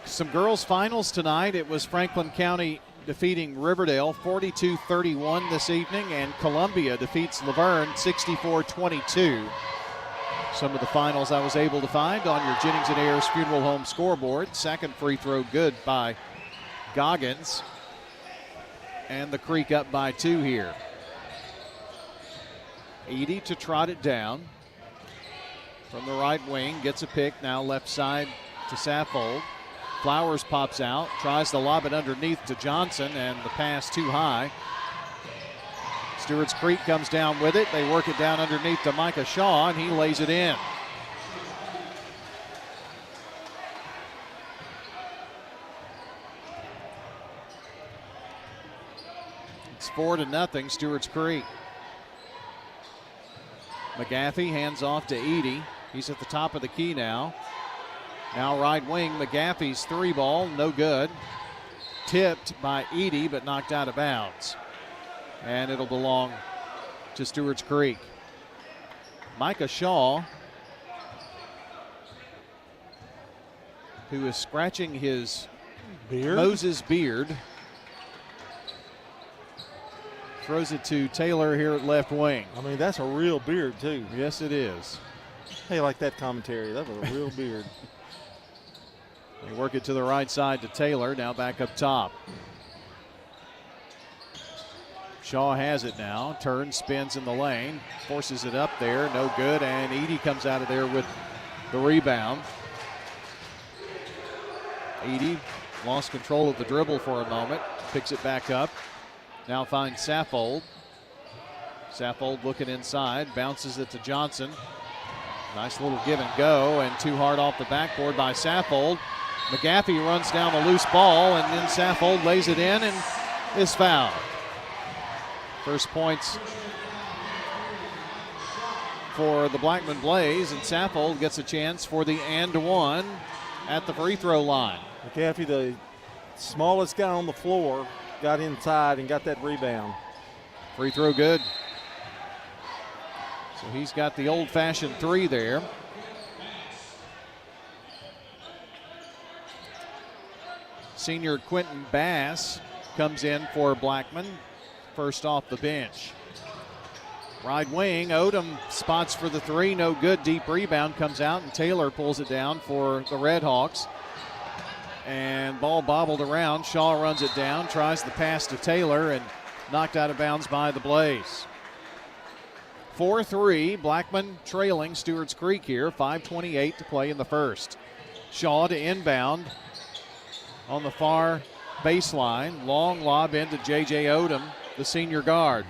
Some girls finals tonight. It was Franklin County defeating Riverdale 42-31 this evening, and Columbia defeats Laverne 64-22. Some of the finals I was able to find on your Jennings and Ayers Funeral Home scoreboard. Second free throw good by Goggins. And the Creek up by 2 here. Eady to trot it down. From the right wing, gets a pick, now left side to Saffold. Flowers pops out, tries to lob it underneath to Johnson, and the pass too high. Stewarts Creek comes down with it. They work it down underneath to Micah Shaw, and he lays it in. It's 4-0, Stewarts Creek. McGaffey hands off to Eady. He's at the top of the key now. Now right wing, McGaffey's 3 ball, no good. Tipped by Eady, but knocked out of bounds. And it'll belong to Stewarts Creek. Micah Shaw, who is scratching his Moses beard, throws it to Taylor here at left wing. I mean, that's a real beard, too. Yes, it is. Hey, like that commentary. That was a real beard. They work it to the right side to Taylor, now back up top. Shaw has it now. Turns, spins in the lane. Forces it up there. No good. And Edey comes out of there with the rebound. Edey lost control of the dribble for a moment. Picks it back up. Now finds Saffold. Saffold looking inside. Bounces it to Johnson. Nice little give and go. And too hard off the backboard by Saffold. McGaffey runs down the loose ball. And then Saffold lays it in and is fouled. First points for the Blackman Blaze, and Saffold gets a chance for the and one at the free throw line. McGaffey, the smallest guy on the floor, got inside and got that rebound. Free throw good. So he's got the old-fashioned three there. Senior Quentin Bass comes in for Blackman. First off the bench. Right wing, Odom spots for the three, no good. Deep rebound comes out, and Taylor pulls it down for the Redhawks. And ball bobbled around. Shaw runs it down, tries the pass to Taylor, and knocked out of bounds by the Blaze. 4-3, Blackman trailing Stewarts Creek here. 5:28 to play in the first. Shaw to inbound on the far baseline. Long lob into J.J. Odom, the senior guard.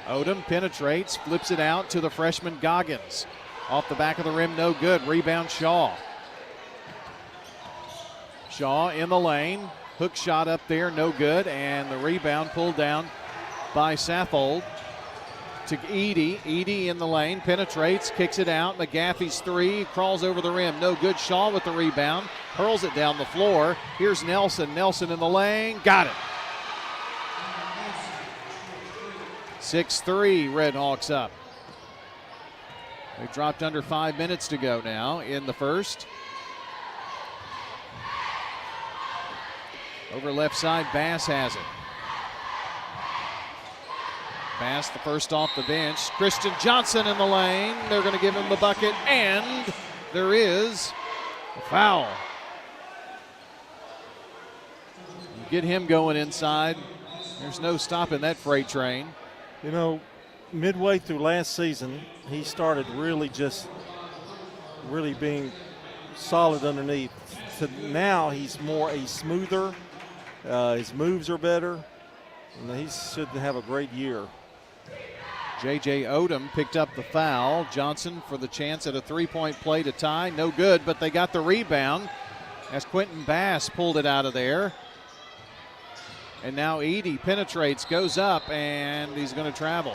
Odom penetrates, flips it out to the freshman Goggins. Off the back of the rim, no good. Rebound Shaw. Shaw in the lane. Hook shot up there, no good. And the rebound pulled down by Saffold to Edey. Edey in the lane, penetrates, kicks it out. McGaffey's three, crawls over the rim, no good. Shaw with the rebound, hurls it down the floor. Here's Nelson. Nelson in the lane, got it. 6-3, Redhawks up. They dropped under 5 minutes to go now in the first. Over left side, Bass has it. Bass the first off the bench. Christian Johnson in the lane. They're going to give him the bucket, and there is a foul. You get him going inside. There's no stopping that freight train. You know, midway through last season, he started really being solid underneath. So now he's smoother. His moves are better. And he should have a great year. J.J. Odom picked up the foul. Johnson for the chance at a three-point play to tie. No good, but they got the rebound as Quentin Bass pulled it out of there. And now Edey penetrates, goes up, and he's going to travel.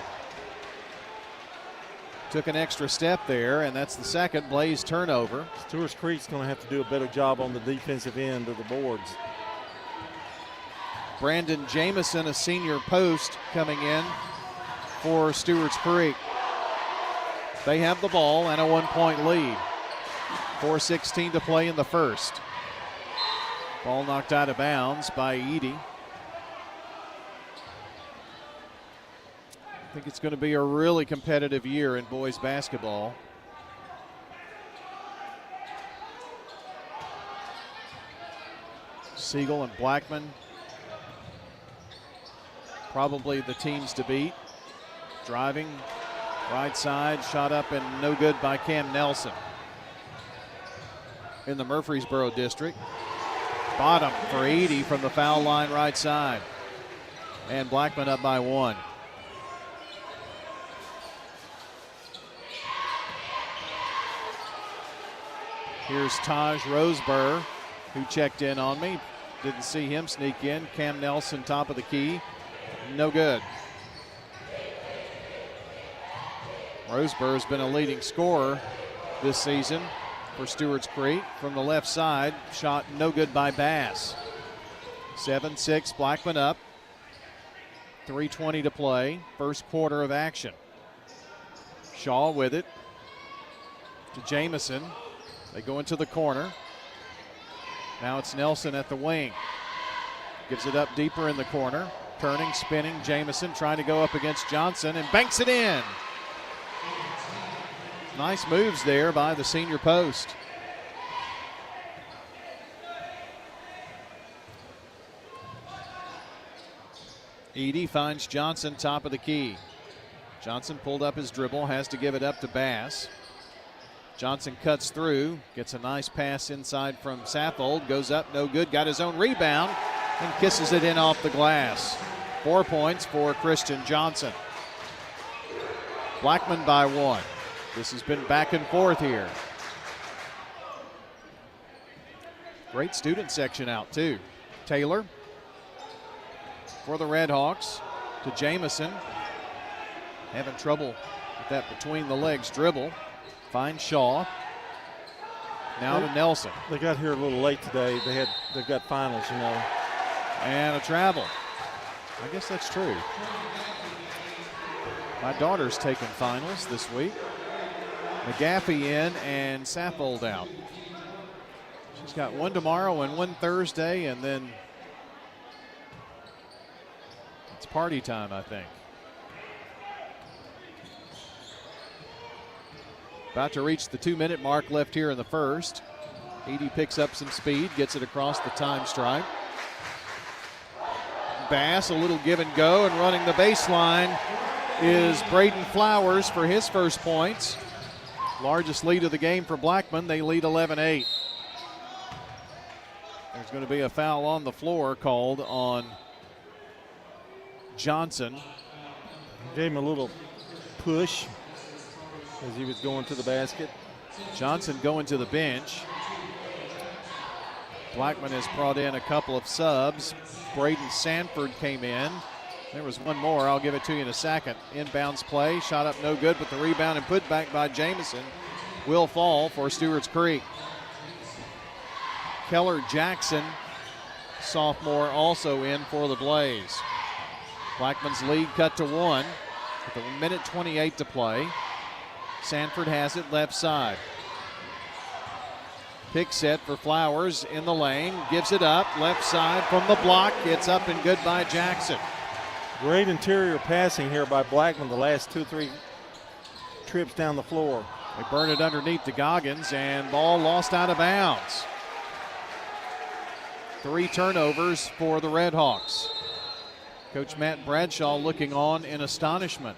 Took an extra step there, and that's the second Blaze turnover. Stewarts Creek's going to have to do a better job on the defensive end of the boards. Brandon Jamison, a senior post, coming in for Stewarts Creek. They have the ball and a 1-point lead. 4:16 to play in the first. Ball knocked out of bounds by Edey. I think it's going to be a really competitive year in boys basketball. Siegel and Blackman, probably the teams to beat. Driving, right side, shot up and no good by Cam Nelson. In the Murfreesboro district. Bottom for Edey from the foul line right side. And Blackman up by one. Here's Taj Roseburg, who checked in on me. Didn't see him sneak in. Cam Nelson, top of the key. No good. Roseburg's been a leading scorer this season for Stewarts Creek. From the left side, shot no good by Bass. 7-6, Blackman up. 3:20 to play, first quarter of action. Shaw with it to Jamison. They go into the corner. Now it's Nelson at the wing. Gives it up deeper in the corner. Turning, spinning, Jamison trying to go up against Johnson and banks it in. Nice moves there by the senior post. Edey finds Johnson top of the key. Johnson pulled up his dribble, has to give it up to Bass. Johnson cuts through, gets a nice pass inside from Saffold, goes up, no good, got his own rebound, and kisses it in off the glass. 4 points for Christian Johnson. Blackman by 1. This has been back and forth here. Great student section out too. Taylor for the Red Hawks to Jamison. Having trouble with that between the legs dribble. Finds Shaw. Now to Nelson. They got here a little late today. They've got finals, you know. And a travel. I guess that's true. My daughter's taking finals this week. McGaffey in and Saffold out. She's got one tomorrow and one Thursday, and then it's party time, I think. About to reach the 2-minute mark left here in the first. Edey picks up some speed, gets it across the time stripe. Bass, a little give and go, and running the baseline is Braden Flowers for his first points. Largest lead of the game for Blackman. They lead 11-8. There's going to be a foul on the floor called on Johnson. Gave him a little push as he was going to the basket. Johnson going to the bench. Blackman has brought in a couple of subs. Braden Sanford came in. There was one more. I'll give it to you in a second. Inbounds play. Shot up no good, but the rebound and put back by Jamison will fall for Stewarts Creek. Keller Jackson, sophomore, also in for the Blaze. Blackman's lead cut to 1 with 1:28 to play. Sanford has it left side. Pick set for Flowers in the lane. Gives it up. Left side from the block. It's up and good by Jackson. Great interior passing here by Blackman the last 2-3 trips down the floor. They burn it underneath the Goggins, and ball lost out of bounds. 3 turnovers for the Red Hawks. Coach Matt Bradshaw looking on in astonishment.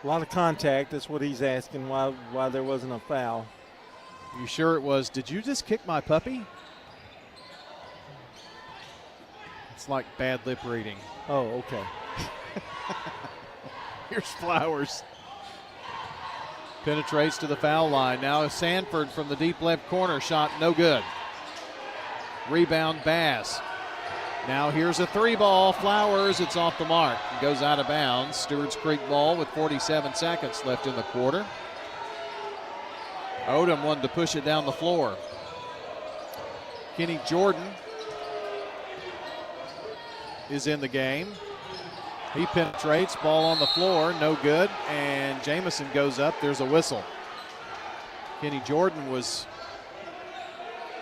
A lot of contact. That's what he's asking, why there wasn't a foul. You sure it was, did you just kick my puppy? It's like bad lip reading. Oh, okay. Here's Flowers. Penetrates to the foul line. Now Sanford from the deep left corner. Shot no good. Rebound Bass. Now here's a 3-ball. Flowers, it's off the mark. It goes out of bounds. Stewarts Creek ball with 47 seconds left in the quarter. Odom wanted to push it down the floor. Kenny Jordan is in the game. He penetrates, ball on the floor, no good, and Jamison goes up. There's a whistle. Kenny Jordan was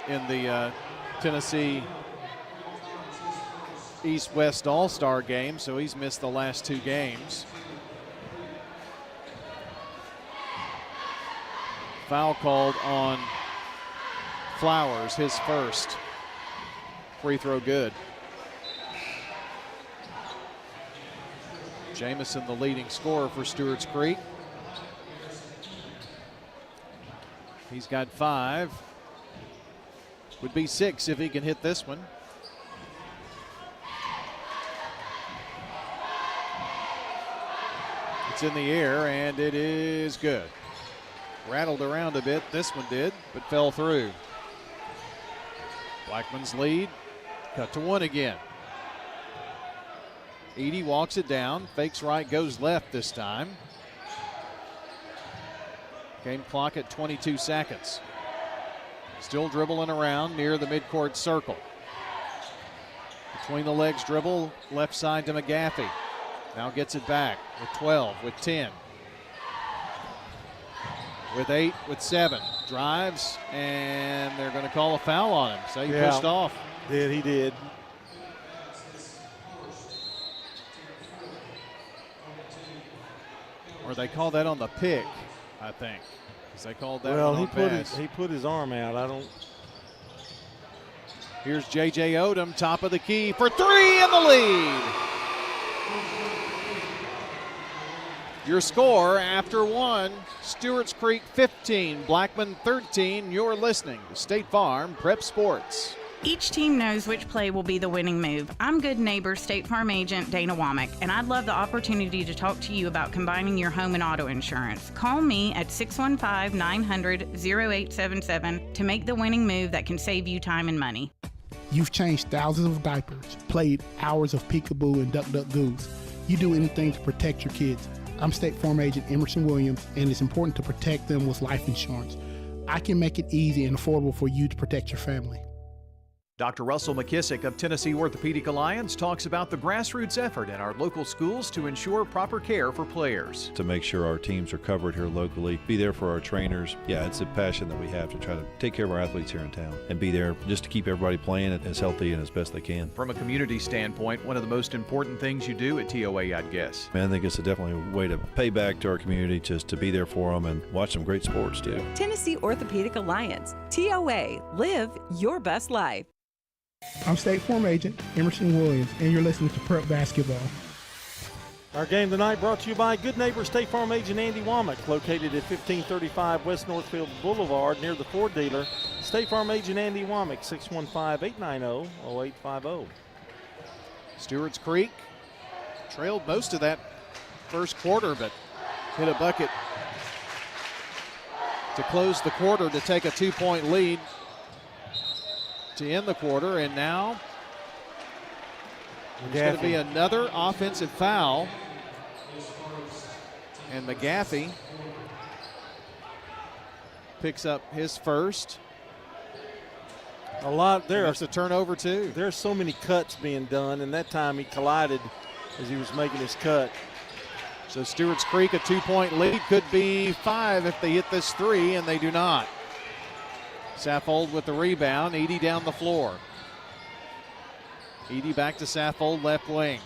in the Tennessee East-West All-Star game, so he's missed the last 2 games. Foul called on Flowers, his first. Free throw good. Jamison, the leading scorer for Stewarts Creek. He's got 5. Would be 6 if he can hit this one. It's in the air, and it is good. Rattled around a bit, this one did, but fell through. Blackman's lead, cut to 1 again. Edey walks it down, fakes right, goes left this time. Game clock at 22 seconds. Still dribbling around near the midcourt circle. Between the legs dribble, left side to McGaffey. Now gets it back with 12, with 10. With 8, with 7. Drives, and they're going to call a foul on him. So he pushed off. He did. Or they call that on the pick, I think. Because they called that well, one on he put his arm out. I don't. Here's J.J. Odom, top of the key for 3 in the lead. Your score after one, Stewarts Creek 15, Blackman 13. You're listening to State Farm Prep Sports. Each team knows which play will be the winning move. I'm good neighbor State Farm agent Dana Womack, and I'd love the opportunity to talk to you about combining your home and auto insurance. Call me at 615-900-0877 to make the winning move that can save you time and money. You've changed thousands of diapers, played hours of peekaboo and duck goose. You do anything to protect your kids. I'm State Farm agent Emerson Williams, and it's important to protect them with life insurance. I can make it easy and affordable for you to protect your family. Dr. Russell McKissick of Tennessee Orthopedic Alliance talks about the grassroots effort in our local schools to ensure proper care for players. To make sure our teams are covered here locally, be there for our trainers. Yeah, it's a passion that we have to try to take care of our athletes here in town and be there just to keep everybody playing as healthy and as best they can. From a community standpoint, one of the most important things you do at TOA, I'd guess. I think it's definitely a way to pay back to our community, just to be there for them and watch some great sports too. Tennessee Orthopedic Alliance, TOA, live your best life. I'm State Farm agent Emerson Williams, and you're listening to Prep Basketball. Our game tonight brought to you by good neighbor State Farm agent Andy Womack, located at 1535 West Northfield Boulevard near the Ford dealer. State Farm agent Andy Womack, 615-890-0850. Stewarts Creek trailed most of that first quarter, but hit a bucket to close the quarter to take a 2-point lead to end the quarter, and now there's going to be another offensive foul, and McGaffey picks up his first. A lot there. There's a turnover too. There's so many cuts being done, and that time he collided as he was making his cut. So Stewarts Creek, a 2-point lead, could be 5 if they hit this 3, and they do not. Saffold with the rebound. Edey down the floor. Edey back to Saffold, left wing.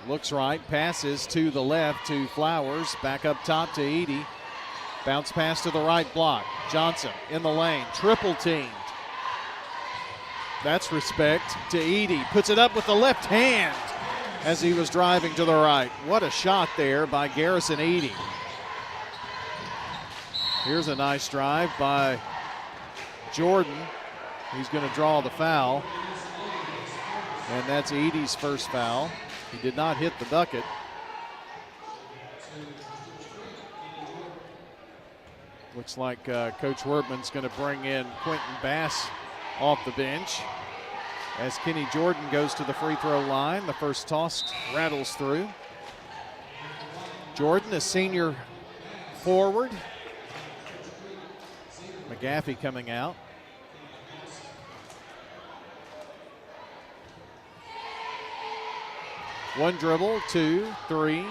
Looks right, passes to the left to Flowers. Back up top to Edey. Bounce pass to the right block. Johnson in the lane, triple teamed. That's respect to Edey. Puts it up with the left hand as he was driving to the right. What a shot there by Garrison Edey. Here's a nice drive by Jordan. He's going to draw the foul. And that's Edey's first foul. He did not hit the bucket. Looks like Coach Wertman's going to bring in Quentin Bass off the bench as Kenny Jordan goes to the free throw line. The first toss rattles through. Jordan, a senior forward. McGaffey coming out. One dribble, 2, 3. A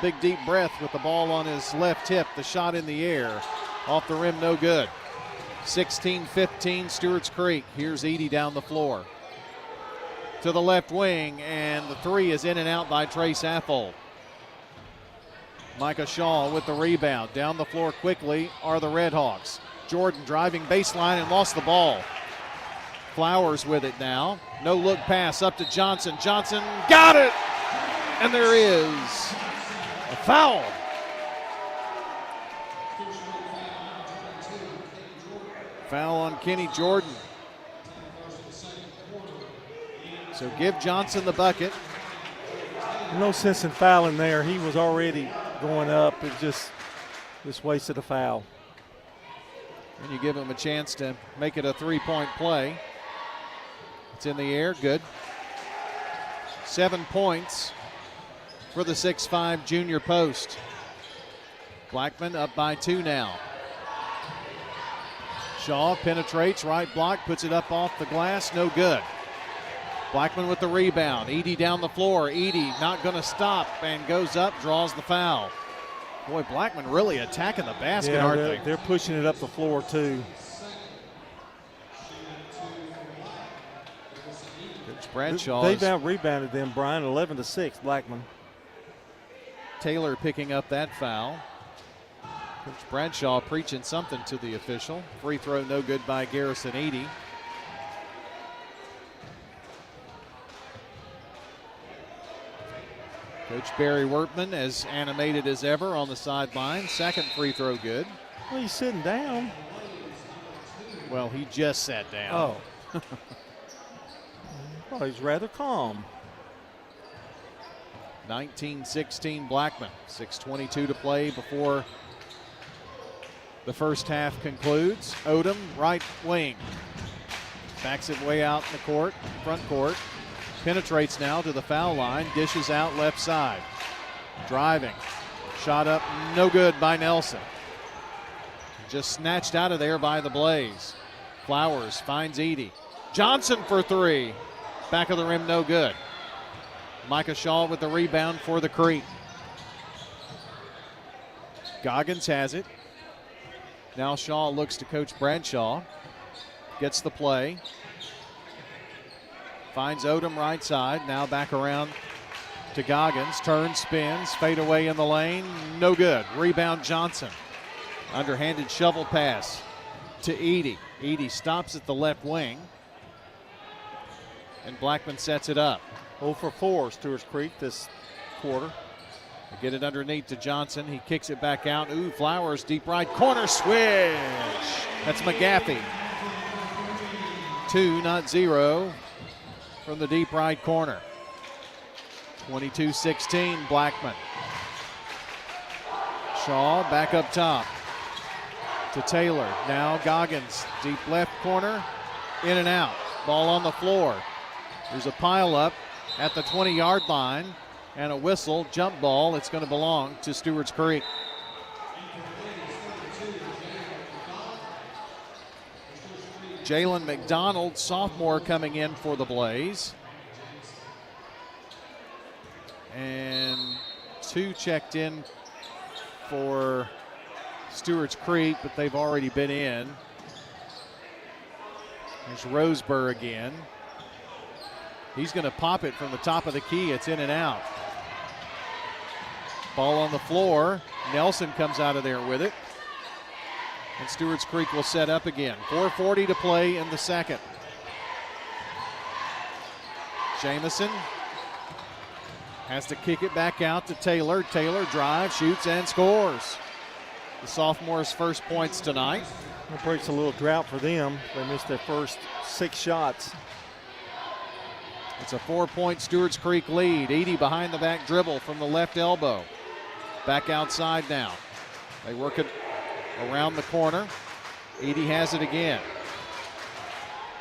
big deep breath with the ball on his left hip. The shot in the air. Off the rim, no good. 16-15, Stewarts Creek. Here's Edey down the floor. To the left wing, and the 3 is in and out by Trey Saffold. Micah Shaw with the rebound. Down the floor quickly are the Redhawks. Jordan driving baseline and lost the ball. Flowers with it now. No look pass up to Johnson. Johnson got it! And there is a foul. Foul on Kenny Jordan. So give Johnson the bucket. No sense in fouling there. He was already going up. It just wasted a foul. And you give him a chance to make it a 3-point play. It's in the air, good. 7 points for the 6'5 junior post. Blackman up by 2 now. Shaw penetrates, right block, puts it up off the glass, no good. Blackman with the rebound. Edey down the floor. Edey not going to stop and goes up, draws the foul. Boy, Blackman really attacking the basket, aren't they? They're pushing it up the floor, too. Coach Bradshaw. They've out-rebounded them, Brian, 11-6, Blackman. Taylor picking up that foul. Coach Bradshaw preaching something to the official. Free throw no good by Garrison Edey. Coach Barry Wertman as animated as ever on the sideline. Second free throw good. Well, he's sitting down. Well, he just sat down. Oh. Well, he's rather calm. 19-16 Blackman. 6:22 to play before the first half concludes. Odom, right wing. Backs it way out in the court, front court. Penetrates now to the foul line. Dishes out left side. Driving. Shot up, no good by Nelson. Just snatched out of there by the Blaze. Flowers finds Edey. Johnson for three. Back of the rim, no good. Micah Shaw with the rebound for the Creek. Goggins has it. Now Shaw looks to Coach Bradshaw. Gets the play. Finds Odom right side. Now back around to Goggins. Turns, spins, fade away in the lane. No good. Rebound Johnson. Underhanded shovel pass to Edey. Edey stops at the left wing. And Blackman sets it up. 0 for 4, Stewarts Creek this quarter. They get it underneath to Johnson. He kicks it back out. Ooh, Flowers, deep right corner switch. That's McGaffey. 2, not 0 from the deep right corner. 22-16, Blackman. Shaw back up top to Taylor. Now Goggins, deep left corner, in and out. Ball on the floor. There's a pile up at the 20-yard line and a whistle, jump ball. It's going to belong to Stewarts Creek. Jalen McDonald, sophomore, coming in for the Blaze. And 2 checked in for Stewarts Creek, but they've already been in. There's Roseburg again. He's going to pop it from the top of the key. It's in and out. Ball on the floor. Nelson comes out of there with it. And Stewarts Creek will set up again. 4:40 to play in the second. Jamison has to kick it back out to Taylor. Taylor drives, shoots, and scores. The sophomore's first points tonight. That breaks a little drought for them. They missed their first 6 shots. It's a 4-point Stewarts Creek lead. Edey behind the back dribble from the left elbow. Back outside now. They work it around the corner. Edey has it again.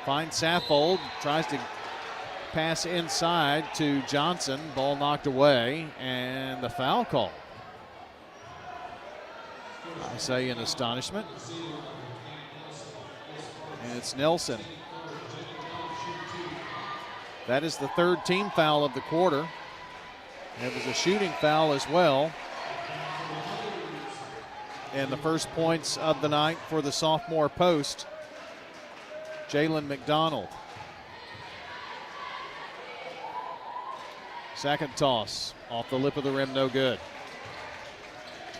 Finds Saffold. Tries to pass inside to Johnson. Ball knocked away. And the foul call. I say in astonishment. And it's Nelson. That is the 3rd team foul of the quarter. It was a shooting foul as well. And the first points of the night for the sophomore post, Jalen McDonald. Second toss off the lip of the rim, no good.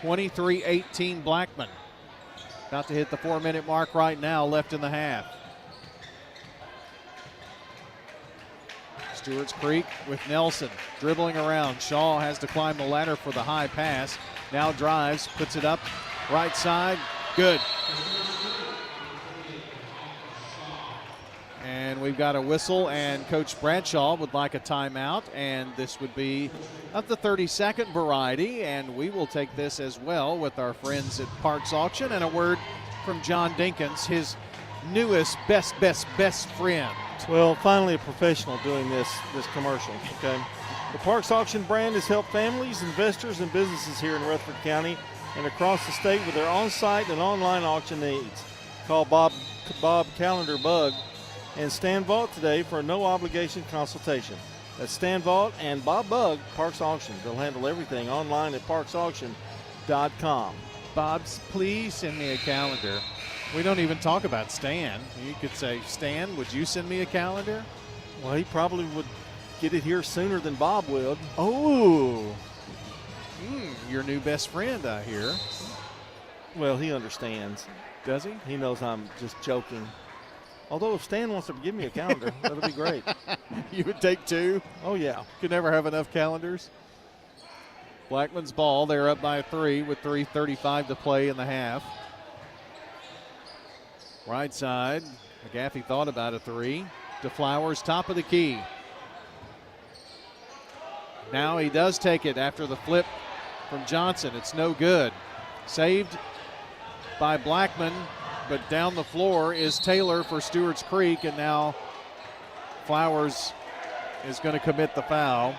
23-18 Blackman. About to hit the 4-minute mark right now, left in the half. Stewarts Creek with Nelson dribbling around. Shaw has to climb the ladder for the high pass. Now drives, puts it up, right side, good. And we've got a whistle, and Coach Bradshaw would like a timeout, and this would be of the 30-second variety, and we will take this as well with our friends at Parks Auction, and a word from John Dinkins, his newest best friend. Well, finally a professional doing this commercial, okay? The Parks Auction brand has helped families, investors, and businesses here in Rutherford County and across the state with their on-site and online auction needs. Call Bob Calendar Bug and Stan Vault today for a no-obligation consultation. That's Stan Vault and Bob Bug, Parks Auction. They'll handle everything online at parksauction.com. Bob's, please send me a calendar. We don't even talk about Stan. You could say, Stan, would you send me a calendar? Well, he probably would get it here sooner than Bob would. Oh, your new best friend, I hear. Well, he understands. Does he? He knows I'm just joking. Although if Stan wants to give me a calendar, that'll be great. You would take 2? Oh, yeah. Could never have enough calendars. Blackman's ball. They're up by 3 with 3:35 to play in the half. Right side. McGaffey thought about a 3. To Flowers, top of the key. Now he does take it after the flip from Johnson. It's no good. Saved by Blackman, but down the floor is Taylor for Stewarts Creek, and now Flowers is going to commit the foul.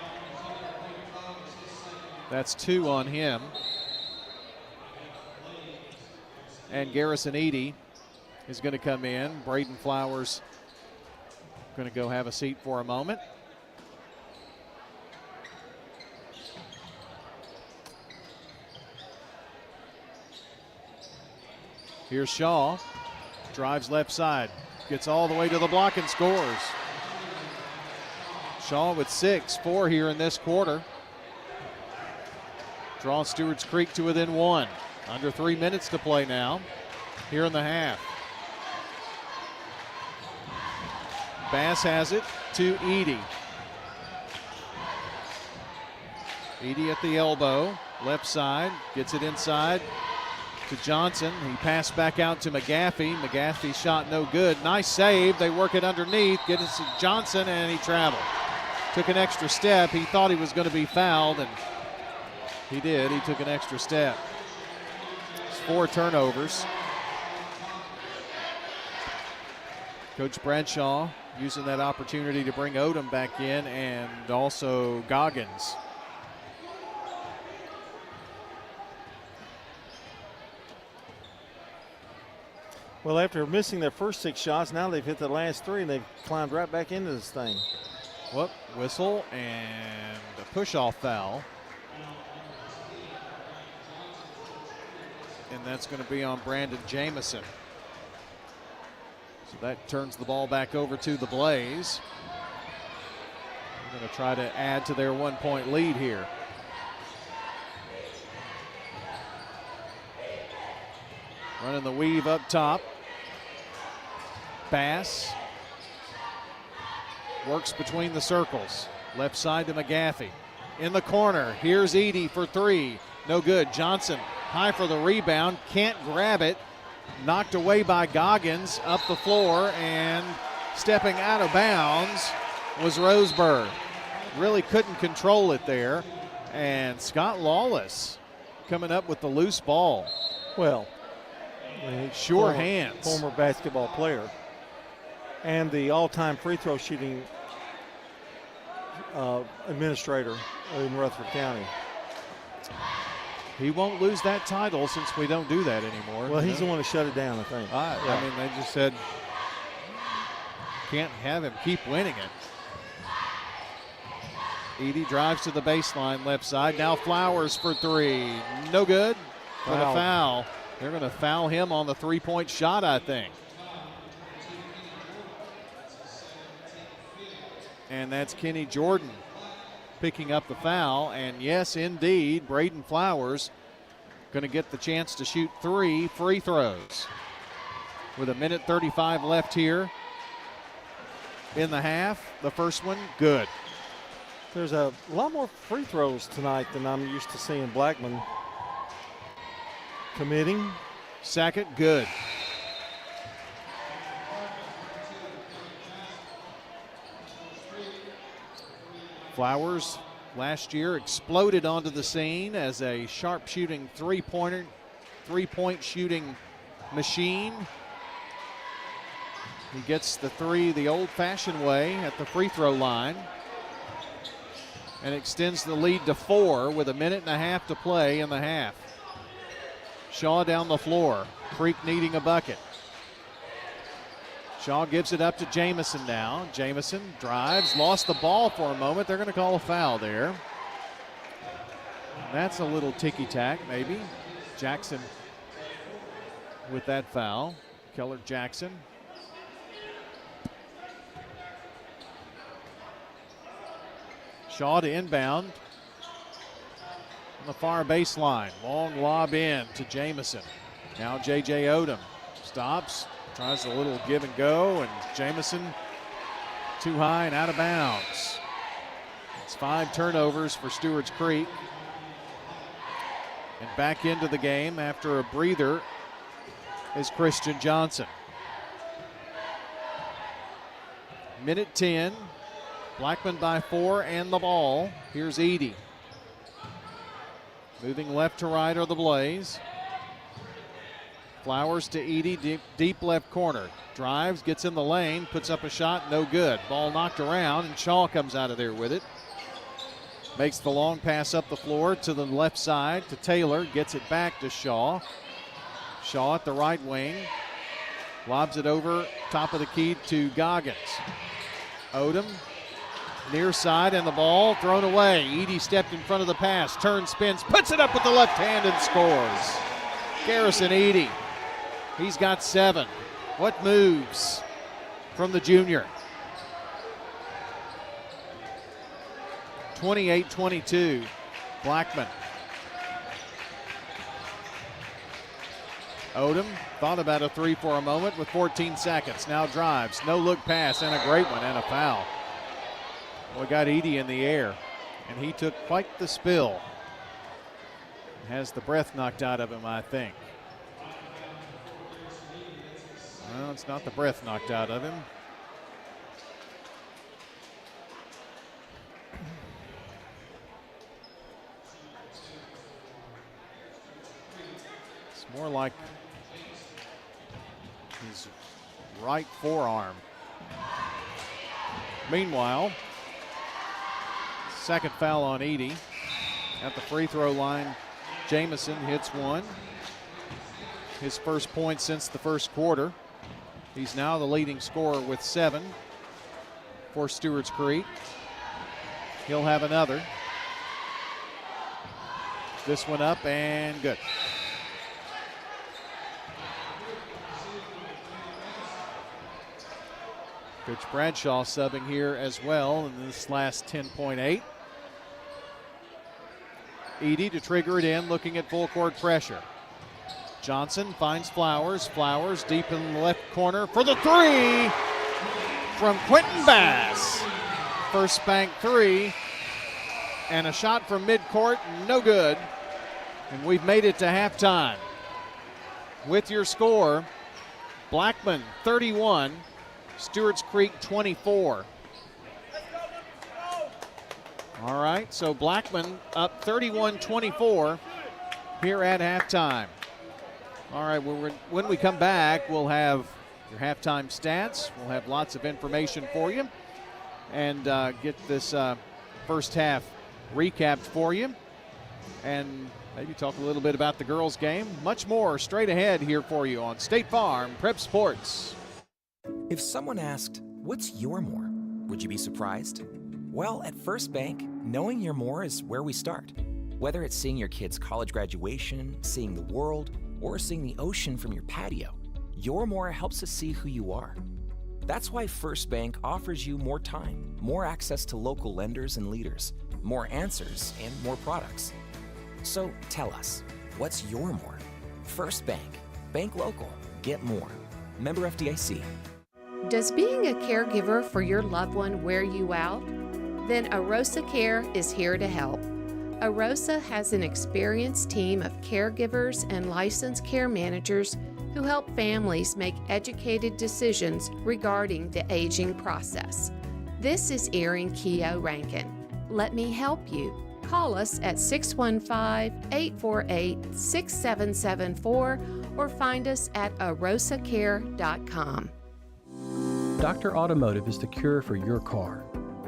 That's 2 on him. And Garrison Eady is going to come in. Braden Flowers going to go have a seat for a moment. Here's Shaw. Drives left side. Gets all the way to the block and scores. Shaw with 4 here in this quarter. Draws Stewarts Creek to within 1. Under 3 minutes to play now here in the half. Bass has it to Eady. Eady at the elbow, left side, gets it inside to Johnson. He passed back out to McGaffey. McGaffey's shot no good. Nice save. They work it underneath. Get it to Johnson, and he traveled. Took an extra step. He thought he was going to be fouled, and he did. He took an extra step. It's 4 turnovers. Coach Bradshaw using that opportunity to bring Odom back in, and also Goggins. Well, after missing their first 6 shots, now they've hit the last 3, and they've climbed right back into this thing. Whoop, whistle, and a push-off foul. And that's going to be on Brandon Jamison. So that turns the ball back over to the Blaze. They're going to try to add to their 1-point lead here. Running the weave up top. Bass works between the circles. Left side to McGaffey. In the corner, here's Eady for 3. No good. Johnson high for the rebound. Can't grab it. Knocked away by Goggins up the floor, and stepping out of bounds was Roseburg. Really couldn't control it there. And Scott Lawless coming up with the loose ball. Well, sure hands. Former basketball player. And the all-time free throw shooting administrator in Rutherford County. He won't lose that title since we don't do that anymore. Well, he's the one who shut it down, I think. I mean, they just said can't have him keep winning it. Eady drives to the baseline left side. Now Flowers for 3. No good. For the foul. They're going to foul him on the 3-point shot, I think. And that's Kenny Jordan picking up the foul. And yes, indeed, Braden Flowers going to get the chance to shoot 3 free throws. With 1:35 left here in the half. The first one, good. There's a lot more free throws tonight than I'm used to seeing Blackman committing. Second, good. Flowers last year exploded onto the scene as a sharp shooting three-point shooting machine. He gets the 3 the old-fashioned way at the free throw line and extends the lead to 4 with 1.5 to play in the half. Shaw down the floor. Creek needing a bucket. Shaw gives it up to Jamison now. Jamison drives, lost the ball for a moment. They're going to call a foul there. That's a little ticky-tack, maybe. Jackson with that foul. Keller Jackson. Shaw to inbound. On the far baseline. Long lob in to Jamison. Now J.J. Odom stops. Tries a little give and go, and Jamison too high and out of bounds. It's 5 turnovers for Stewarts Creek. And back into the game after a breather is Christian Johnson. Minute 10. Blackman by 4 and the ball. Here's Edie. Moving left to right are the Blaze. Flowers to Edie, deep left corner. Drives, gets in the lane, puts up a shot, no good. Ball knocked around, and Shaw comes out of there with it. Makes the long pass up the floor to the left side to Taylor, gets it back to Shaw. Shaw at the right wing. Lobs it over, top of the key to Goggins. Odom, near side, and the ball thrown away. Edie stepped in front of the pass, turns, spins, puts it up with the left hand and scores. Garrison Edie, he's got 7. What moves from the junior? 28-22, Blackman. Odom thought about a 3 for a moment with 14 seconds. Now drives, no look pass, and a great one, and a foul. Well, got Edie in the air, and he took quite the spill. Has the breath knocked out of him, I think. Well, it's not the breath knocked out of him. It's more like his right forearm. Meanwhile, second foul on Edie. At the free throw line, Jamison hits one. His first point since the first quarter. He's now the leading scorer with 7 for Stewarts Creek. He'll have another. This one up and good. Coach Bradshaw subbing here as well in this last 10.8. Edie to trigger it in, looking at full court pressure. Johnson finds Flowers. Flowers deep in the left corner for the 3 from Quentin Bass. First bank 3 and a shot from midcourt, no good. And we've made it to halftime. With your score, Blackman 31, Stewarts Creek 24. All right, so Blackman up 31-24 here at halftime. All right, when we come back, we'll have your halftime stats. We'll have lots of information for you and get this first half recapped for you and maybe talk a little bit about the girls' game. Much more straight ahead here for you on State Farm Prep Sports. If someone asked, what's your more? Would you be surprised? Well, at First Bank, knowing your more is where we start. Whether it's seeing your kid's college graduation, seeing the world, or seeing the ocean from your patio, your more helps us see who you are. That's why First Bank offers you more time, more access to local lenders and leaders, more answers, and more products. So tell us, what's your more? First Bank. Bank local. Get more. Member FDIC. Does being a caregiver for your loved one wear you out? Then Arosa Care is here to help. Arosa has an experienced team of caregivers and licensed care managers who help families make educated decisions regarding the aging process. This is Erin Keogh Rankin. Let me help you. Call us at 615-848-6774 or find us at arosacare.com. Dr. Automotive is the cure for your car.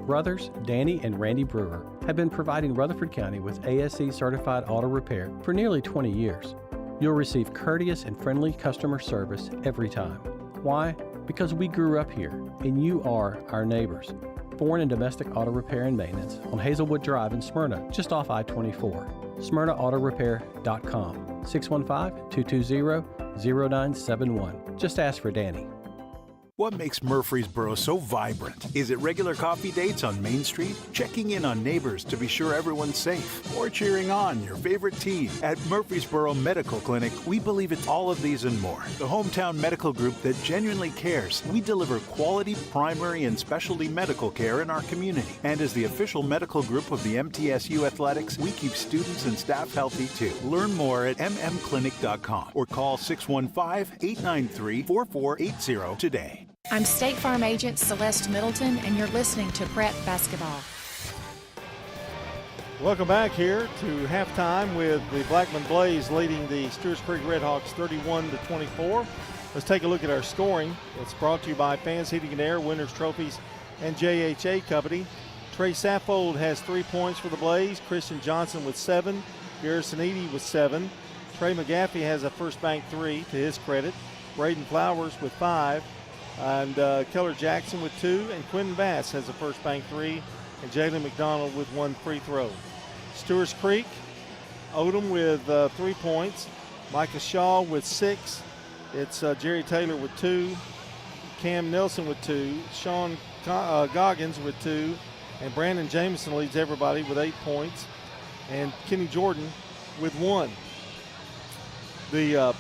Brothers Danny and Randy Brewer have been providing Rutherford County with ASE certified auto repair for nearly 20 years. You'll receive courteous and friendly customer service every time. Why? Because we grew up here and you are our neighbors. Foreign and domestic auto repair and maintenance on Hazelwood Drive in Smyrna, just off I-24. SmyrnaAutorepair.com, 615-220-0971. Just ask for Danny. What makes Murfreesboro so vibrant? Is it regular coffee dates on Main Street? Checking in on neighbors to be sure everyone's safe? Or cheering on your favorite team? At Murfreesboro Medical Clinic, we believe it's all of these and more. The hometown medical group that genuinely cares. We deliver quality primary and specialty medical care in our community. And as the official medical group of the MTSU Athletics, we keep students and staff healthy too. Learn more at mmclinic.com or call 615-893-4480 today. I'm State Farm Agent Celeste Middleton, and you're listening to Prep Basketball. Welcome back here to halftime with the Blackman Blaze leading the Stewarts Creek Redhawks 31-24. Let's take a look at our scoring. It's brought to you by Fans Heating and Air, Winners Trophies, and JHA Company. Trey Saffold has 3 points for the Blaze. Christian Johnson with 7. Garrison Eady with 7. Trey McGaffey has a first bank 3 to his credit. Braden Flowers with 5. And Keller Jackson with 2, and Quentin Bass has a first bank 3, and Jalen McDonald with 1 free throw. Stewarts Creek, Odom with 3 points, Micah Shaw with 6, it's Jerry Taylor with 2, Cam Nelson with 2, Sean Goggins with 2, and Brandon Jameson leads everybody with 8 points, and Kenny Jordan with 1. The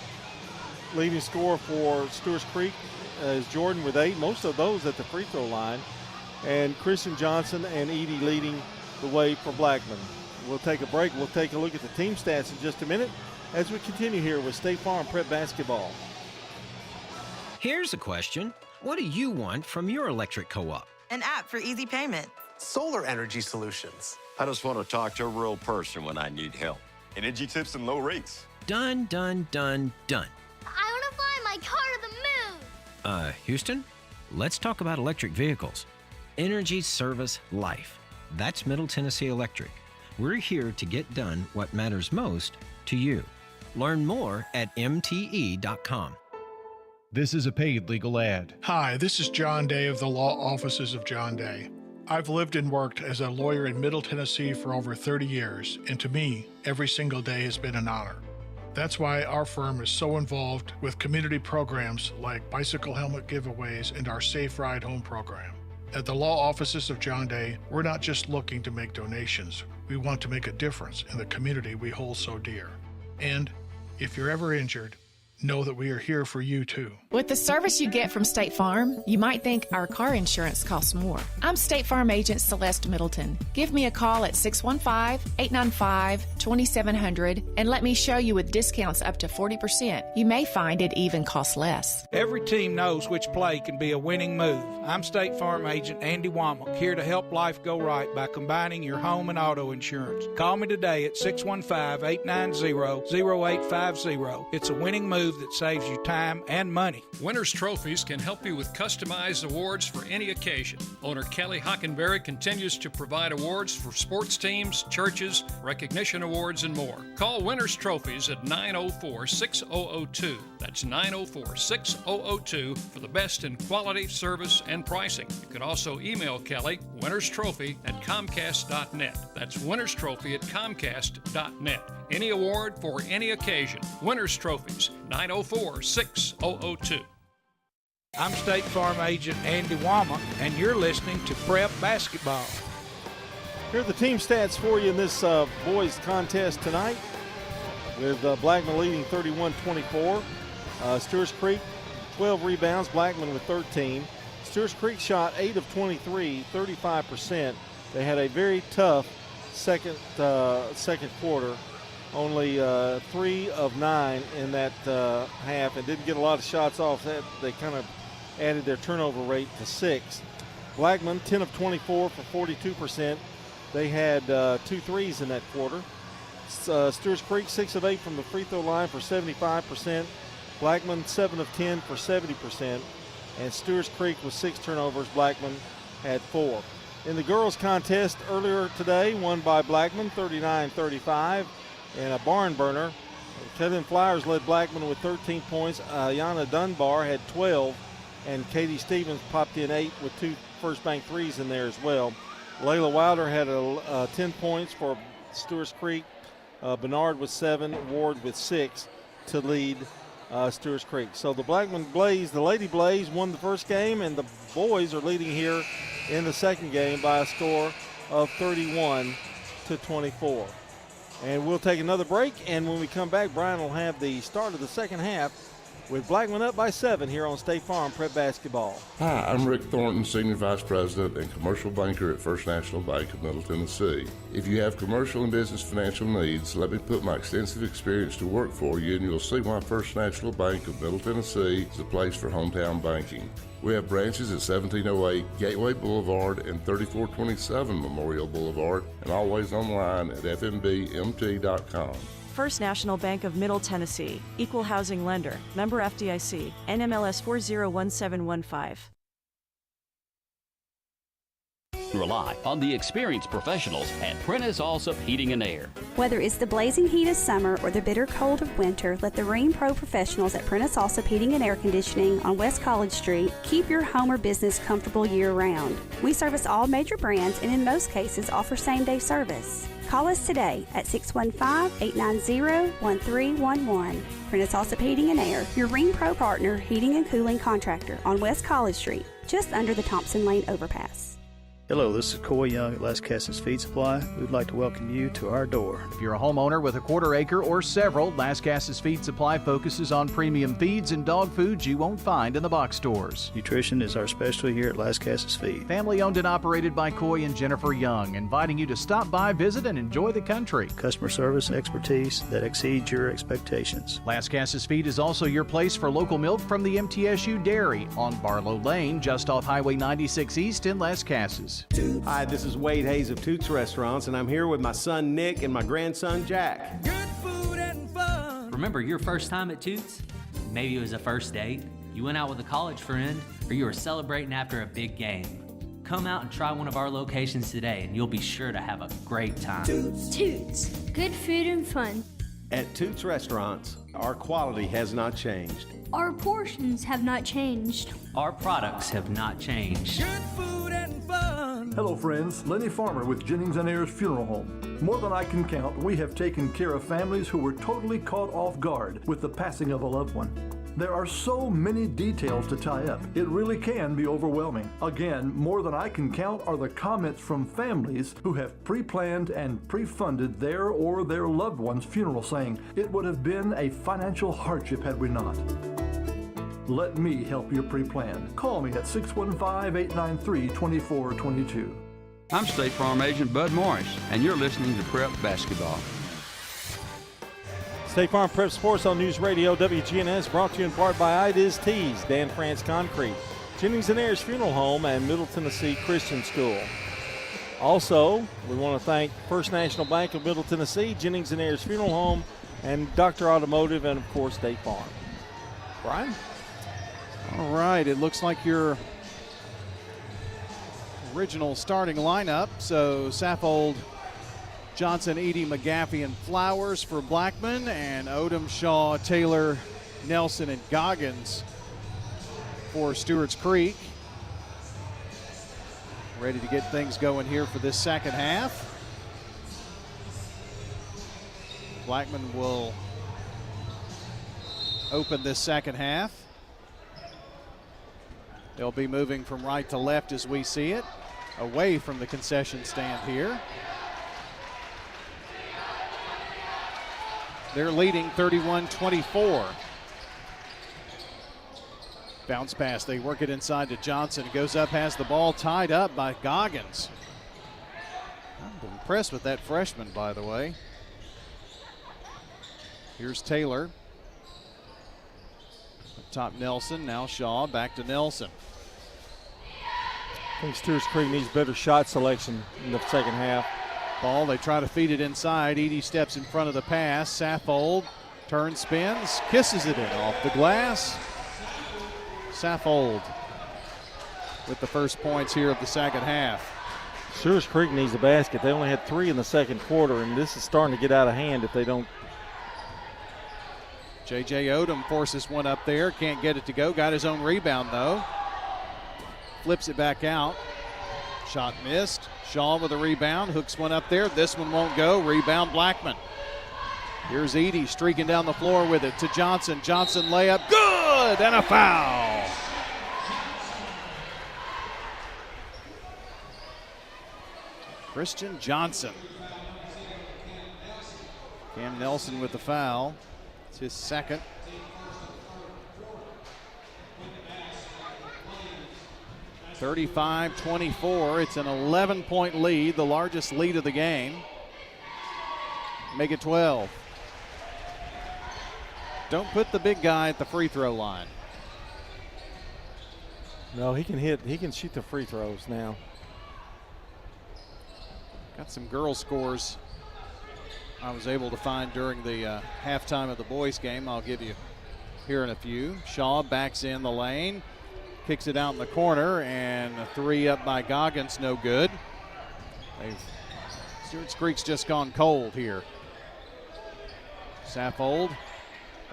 leading scorer for Stewarts Creek is Jordan with 8, most of those at the free throw line, and Christian Johnson and Edie leading the way for Blackman. We'll take a break. We'll take a look at the team stats in just a minute as we continue here with State Farm Prep Basketball. Here's a question. What do you want from your electric co-op? An app for easy payment. Solar energy solutions. I just want to talk to a real person when I need help. Energy tips and low rates. Done, done, done, done. I want to fly my car to the moon. Houston, let's talk about electric vehicles. Energy Service Life. That's Middle Tennessee Electric. We're here to get done what matters most to you. Learn more at mte.com. This is a paid legal ad. Hi, this is John Day of the Law Offices of John Day. I've lived and worked as a lawyer in Middle Tennessee for over 30 years, and to me, every single day has been an honor. That's why our firm is so involved with community programs like bicycle helmet giveaways and our Safe Ride Home program. At the Law Offices of John Day, we're not just looking to make donations. We want to make a difference in the community we hold so dear. And if you're ever injured, know that we are here for you too. With the service you get from State Farm, you might think our car insurance costs more. I'm State Farm Agent Celeste Middleton. Give me a call at 615-895-2700 and let me show you with discounts up to 40%. You may find it even costs less. Every team knows which play can be a winning move. I'm State Farm Agent Andy Womack, here to help life go right by combining your home and auto insurance. Call me today at 615-890-0850. It's a winning move that saves you time and money. Winners Trophies can help you with customized awards for any occasion. Owner Kelly Hockenberry continues to provide awards for sports teams, churches, recognition awards, and more. Call Winners Trophies at 904-6002. That's 904-6002 for the best in quality, service, and pricing. You can also email Kelly, winnerstrophy@comcast.net. That's winnerstrophy@comcast.net. Any award for any occasion. Winners Trophies, 904-6002. I'm State Farm Agent Andy Womack, and you're listening to Prep Basketball. Here are the team stats for you in this boys contest tonight, with Blackman leading 31-24. Stewarts Creek, 12 rebounds, Blackman with 13. Stewarts Creek shot 8 of 23, 35%. They had a very tough second quarter. Only 3 of 9 in that half, and didn't get a lot of shots off that. They kind of added their turnover rate to 6. Blackman, 10 of 24 for 42%. They had 2 threes in that quarter. Stewarts Creek, 6 of 8 from the free throw line for 75%. Blackman, 7 of 10 for 70%. And Stewarts Creek with 6 turnovers. Blackman had 4. In the girls contest earlier today, won by Blackman, 39-35. And a barn burner. Kevin Flowers led Blackman with 13 points. Ayana Dunbar had 12, and Katie Stevens popped in 8 with 2 first bank threes in there as well. Layla Wilder had 10 points for Stewarts Creek. Bernard with 7, Ward with 6 to lead Stewarts Creek. So the Blackman Blaze, the Lady Blaze, won the first game, and the boys are leading here in the second game by a score of 31-24. And we'll take another break, and when we come back, Brian will have the start of the second half with Blackman up by 7 here on State Farm Prep Basketball. Hi, I'm Rick Thornton, Senior Vice President and Commercial Banker at First National Bank of Middle Tennessee. If you have commercial and business financial needs, let me put my extensive experience to work for you, and you'll see why First National Bank of Middle Tennessee is the place for hometown banking. We have branches at 1708 Gateway Boulevard and 3427 Memorial Boulevard, and always online at fnbmt.com. First National Bank of Middle Tennessee, Equal Housing Lender, member FDIC, NMLS 401715. Rely on the experienced professionals at Prentice Allsup Heating and Air. Whether it's the blazing heat of summer or the bitter cold of winter, let the Rheem Pro professionals at Prentice Allsup Heating and Air Conditioning on West College Street keep your home or business comfortable year-round. We service all major brands and in most cases offer same-day service. Call us today at 615-890-1311. Prentice Allsup Heating and Air, your Rheem Pro partner heating and cooling contractor on West College Street, just under the Thompson Lane overpass. Hello, this is Coy Young at Las Casas Feed Supply. We'd like to welcome you to our door. If you're a homeowner with a quarter acre or several, Las Casas Feed Supply focuses on premium feeds and dog foods you won't find in the box stores. Nutrition is our specialty here at Las Casas Feed. Family owned and operated by Coy and Jennifer Young, inviting you to stop by, visit, and enjoy the country. Customer service and expertise that exceeds your expectations. Las Casas Feed is also your place for local milk from the MTSU Dairy on Barlow Lane, just off Highway 96 East in Las Casas. Hi, this is Wade Hayes of Toots Restaurants, and I'm here with my son Nick and my grandson Jack. Good food and fun. Remember your first time at Toots? Maybe it was a first date, you went out with a college friend, or you were celebrating after a big game. Come out and try one of our locations today, and you'll be sure to have a great time. Toots. Good food and fun. At Toots Restaurants, our quality has not changed. Our portions have not changed. Our products have not changed. Good food and fun. Hello friends, Lenny Farmer with Jennings & Ayers Funeral Home. More than I can count, we have taken care of families who were totally caught off guard with the passing of a loved one. There are so many details to tie up, it really can be overwhelming. Again, more than I can count are the comments from families who have pre-planned and pre-funded their or their loved one's funeral, saying, "It would have been a financial hardship had we not." Let me help you pre-plan. Call me at 615-893-2422. I'm State Farm Agent Bud Morris, and you're listening to Prep Basketball. State Farm Prep Sports on News Radio WGNS, brought to you in part by It Is Tees, Dan France Concrete, Jennings & Ayers Funeral Home, and Middle Tennessee Christian School. Also, we want to thank First National Bank of Middle Tennessee, Jennings & Ayers Funeral Home, and Dr. Automotive, and, of course, State Farm. Brian? All right, it looks like your original starting lineup. So Saffold, Johnson, Edie, McGaffey, and Flowers for Blackman, and Odom, Shaw, Taylor, Nelson, and Goggins for Stewarts Creek. Ready to get things going here for this second half. Blackman will open this second half. They'll be moving from right to left as we see it, away from the concession stand here. They're leading 31-24. Bounce pass, they work it inside to Johnson. Goes up, has the ball tied up by Goggins. I'm impressed with that freshman, by the way. Here's Taylor. Up top Nelson, now Shaw, back to Nelson. I think Stewarts Creek needs better shot selection in the second half. Ball, they try to feed it inside. Edie steps in front of the pass. Saffold turns, spins, kisses it in off the glass. Saffold with the first points here of the second half. Stewarts Creek needs a basket. They only had 3 in the second quarter, and this is starting to get out of hand if they don't. J.J. Odom forces one up there. Can't get it to go. Got his own rebound, though. Flips it back out. Shot missed. Shaw with a rebound. Hooks one up there. This one won't go. Rebound Blackman. Here's Edie streaking down the floor with it to Johnson. Johnson layup, good, and a foul. Christian Johnson. Cam Nelson with the foul. It's his second. (35-24). It's an 11-point lead, the largest lead of the game. Make it 12. Don't put the big guy at the free throw line. No, he can shoot the free throws now. Got some girls scores I was able to find during the halftime of the boys game. I'll give you here in a few. Shaw backs in the lane, kicks it out in the corner, and a three up by Goggins, no good. Stewarts Creek's just gone cold here. Saffold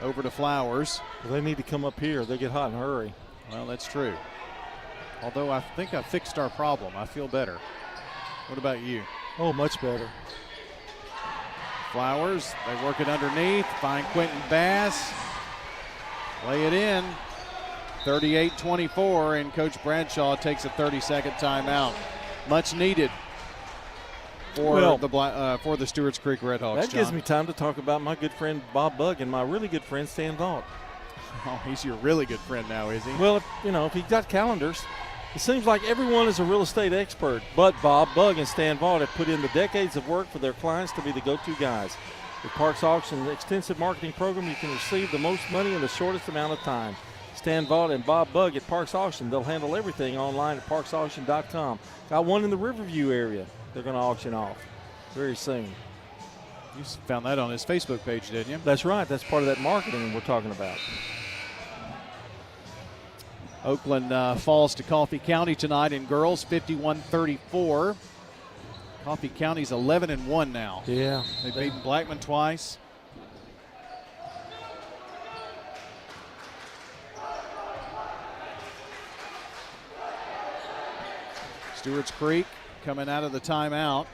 over to Flowers. Well, they need to come up here. They get hot in a hurry. Well, that's true. Although I think I fixed our problem. I feel better. What about you? Oh, much better. Flowers, they work it underneath. Find Quentin Bass. Lay it in. 38-24, and Coach Bradshaw takes a 30-second timeout. Much needed for the Stewarts Creek Redhawks. That gives me time to talk about my good friend Bob Bugg and my really good friend Stan Vaught. Oh, he's your really good friend now, is he? Well, if he got calendars, it seems like everyone is a real estate expert, but Bob Bugg and Stan Vaught have put in the decades of work for their clients to be the go-to guys. With Parks Auction's extensive marketing program, you can receive the most money in the shortest amount of time. Stan Vaught and Bob Bugg at Parks Auction. They'll handle everything online at parksauction.com. Got one in the Riverview area they're going to auction off very soon. You found that on his Facebook page, didn't you? That's right. That's part of that marketing we're talking about. Oakland falls to Coffee County tonight in girls, 51-34. Coffee County's 11-1 now. Yeah. They've beaten Blackman twice. Stewarts Creek coming out of the timeout.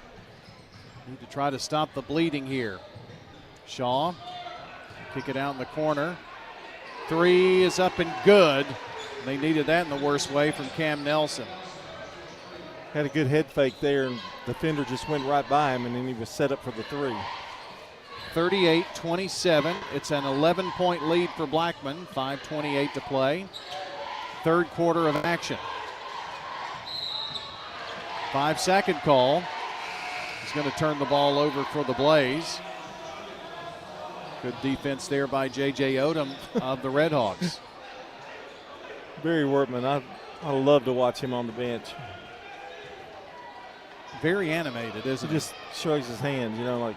Need to try to stop the bleeding here. Shaw, kick it out in the corner. Three is up and good. They needed that in the worst way from Cam Nelson. Had a good head fake there, and the defender just went right by him, and then he was set up for the three. 38-27. It's an 11-point lead for Blackman. 5:28 to play. Third quarter of action. 5-second call. He's going to turn the ball over for the Blaze. Good defense there by J.J. Odom of the Redhawks. Barry Wortman, I love to watch him on the bench. Very animated, isn't he? Just shrugs his hands, like.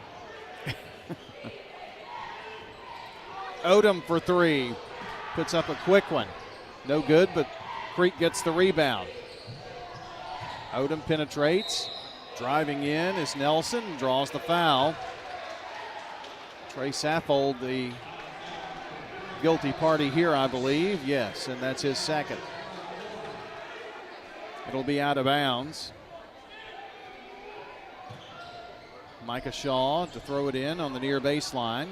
Odom for three. Puts up a quick one. No good, but Creek gets the rebound. Odom penetrates. Driving in is Nelson. Draws the foul. Trey Saffold, the guilty party here, I believe. Yes, and that's his second. It'll be out of bounds. Micah Shaw to throw it in on the near baseline.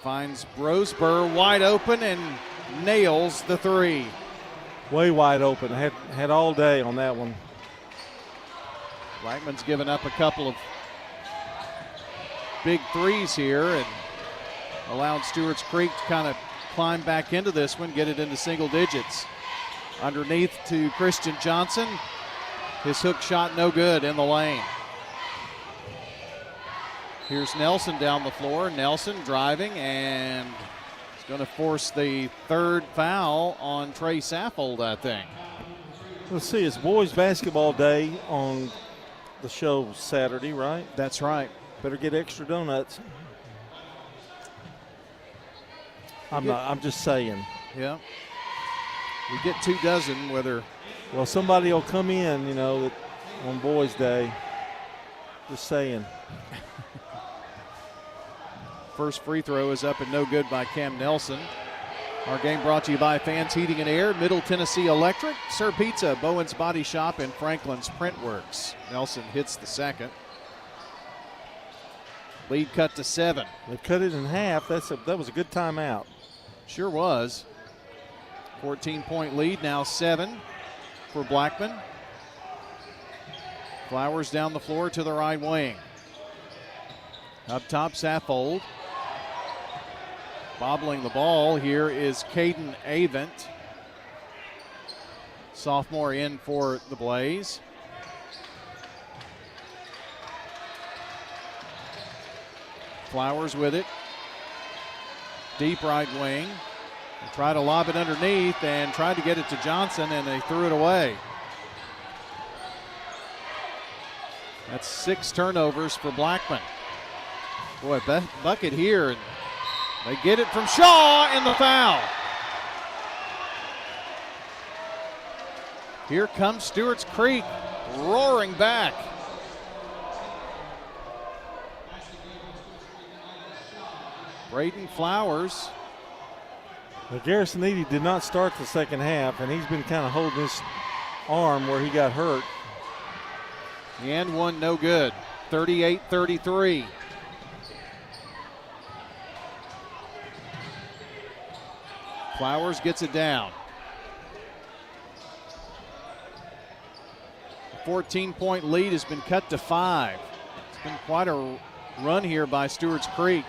Finds Brosburr wide open and nails the three. Way wide open. Had all day on that one. Blackman's given up a couple of big threes here and allowed Stewarts Creek to kind of climb back into this one, get it into single digits. Underneath to Christian Johnson. His hook shot no good in the lane. Here's Nelson down the floor. Nelson driving and he's going to force the third foul on Trey Saffold, I think. Let's see, it's boys basketball day on the show Saturday, right? That's right. Better get extra donuts. I'm just saying. Yeah. We get 2 dozen whether. Well, somebody will come in, that on boys day. Just saying. First free throw is up and no good by Cam Nelson. Our game brought to you by Fans Heating and Air, Middle Tennessee Electric, Sir Pizza, Bowen's Body Shop, and Franklin's Printworks. Nelson hits the second. Lead cut to 7. They cut it in half. That was a good timeout. Sure was. 14-point lead, now 7 for Blackman. Flowers down the floor to the right wing. Up top, Saffold. Bobbling the ball here is Caden Avent. Sophomore in for the Blaze. Flowers with it. Deep right wing. They try to lob it underneath and tried to get it to Johnson, and they threw it away. That's 6 turnovers for Blackman. Boy, bucket here. And they get it from Shaw, and the foul. Here comes Stewarts Creek roaring back. Braden Flowers. Well, Garrison Eady did not start the second half, and he's been kind of holding his arm where he got hurt. And one no good. 38-33. Flowers gets it down. 14-point lead has been cut to 5. It's been quite a run here by Stewarts Creek.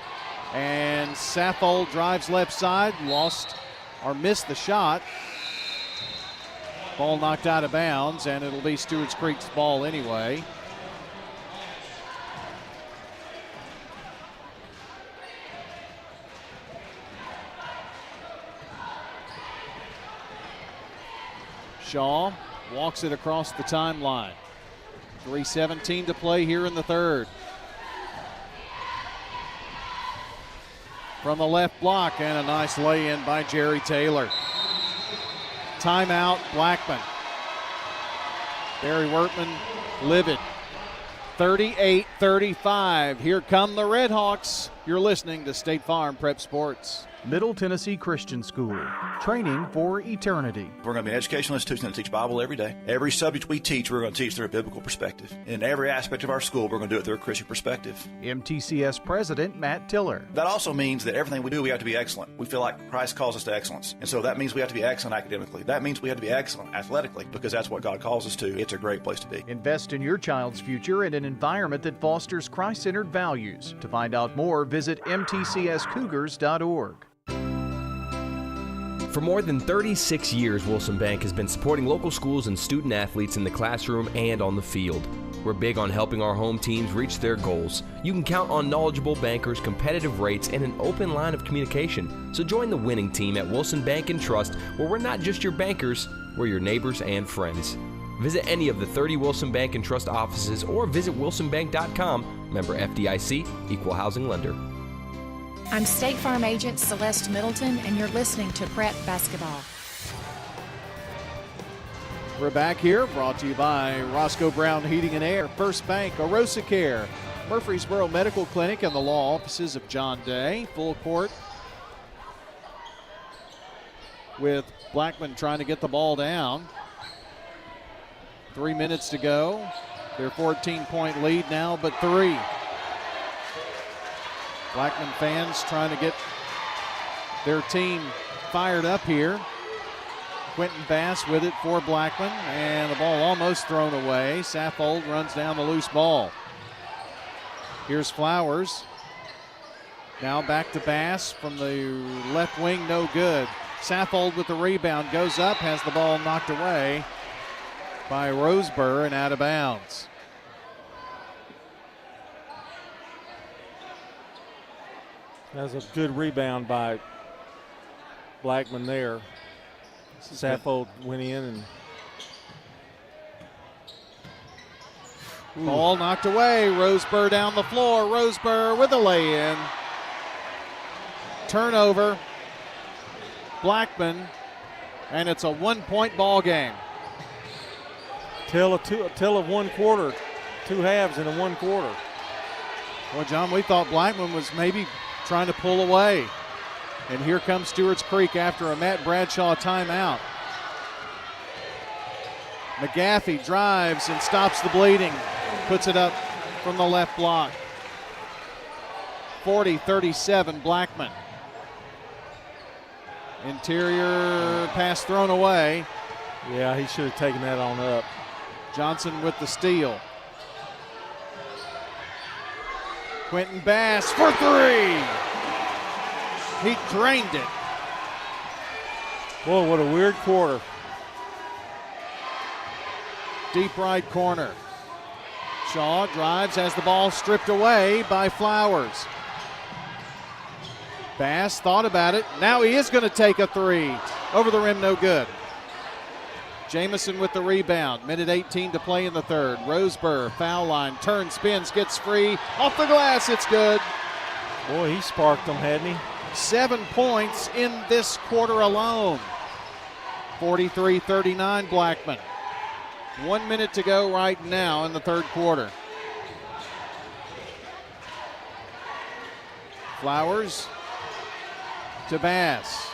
And Saffold drives left side, lost or missed the shot. Ball knocked out of bounds, and it'll be Stewarts Creek's ball anyway. Shaw walks it across the timeline. 3:17 to play here in the third. From the left block, and a nice lay-in by Jerry Taylor. Timeout, Blackman. Barry Wertman livid. 38-35. Here come the Red Hawks. You're listening to State Farm Prep Sports. Middle Tennessee Christian School, training for eternity. We're going to be an educational institution that teach Bible every day. Every subject we teach, we're going to teach through a biblical perspective. In every aspect of our school, we're going to do it through a Christian perspective. MTCS President Matt Tiller. That also means that everything we do, we have to be excellent. We feel like Christ calls us to excellence. And so that means we have to be excellent academically. That means we have to be excellent athletically, because that's what God calls us to. It's a great place to be. Invest in your child's future in an environment that fosters Christ-centered values. To find out more, visit mtcscougars.org. For more than 36 years, Wilson Bank has been supporting local schools and student athletes in the classroom and on the field. We're big on helping our home teams reach their goals. You can count on knowledgeable bankers, competitive rates, and an open line of communication. So join the winning team at Wilson Bank and Trust, where we're not just your bankers, we're your neighbors and friends. Visit any of the 30 Wilson Bank and Trust offices or visit wilsonbank.com. Member FDIC, Equal Housing Lender. I'm State Farm Agent Celeste Middleton, and you're listening to Prep Basketball. We're back here, brought to you by Roscoe Brown Heating and Air, First Bank, Orosa Care, Murfreesboro Medical Clinic, and the law offices of John Day. Full court with Blackman trying to get the ball down. 3 minutes to go. Their 14-point lead now, but 3. Blackman fans trying to get their team fired up here. Quentin Bass with it for Blackman, and the ball almost thrown away. Saffold runs down the loose ball. Here's Flowers. Now back to Bass from the left wing, no good. Saffold with the rebound, goes up, has the ball knocked away by Roseburg and out of bounds. That was a good rebound by Blackman there. Saffold went in and ball knocked away. Roseburg down the floor. Roseburg with a lay-in. Turnover. Blackman, and it's a 1-point ball game. Tale of 1 quarter, 2 halves in a 1 quarter. Well, John, we thought Blackman was maybe trying to pull away. And here comes Stewarts Creek after a Matt Bradshaw timeout. McGaffey drives and stops the bleeding. Puts it up from the left block. 40-37 Blackman. Interior pass thrown away. Yeah, he should have taken that on up. Johnson with the steal. Quentin Bass for three. He drained it. Boy, what a weird quarter. Deep right corner. Shaw drives, has the ball stripped away by Flowers. Bass thought about it. Now he is going to take a three. Over the rim, no good. Jamison with the rebound. Minute 18 to play in the third. Roseburg, foul line, turns, spins, gets free. Off the glass, it's good. Boy, he sparked them, hadn't he? 7 points in this quarter alone. 43-39 Blackman. 1 minute to go right now in the third quarter. Flowers to Bass.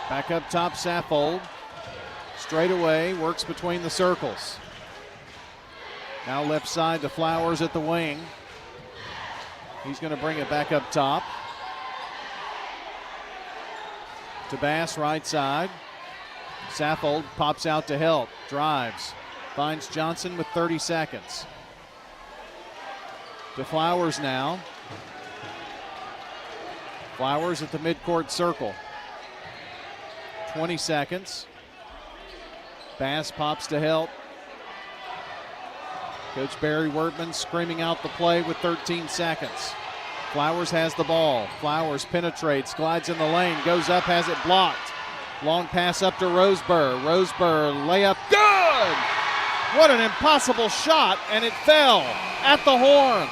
Back up top, Saffold. Straight away, works between the circles. Now left side to Flowers at the wing. He's going to bring it back up top. To Bass, right side. Saffold pops out to help, drives, finds Johnson with 30 seconds. To Flowers now. Flowers at the midcourt circle. 20 seconds. Bass pops to help. Coach Barry Wertman screaming out the play with 13 seconds. Flowers has the ball. Flowers penetrates, glides in the lane, goes up, has it blocked. Long pass up to Roseburg. Roseburg layup, good! What an impossible shot, and it fell at the horn.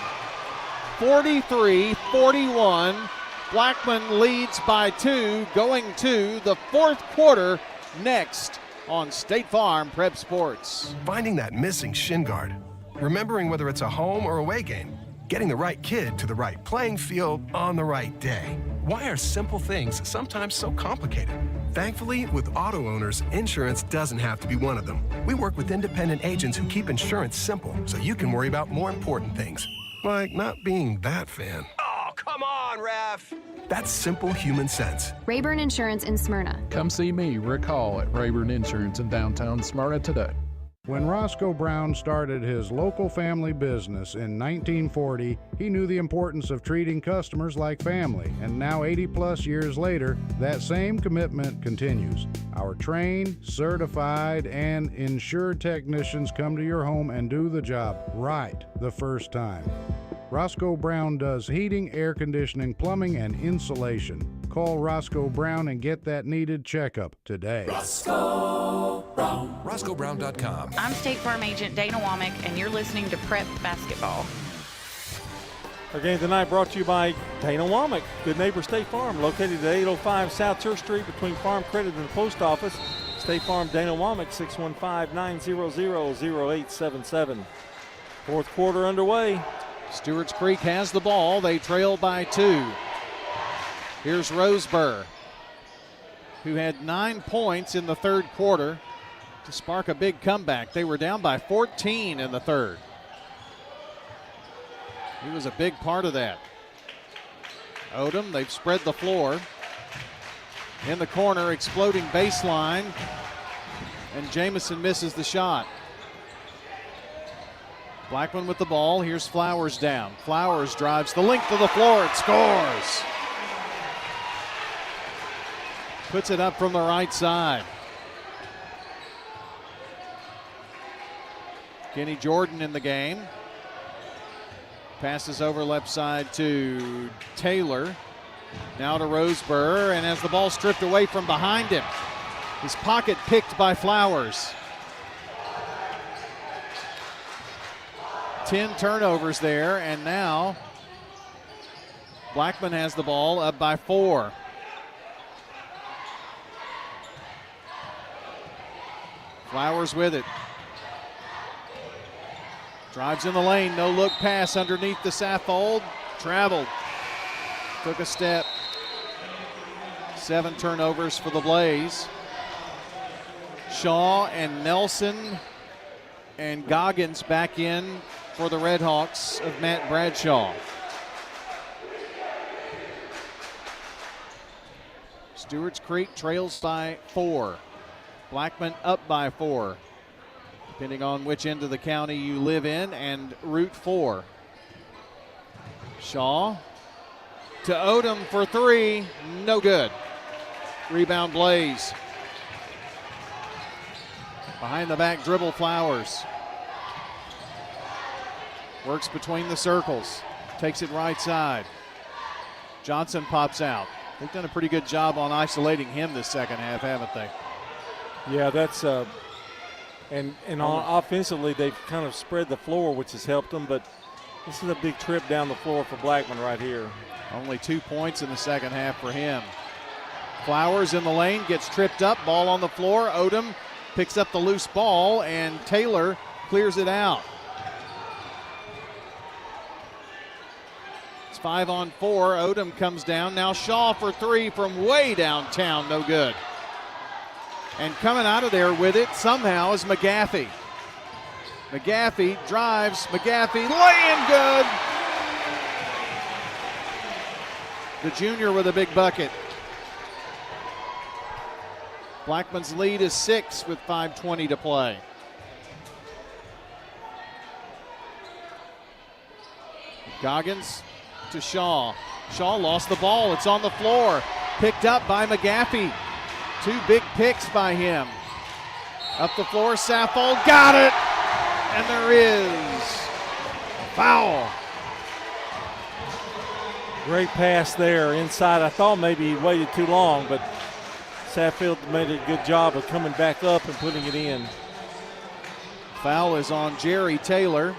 43-41. Blackman leads by 2 going to the fourth quarter next on State Farm Prep Sports. Finding that missing shin guard. Remembering whether it's a home or away game. Getting the right kid to the right playing field on the right day. Why are simple things sometimes so complicated? Thankfully, with auto owners, insurance doesn't have to be one of them. We work with independent agents who keep insurance simple so you can worry about more important things. Like not being that fan. Oh, come on, ref! That's simple human sense. Rayburn Insurance in Smyrna. Come see me, Rick Hall, at Rayburn Insurance in downtown Smyrna today. When Roscoe Brown started his local family business in 1940, he knew the importance of treating customers like family, and now 80-plus years later, that same commitment continues. Our trained, certified, and insured technicians come to your home and do the job right the first time. Roscoe Brown does heating, air conditioning, plumbing, and insulation. Call Roscoe Brown and get that needed checkup today. Roscoe Brown. RoscoeBrown.com. I'm State Farm Agent Dana Womack, and you're listening to Prep Basketball. Our game tonight brought to you by Dana Womack, Good Neighbor State Farm, located at 805 South Church Street between Farm Credit and the Post Office. State Farm Dana Womack, 615-900-0877. Fourth quarter underway. Stewarts Creek has the ball. They trail by 2. Here's Roseburg, who had 9 points in the third quarter to spark a big comeback. They were down by 14 in the third. He was a big part of that. Odom, they've spread the floor. In the corner, exploding baseline, and Jamison misses the shot. Blackman with the ball. Here's Flowers down. Flowers drives the length of the floor and scores. Puts it up from the right side. Kenny Jordan in the game. Passes over left side to Taylor. Now to Roseburg, and has the ball stripped away from behind him. His pocket picked by Flowers. 10 turnovers there, and now Blackman has the ball up by 4. Flowers with it. Drives in the lane, no look pass underneath the Saffold. Traveled, took a step. 7 turnovers for the Blaze. Shaw and Nelson and Goggins back in for the Redhawks of Matt Bradshaw. Stewarts Creek trails by 4. Blackman up by 4, depending on which end of the county you live in, and Route 4. Shaw to Odom for 3, no good. Rebound Blaze. Behind the back dribble Flowers. Works between the circles. Takes it right side. Johnson pops out. They've done a pretty good job on isolating him this second half, haven't they? Yeah, that's and offensively they've kind of spread the floor, which has helped them, but this is a big trip down the floor for Blackman right here. Only 2 points in the second half for him. Flowers in the lane, gets tripped up, ball on the floor. Odom picks up the loose ball, and Taylor clears it out. It's 5 on 4. Odom comes down. Now Shaw for 3 from way downtown, no good. And coming out of there with it somehow is McGaffey. McGaffey drives, McGaffey laying good. The junior with a big bucket. Blackman's lead is 6 with 5:20 to play. Goggins to Shaw. Shaw lost the ball. It's on the floor. Picked up by McGaffey. 2 big picks by him. Up the floor, Saffold got it. And there is a foul. Great pass there inside. I thought maybe he waited too long, but Saffield made a good job of coming back up and putting it in. Foul is on Jerry Taylor.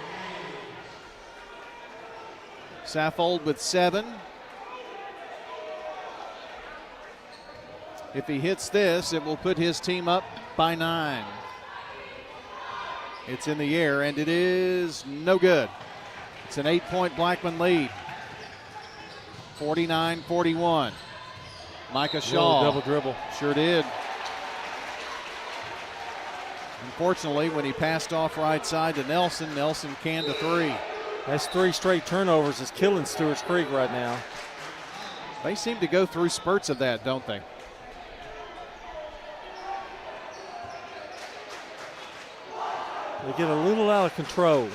Saffold with 7. If he hits this, it will put his team up by 9. It's in the air, and it is no good. It's an 8-point Blackman lead. 49-41. Micah Shaw. Double dribble. Sure did. Unfortunately, when he passed off right side to Nelson, Nelson canned a 3. That's 3 straight turnovers. Is killing Stewarts Creek right now. They seem to go through spurts of that, don't they? They get a little out of control.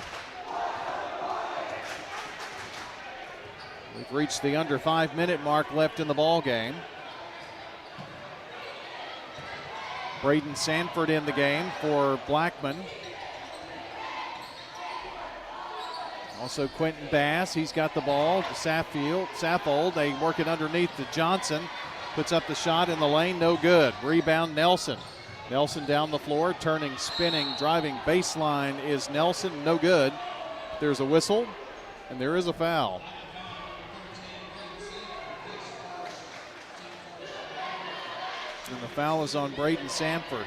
We've reached the under 5-minute mark left in the ball game. Braden Sanford in the game for Blackman. Also Quentin Bass, he's got the ball. Saffold, they work it underneath to Johnson. Puts up the shot in the lane, no good. Rebound Nelson. Nelson down the floor, turning, spinning, driving baseline is Nelson, no good. There's a whistle, and there is a foul. And the foul is on Braden Sanford.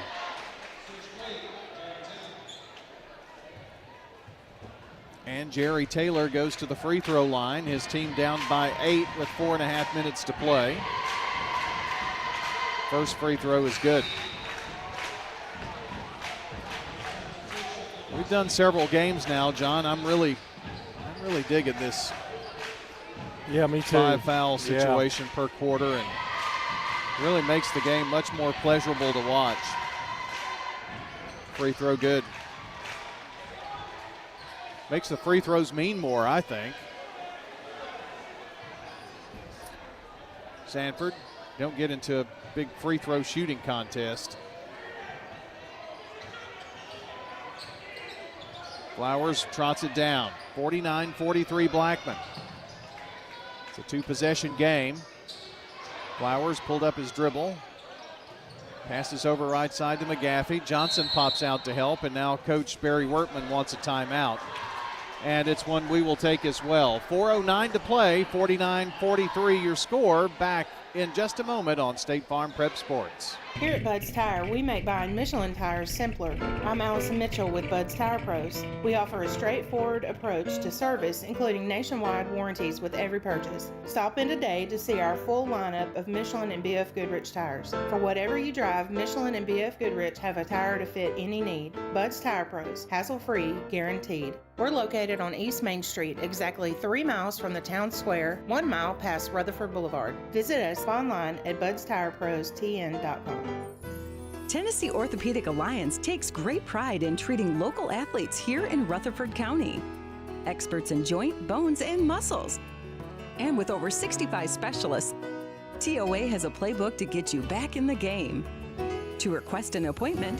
And Jerry Taylor goes to the free throw line. His team down by 8 with 4.5 minutes to play. First free throw is good. We've done several games now, John. I'm really digging this. Yeah, me too. 5 foul situation per quarter, and really makes the game much more pleasurable to watch. Free throw good. Makes the free throws mean more, I think. Sanford, don't get into a big free throw shooting contest. Flowers trots it down. 49-43 Blackman. It's a 2-possession game. Flowers pulled up his dribble. Passes over right side to McGaffey. Johnson pops out to help, and now Coach Barry Wertman wants a timeout. And it's one we will take as well. 4:09 to play, 49-43 your score. Back in just a moment on State Farm Prep Sports. Here at Bud's Tire, we make buying Michelin tires simpler. I'm Allison Mitchell with Bud's Tire Pros. We offer a straightforward approach to service, including nationwide warranties with every purchase. Stop in today to see our full lineup of Michelin and BF Goodrich tires. For whatever you drive, Michelin and BF Goodrich have a tire to fit any need. Bud's Tire Pros, hassle-free, guaranteed. We're located on East Main Street, exactly 3 miles from the town square, 1 mile past Rutherford Boulevard. Visit us Shop online at budstireprostn.com. Tennessee Orthopedic Alliance takes great pride in treating local athletes here in Rutherford County. Experts in joint, bones, and muscles. And with over 65 specialists, TOA has a playbook to get you back in the game. To request an appointment,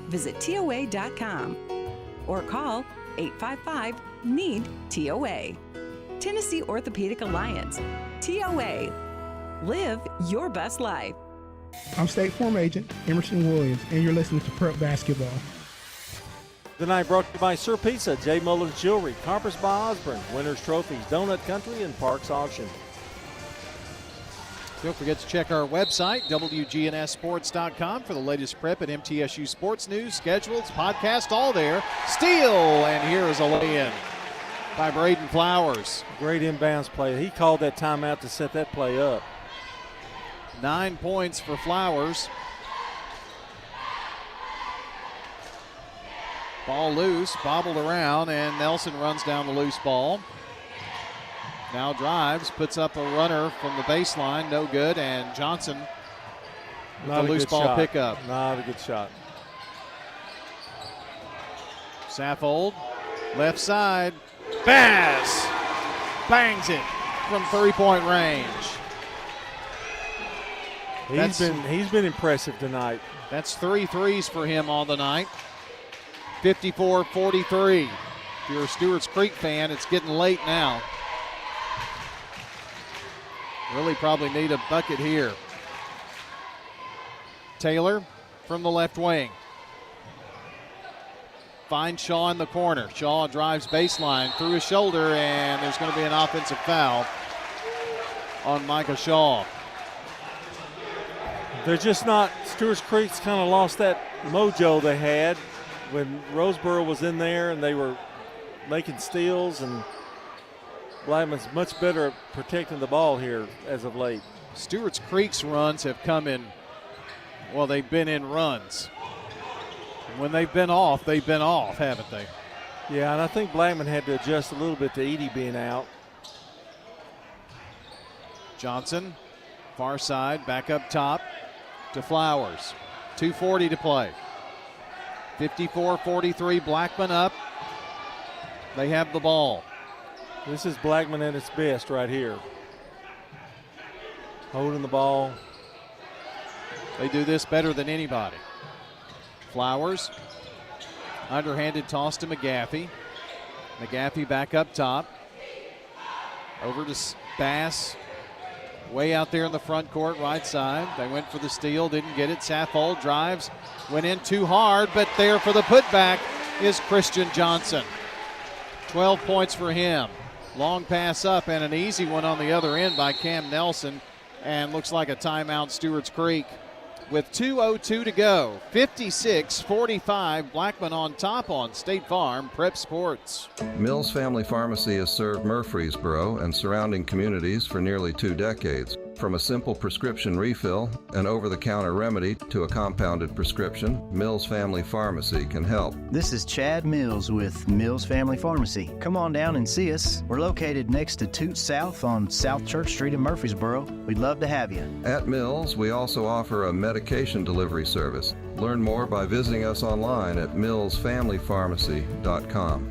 visit TOA.com or call 855-NEED-TOA. Tennessee Orthopedic Alliance. TOA. Live your best life. I'm State Farm Agent Emerson Williams, and you're listening to Prep Basketball. Tonight brought to you by Sir Pizza, J. Mullins Jewelry, Compass by Osborne, Winners Trophies, Donut Country, and Parks Auction. Don't forget to check our website, WGNSSports.com, for the latest prep and MTSU sports news, schedules, podcast, all there. Steal, and here is a lay-in by Braden Flowers. Great inbounds play. He called that timeout to set that play up. 9 points for Flowers. Ball loose, bobbled around, and Nelson runs down the loose ball. Now drives, puts up a runner from the baseline, no good, and Johnson with the loose ball pickup. Not a good shot. Saffold, left side, Bass bangs it from three-point range. He's been impressive tonight. That's 3 threes for him on the night. 54-43. If you're a Stewarts Creek fan, it's getting late now. Really probably need a bucket here. Taylor from the left wing. Finds Shaw in the corner. Shaw drives baseline through his shoulder, and there's going to be an offensive foul on Micah Shaw. They're just not, Stewarts Creek's kind of lost that mojo they had when Roseboro was in there and they were making steals, and Blackman's much better at protecting the ball here as of late. Stewarts Creek's runs have come in, well, they've been in runs. And when they've been off, haven't they? Yeah, and I think Blackman had to adjust a little bit to Edie being out. Johnson, far side, back up top to Flowers. 2:40 to play. 54-43, Blackman up. They have the ball. This is Blackman at its best right here. Holding the ball. They do this better than anybody. Flowers, underhanded toss to McGaffey. McGaffey back up top. Over to Bass. Way out there in the front court, right side. They went for the steal, didn't get it. Saffold drives, went in too hard, but there for the putback is Christian Johnson. 12 points for him. Long pass up and an easy one on the other end by Cam Nelson, and looks like a timeout Stewarts Creek with 2:02 to go. 56-45, Blackman on top on State Farm Prep Sports. Mills Family Pharmacy has served Murfreesboro and surrounding communities for nearly 2 decades. From a simple prescription refill, an over-the-counter remedy, to a compounded prescription, Mills Family Pharmacy can help. This is Chad Mills with Mills Family Pharmacy. Come on down and see us. We're located next to Toots South on South Church Street in Murfreesboro. We'd love to have you. At Mills, we also offer a medication delivery service. Learn more by visiting us online at millsfamilypharmacy.com.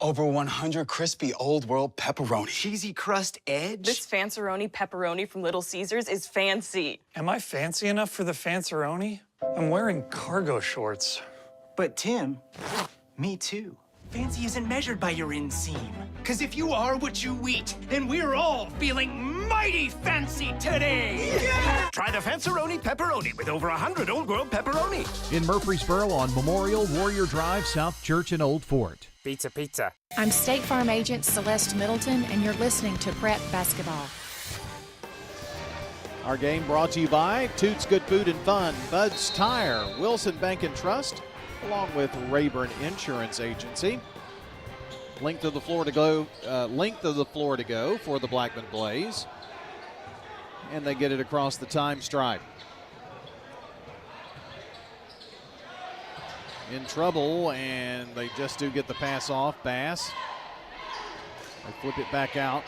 Over 100 crispy Old World pepperoni. Cheesy crust edge. This Fanceroni pepperoni from Little Caesars is fancy. Am I fancy enough for the Fanceroni? I'm wearing cargo shorts. But Tim, me too. Fancy isn't measured by your inseam. Because if you are what you eat, then we're all feeling mighty fancy today. Yeah! Try the Fanceroni pepperoni with over 100 Old World pepperoni. In Murfreesboro on Memorial, Warrior Drive, South Church, and Old Fort. Pizza, pizza. I'm State Farm Agent Celeste Middleton, and you're listening to Prep Basketball. Our game brought to you by Toots Good Food and Fun, Bud's Tire, Wilson Bank and Trust, along with Rayburn Insurance Agency. Length of the floor to go for the Blackman Blaze. And they get it across the time stripe. In trouble, and they just do get the pass off. Bass. They flip it back out.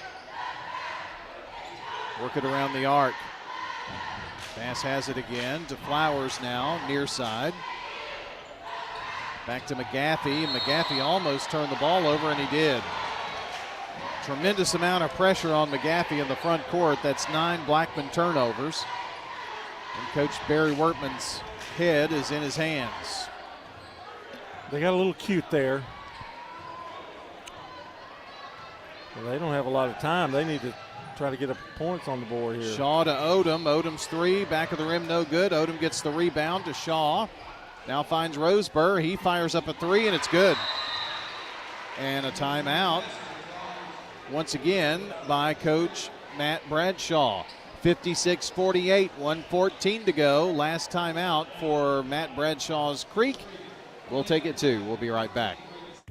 Work it around the arc. Bass has it again to Flowers now, near side. Back to McGaffey. McGaffey almost turned the ball over, and he did. Tremendous amount of pressure on McGaffey in the front court. That's 9 Blackman turnovers. And Coach Barry Wortman's head is in his hands. They got a little cute there. Well, they don't have a lot of time. They need to try to get points on the board here. Shaw to Odom. Odom's three, back of the rim, no good. Odom gets the rebound to Shaw. Now finds Roseburg. He fires up a three, and it's good. And a timeout, once again, by Coach Matt Bradshaw. 56-48, 1:14 to go. Last timeout for Matt Bradshaw's Creek. We'll take it too. We'll be right back.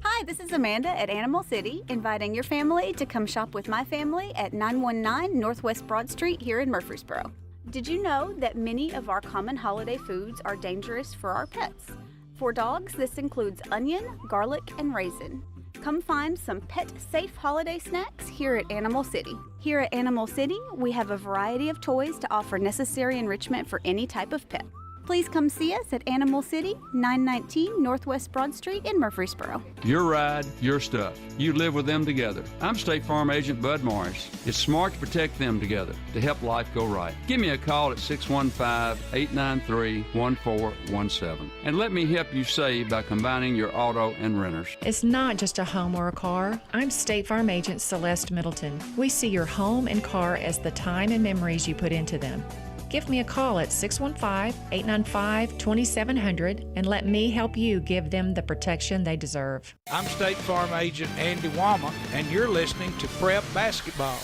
Hi, this is Amanda at Animal City, inviting your family to come shop with my family at 919 Northwest Broad Street here in Murfreesboro. Did you know that many of our common holiday foods are dangerous for our pets? For dogs, this includes onion, garlic, and raisin. Come find some pet-safe holiday snacks here at Animal City. Here at Animal City, we have a variety of toys to offer necessary enrichment for any type of pet. Please come see us at Animal City, 919 Northwest Broad Street in Murfreesboro. Your ride, your stuff. You live with them together. I'm State Farm Agent Bud Morris. It's smart to protect them together to help life go right. Give me a call at 615-893-1417 and let me help you save by combining your auto and renters. It's not just a home or a car. I'm State Farm Agent Celeste Middleton. We see your home and car as the time and memories you put into them. Give me a call at 615-895-2700 and let me help you give them the protection they deserve. I'm State Farm Agent Andy Wama, and you're listening to Prep Basketball.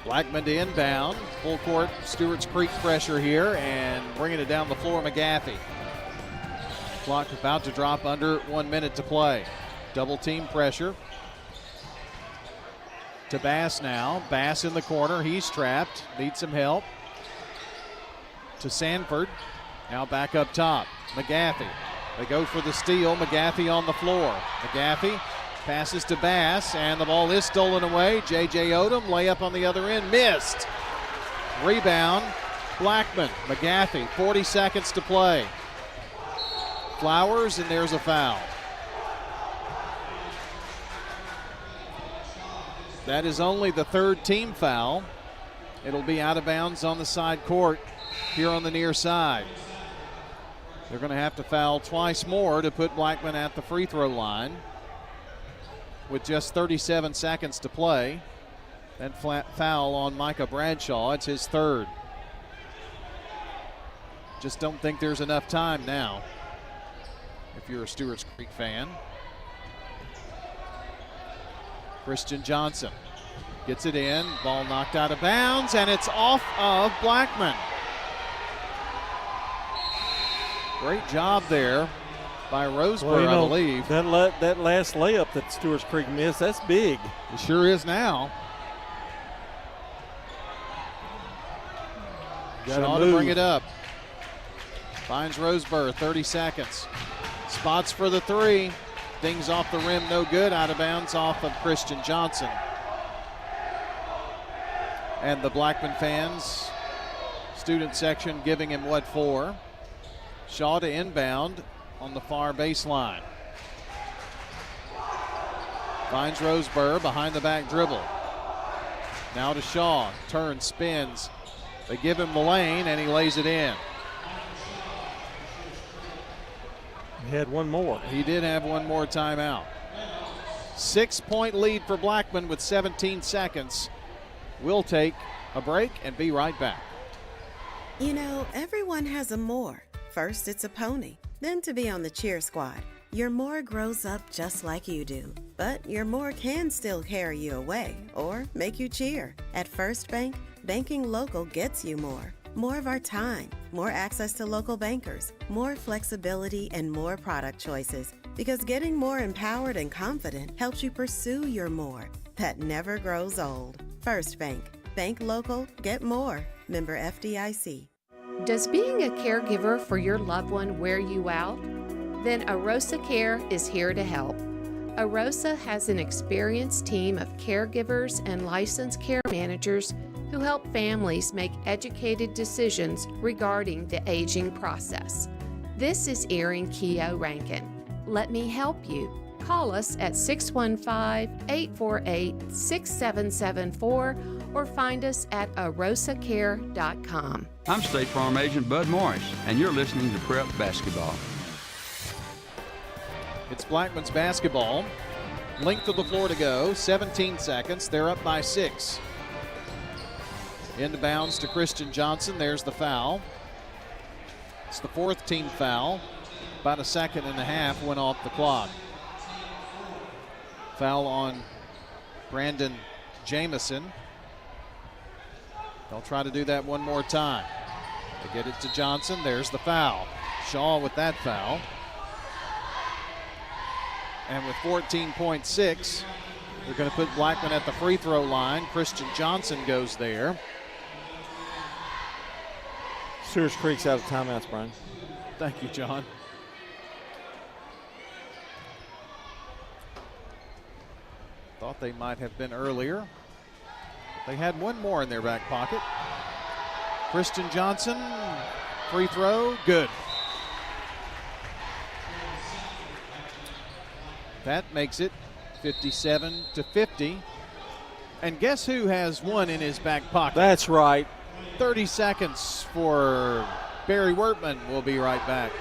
Blackman to inbound. Full court Stewarts Creek pressure here and bringing it down the floor, McGaffey. Clock about to drop under 1 minute to play. Double team pressure. To Bass now. Bass in the corner. He's trapped. Needs some help. To Sanford. Now back up top. McGaffey. They go for the steal. McGaffey on the floor. McGaffey passes to Bass, and the ball is stolen away. J.J. Odom, layup on the other end, missed. Rebound, Blackman. McGaffey, 40 seconds to play. Flowers, and there's a foul. That is only the third team foul. It'll be out of bounds on the side court here on the near side. They're going to have to foul twice more to put Blackman at the free throw line with just 37 seconds to play. That flat foul on Micah Bradshaw. It's his third. Just don't think there's enough time now if you're a Stewarts Creek fan. Christian Johnson gets it in. Ball knocked out of bounds, and it's off of Blackman. Great job there by Roseburg, I believe. That last layup that Stewarts Creek missed, that's big. It sure is now. Shaw to bring it up. Finds Roseburg, 30 seconds. Spots for the three. Things off the rim, no good. Out of bounds off of Christian Johnson. And the Blackman fans, student section, giving him what for. Shaw to inbound on the far baseline. Finds Roseburg, behind the back dribble. Now to Shaw, turns, spins. They give him the lane, and he lays it in. He had one more. He did have one more timeout. 6-point lead for Blackman with 17 seconds. We'll take a break and be right back. You know, everyone has a more. First, it's a pony, then to be on the cheer squad. Your more grows up just like you do, but your more can still carry you away or make you cheer. At First Bank, banking local gets you more. More of our time, more access to local bankers, more flexibility, and more product choices. Because getting more empowered and confident helps you pursue your more. That never grows old. First Bank. Bank local, get more. Member FDIC. Does being a caregiver for your loved one wear you out? Then Arosa Care is here to help. Arosa has an experienced team of caregivers and licensed care managers who help families make educated decisions regarding the aging process. This is Erin Keogh Rankin. Let me help you. Call us at 615-848-6774 or find us at arosacare.com. I'm State Farm Agent Bud Morris, and you're listening to Prep Basketball. It's Blackman's basketball. Length of the floor to go, 17 seconds. They're up by 6. Into bounds to Christian Johnson. There's the foul. It's the 4th team foul. About a second and a half went off the clock. Foul on Brandon Jamison. They'll try to do that one more time. They get it to Johnson. There's the foul. Shaw with that foul. And with 14.6, they're going to put Blackman at the free throw line. Christian Johnson goes there. Stewarts Creek's out of timeouts, Brian. Thank you, John. Thought they might have been earlier. They had one more in their back pocket. Christian Johnson, free throw, good. That makes it 57-50. And guess who has one in his back pocket? That's right. 30 seconds for Barry Wertman. We'll be right back.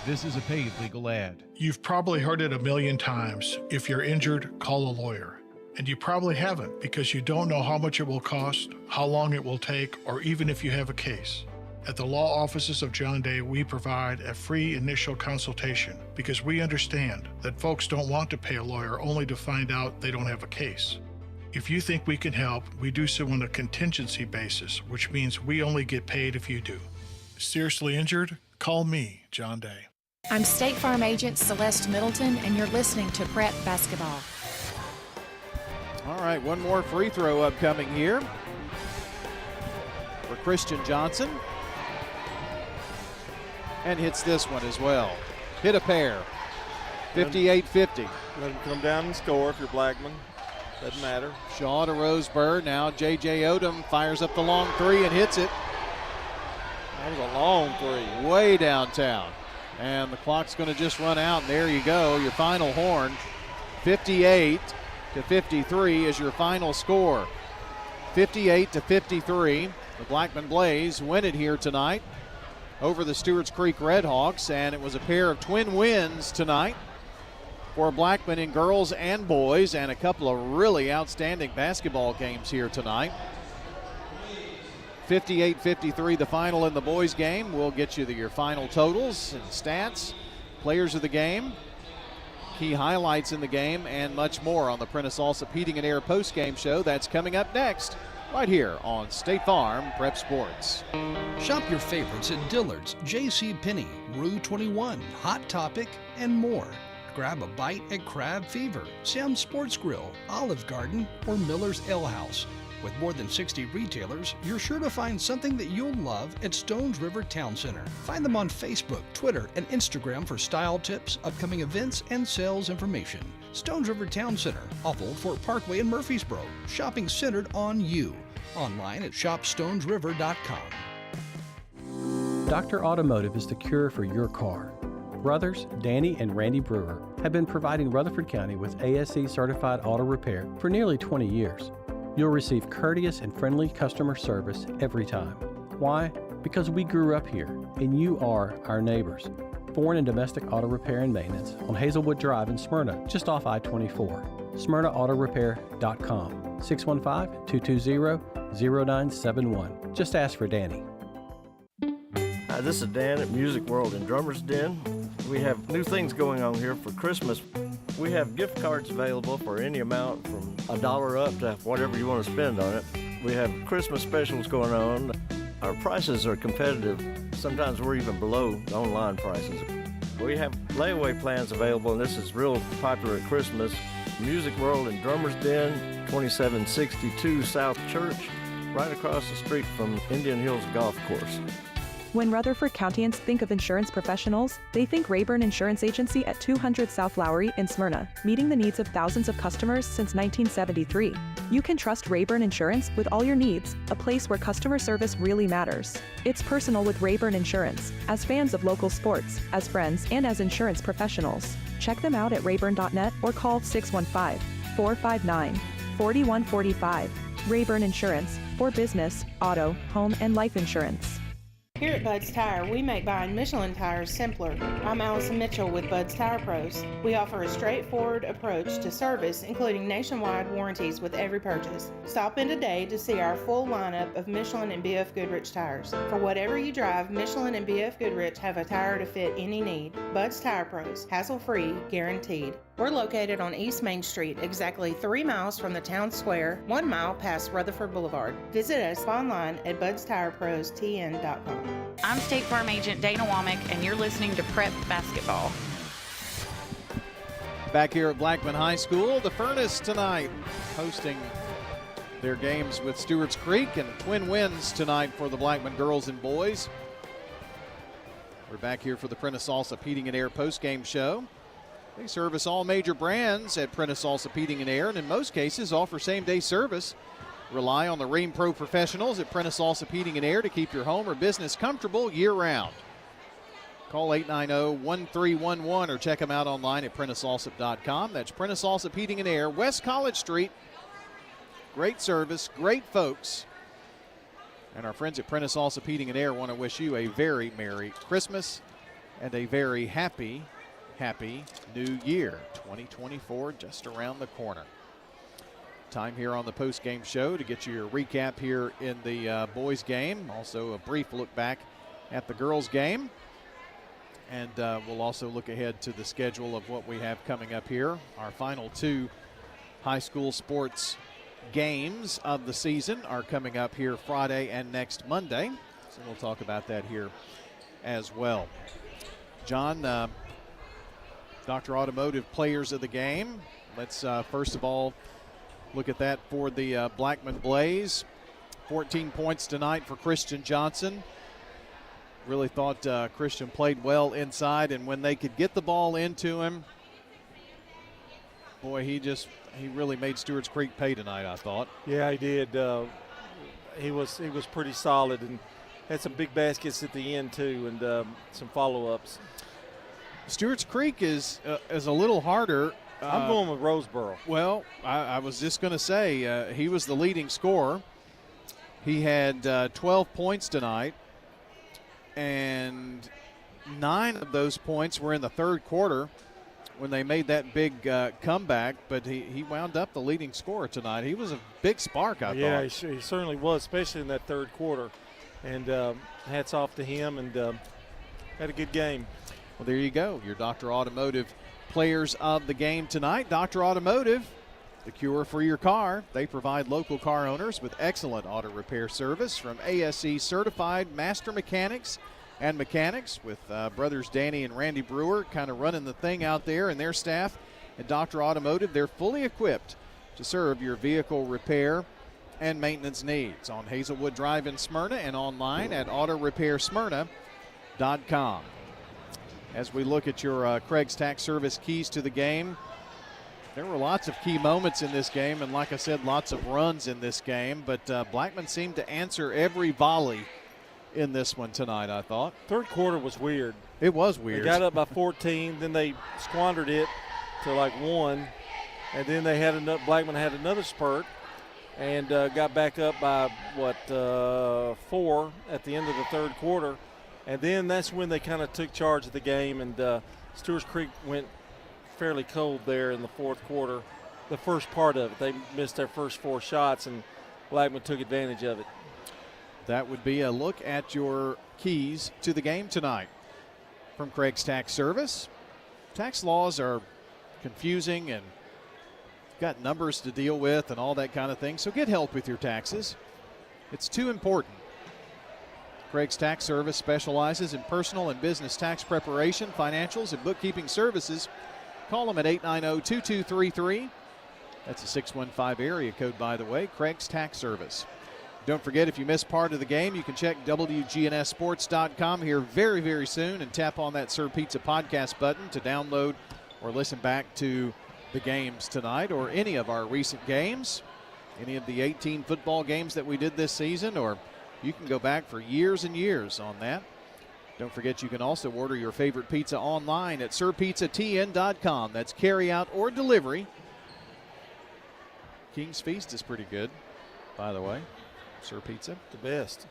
This is a paid legal ad. You've probably heard it a million times. If you're injured, call a lawyer. And you probably haven't because you don't know how much it will cost, how long it will take, or even if you have a case. At the law offices of John Day, we provide a free initial consultation because we understand that folks don't want to pay a lawyer only to find out they don't have a case. If you think we can help, we do so on a contingency basis, which means we only get paid if you do. Seriously injured? Call me, John Day. I'm State Farm Agent Celeste Middleton, and you're listening to Prep Basketball. All right, one more free throw upcoming here for Christian Johnson. And hits this one as well. Hit a pair. 58-50. Let him come down and score if you're Blackman. Doesn't matter. Shaw to Roseburg. Now J.J. Odom fires up the long three and hits it. That was a long three. Way downtown. And the clock's going to just run out. And there you go, your final horn. 58-53 is your final score. 58-53. The Blackman Blaze win it here tonight over the Stewarts Creek Redhawks, and it was a pair of twin wins tonight for Blackman in girls and boys, and a couple of really outstanding basketball games here tonight. 58-53 the final in the boys game. We'll get you your final totals and stats, players of the game, key highlights in the game, and much more on the Prentice Allsup Heating and Air post-game show. That's coming up next, right here on State Farm Prep Sports. Shop your favorites at Dillard's, J.C. Penney, Rue 21, Hot Topic, and more. Grab a bite at Crab Fever, Sam's Sports Grill, Olive Garden, or Miller's Ale House. With more than 60 retailers, you're sure to find something that you'll love at Stones River Town Center. Find them on Facebook, Twitter, and Instagram for style tips, upcoming events, and sales information. Stones River Town Center, off Old Fort Parkway in Murfreesboro. Shopping centered on you. Online at shopstonesriver.com. Dr. Automotive is the cure for your car. Brothers Danny and Randy Brewer have been providing Rutherford County with ASE certified auto repair for nearly 20 years. You'll receive courteous and friendly customer service every time. Why? Because we grew up here and you are our neighbors. Foreign and domestic auto repair and maintenance on Hazelwood Drive in Smyrna, just off I-24. SmyrnaAutorepair.com. 615-220-0971. Just ask for Danny. Hi, this is Dan at Music World in Drummer's Den. We have new things going on here for Christmas. We have gift cards available for any amount from $1 up to whatever you want to spend on it. We have Christmas specials going on. Our prices are competitive. Sometimes we're even below the online prices. We have layaway plans available, and this is real popular at Christmas. Music World in Drummer's Den, 2762 South Church, right across the street from Indian Hills Golf Course. When Rutherford Countyans think of insurance professionals, they think Rayburn Insurance Agency at 200 South Lowry in Smyrna, meeting the needs of thousands of customers since 1973. You can trust Rayburn Insurance with all your needs, a place where customer service really matters. It's personal with Rayburn Insurance, as fans of local sports, as friends, and as insurance professionals. Check them out at rayburn.net or call 615-459-4145. Rayburn Insurance, for business, auto, home, and life insurance. Here at Bud's Tire, we make buying Michelin tires simpler. I'm Allison Mitchell with Bud's Tire Pros. We offer a straightforward approach to service, including nationwide warranties with every purchase. Stop in today to see our full lineup of Michelin and BF Goodrich tires. For whatever you drive, Michelin and BF Goodrich have a tire to fit any need. Bud's Tire Pros, hassle-free, guaranteed. We're located on East Main Street, exactly 3 miles from the town square, 1 mile past Rutherford Boulevard. Visit us online at budstirepros.tn.com. I'm State Farm Agent Dana Womack, and you're listening to Prep Basketball. Back here at Blackman High School, the Furnace tonight hosting their games with Stewarts Creek, and twin wins tonight for the Blackman girls and boys. We're back here for the Prentice Allsup Heating and Air postgame show. They service all major brands at Prentice Allsup Heating and Air, and in most cases offer same-day service. Rely on the Ream Pro professionals at Prentice Allsup Heating and Air to keep your home or business comfortable year-round. Call 890-1311 or check them out online at PrenticeAllsup.com. That's Prentice Allsup Heating and Air, West College Street. Great service, great folks. And our friends at Prentice Allsup Heating and Air want to wish you a very Merry Christmas and a very Happy New Year. 2024 just around the corner. Time here on the post-game show to get you your recap here in the boys' game. Also a brief look back at the girls' game. And we'll also look ahead to the schedule of what we have coming up here. Our final 2 high school sports games of the season are coming up here Friday and next Monday. So we'll talk about that here as well. John, Dr. Automotive players of the game. Let's first of all look at that for the Blackman Blaze. 14 points tonight for Christian Johnson. Really thought Christian played well inside, and when they could get the ball into him, boy, he really made Stewarts Creek pay tonight, I thought. Yeah, he did. He was pretty solid and had some big baskets at the end too, and some follow-ups. Stewarts Creek is a little harder. I'm going with Roseboro. Well, I was just going to say he was the leading scorer. He had 12 points tonight, and 9 of those points were in the third quarter when they made that big comeback, but he wound up the leading scorer tonight. He was a big spark, I thought. Yeah, he certainly was, especially in that third quarter. And hats off to him, and had a good game. Well, there you go, your Dr. Automotive players of the game tonight. Dr. Automotive, the cure for your car. They provide local car owners with excellent auto repair service from ASE certified master mechanics and mechanics, with brothers Danny and Randy Brewer kind of running the thing out there, and their staff at Dr. Automotive. They're fully equipped to serve your vehicle repair and maintenance needs on Hazelwood Drive in Smyrna and online at autorepairsmyrna.com. As we look at your Craig's Tax Service keys to the game, there were lots of key moments in this game, and like I said, lots of runs in this game, but Blackman seemed to answer every volley in this one tonight, I thought. Third quarter was weird. It was weird. They got up by 14, then they squandered it to like 1, and then they had Blackman had another spurt and got back up by 4 at the end of the third quarter. And then that's when they kind of took charge of the game, and Stewarts Creek went fairly cold there in the fourth quarter. The first part of it, they missed their first 4 shots, and Blackman took advantage of it. That would be a look at your keys to the game tonight from Craig's Tax Service. Tax laws are confusing and got numbers to deal with and all that kind of thing, so get help with your taxes. It's too important. Craig's Tax Service specializes in personal and business tax preparation, financials, and bookkeeping services. Call them at 890-2233. That's a 615 area code, by the way. Craig's Tax Service. Don't forget, if you missed part of the game, you can check WGNSSports.com here very, very soon and tap on that Sir Pizza podcast button to download or listen back to the games tonight or any of our recent games. any of the 18 football games that we did this season, or you can go back for years and years on that. Don't forget you can also order your favorite pizza online at sirpizzatn.com. That's carry out or delivery. King's Feast is pretty good, by the way. Sir Pizza. The best.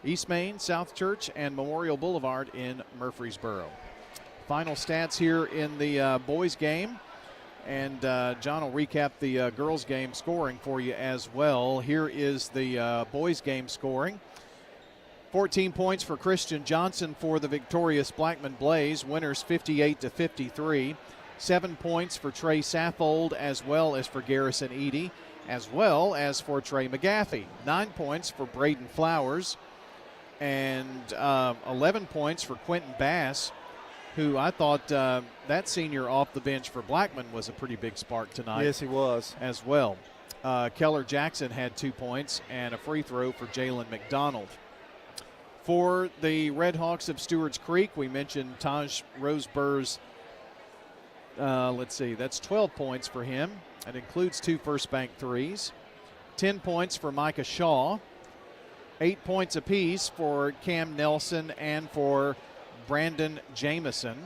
East Main, South Church, and Memorial Boulevard in Murfreesboro. Final stats here in the boys game. And John will recap the girls game scoring for you as well. Here is the boys game scoring. 14 points for Christian Johnson for the victorious Blackman Blaze. Winners 58-53. 7 points for Trey Saffold as well as for Garrison Eady, as well as for Trey McGaffey. 9 points for Braden Flowers. And 11 points for Quentin Bass, who I thought that senior off the bench for Blackman was a pretty big spark tonight. Yes, he was. As well. Keller Jackson had 2 points and a free throw for Jalen McDonald. For the Red Hawks of Stewarts Creek, we mentioned Taj Rosebur's, that's 12 points for him. That includes 2 first bank threes. 10 points for Micah Shaw. 8 points apiece for Cam Nelson and for Brandon Jameson.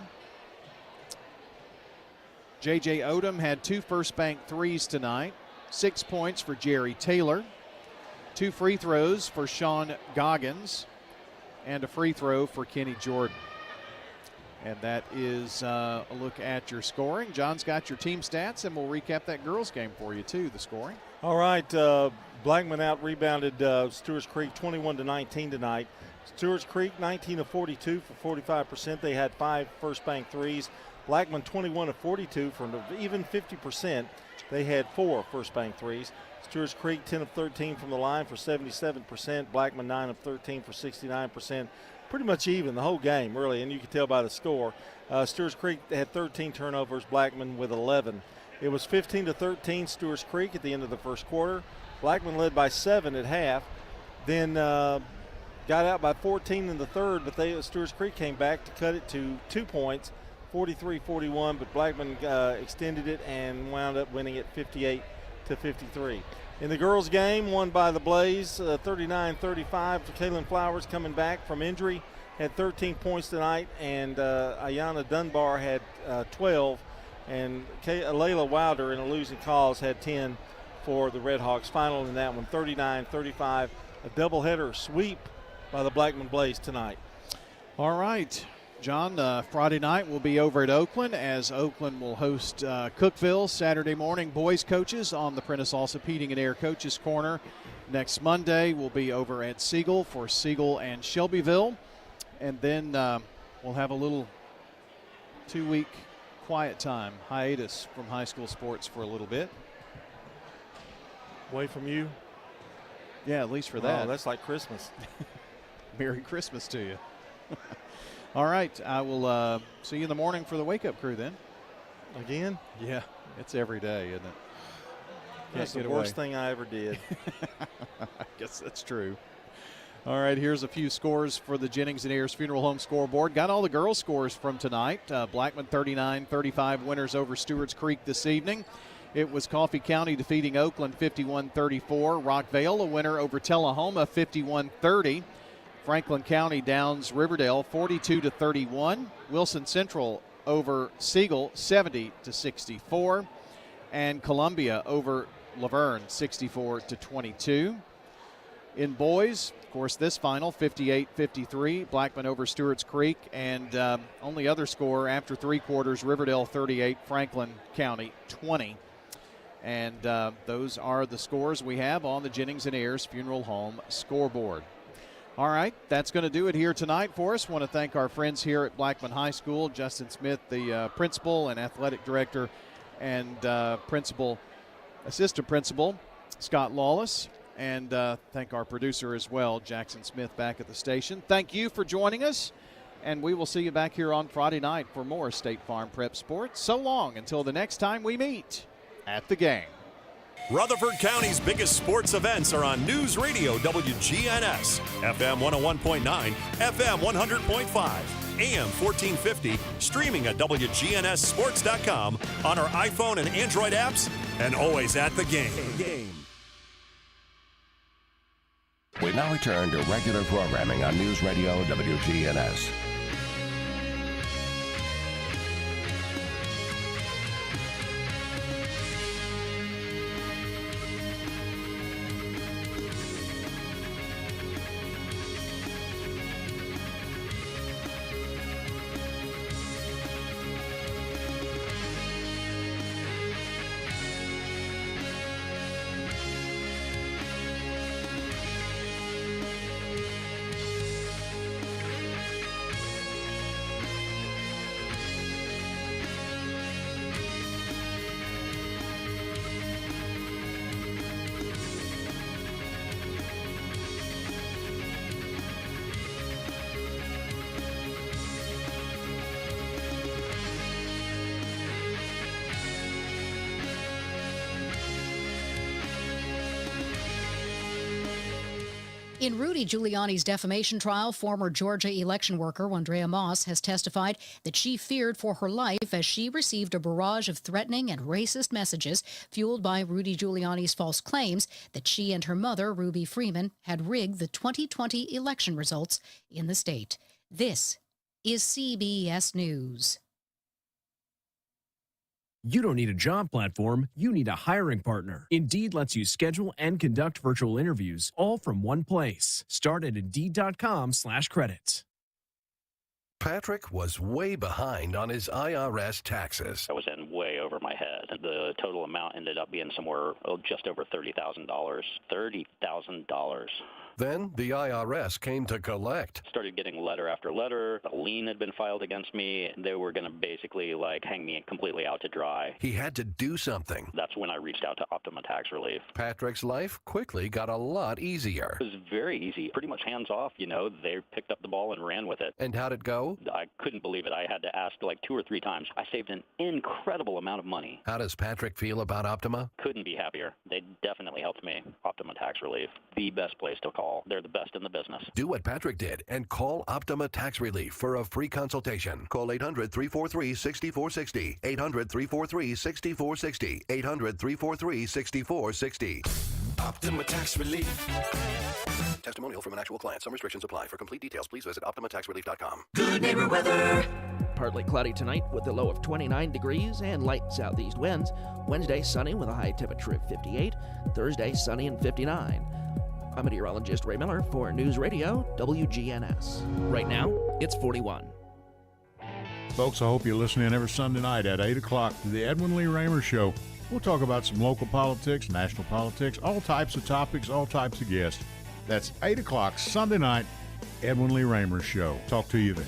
J.J. Odom had 2 first bank threes tonight. 6 points for Jerry Taylor. 2 free throws for Sean Goggins. And a free throw for Kenny Jordan. And that is a look at your scoring. John's got your team stats, and we'll recap that girls game for you, too, the scoring. All right, Blackman out-rebounded Stewarts Creek 21-19 tonight. Stewarts Creek 19 of 42 for 45%. They had 5 first bank threes. Blackman 21 of 42 for an even 50%. They had 4 first bank threes. Stewarts Creek 10 of 13 from the line for 77%. Blackman 9 of 13 for 69%. Pretty much even the whole game, really, and you can tell by the score. Stewarts Creek had 13 turnovers, Blackman with 11. It was 15-13 Stewarts Creek at the end of the first quarter. Blackman led by 7 at half, then got out by 14 in the third, but Stewarts Creek came back to cut it to 2 points, 43-41, but Blackman extended it and wound up winning it 58-53. In the girls' game, won by the Blaze, 39-35. Kaylin Flowers coming back from injury, had 13 points tonight, and Ayana Dunbar had 12. And Layla Wilder, in a losing cause, had 10 for the Red Hawks. Final in that one, 39-35. A doubleheader sweep by the Blackman Blaze tonight. All right. John, Friday night we'll be over at Oakland as Oakland will host Cookeville. Saturday morning, boys coaches on the Prentice Allsup Heating and Air Coaches Corner. Next Monday we'll be over at Siegel for Siegel and Shelbyville. And then we'll have a little 2-week quiet time, hiatus from high school sports for a little bit. Away from you? Yeah, at least for that. Oh, that's like Christmas. Merry Christmas to you. All right, I will see you in the morning for the wake-up crew then. Again? Yeah, it's every day, isn't it? That's the worst thing I ever did. I guess that's true. All right, here's a few scores for the Jennings and Ayers Funeral Home scoreboard. Got all the girls' scores from tonight. Blackman 39-35 winners over Stewarts Creek this evening. It was Coffee County defeating Oakland 51-34. Rockvale a winner over Tullahoma 51-30. Franklin County downs Riverdale 42-31. Wilson Central over Siegel 70-64. And Columbia over Laverne 64-22. In boys, of course, this final 58-53. Blackman over Stewarts Creek. And only other score after 3 quarters, Riverdale 38, Franklin County 20. And those are the scores we have on the Jennings and Ayers Funeral Home scoreboard. All right, that's going to do it here tonight for us. Want to thank our friends here at Blackman High School, Justin Smith, the principal and athletic director, and assistant principal, Scott Lawless, and thank our producer as well, Jackson Smith, back at the station. Thank you for joining us, and we will see you back here on Friday night for more State Farm Prep Sports. So long until the next time we meet at the game. Rutherford County's biggest sports events are on News Radio WGNS, FM 101.9, FM 100.5, AM 1450, streaming at WGNSSports.com, on our iPhone and Android apps, and always at the game. We now return to regular programming on News Radio WGNS. In Rudy Giuliani's defamation trial, former Georgia election worker Wandrea Moss has testified that she feared for her life as she received a barrage of threatening and racist messages fueled by Rudy Giuliani's false claims that she and her mother, Ruby Freeman, had rigged the 2020 election results in the state. This is CBS News. You don't need a job platform, you need a hiring partner. Indeed lets you schedule and conduct virtual interviews all from one place. Start at Indeed.com/credits. Patrick was way behind on his IRS taxes. I was in way over my head. The total amount ended up being somewhere just over $30,000. $30,000. Then the IRS came to collect. Started getting letter after letter. A lien had been filed against me. They were going to basically hang me completely out to dry. He had to do something. That's when I reached out to Optima Tax Relief. Patrick's life quickly got a lot easier. It was very easy, pretty much hands off, They picked up the ball and ran with it. And how'd it go? I couldn't believe it. I had to ask 2 or 3 times. I saved an incredible amount of money. How does Patrick feel about Optima? Couldn't be happier. They definitely helped me. Optima Tax Relief, the best place to call. They're the best in the business. Do what Patrick did and call Optima Tax Relief for a free consultation. Call 800-343-6460. 800-343-6460. 800-343-6460. Optima Tax Relief. Testimonial from an actual client. Some restrictions apply. For complete details, please visit OptimaTaxRelief.com. Good neighbor weather. Partly cloudy tonight with a low of 29 degrees and light southeast winds. Wednesday, sunny with a high temperature of 58. Thursday, sunny and 59. I'm meteorologist Ray Miller for News Radio WGNS. Right now, it's 41. Folks, I hope you listen in every Sunday night at 8 o'clock to the Edwin Lee Raymer Show. We'll talk about some local politics, national politics, all types of topics, all types of guests. That's 8 o'clock Sunday night, Edwin Lee Raymer Show. Talk to you then.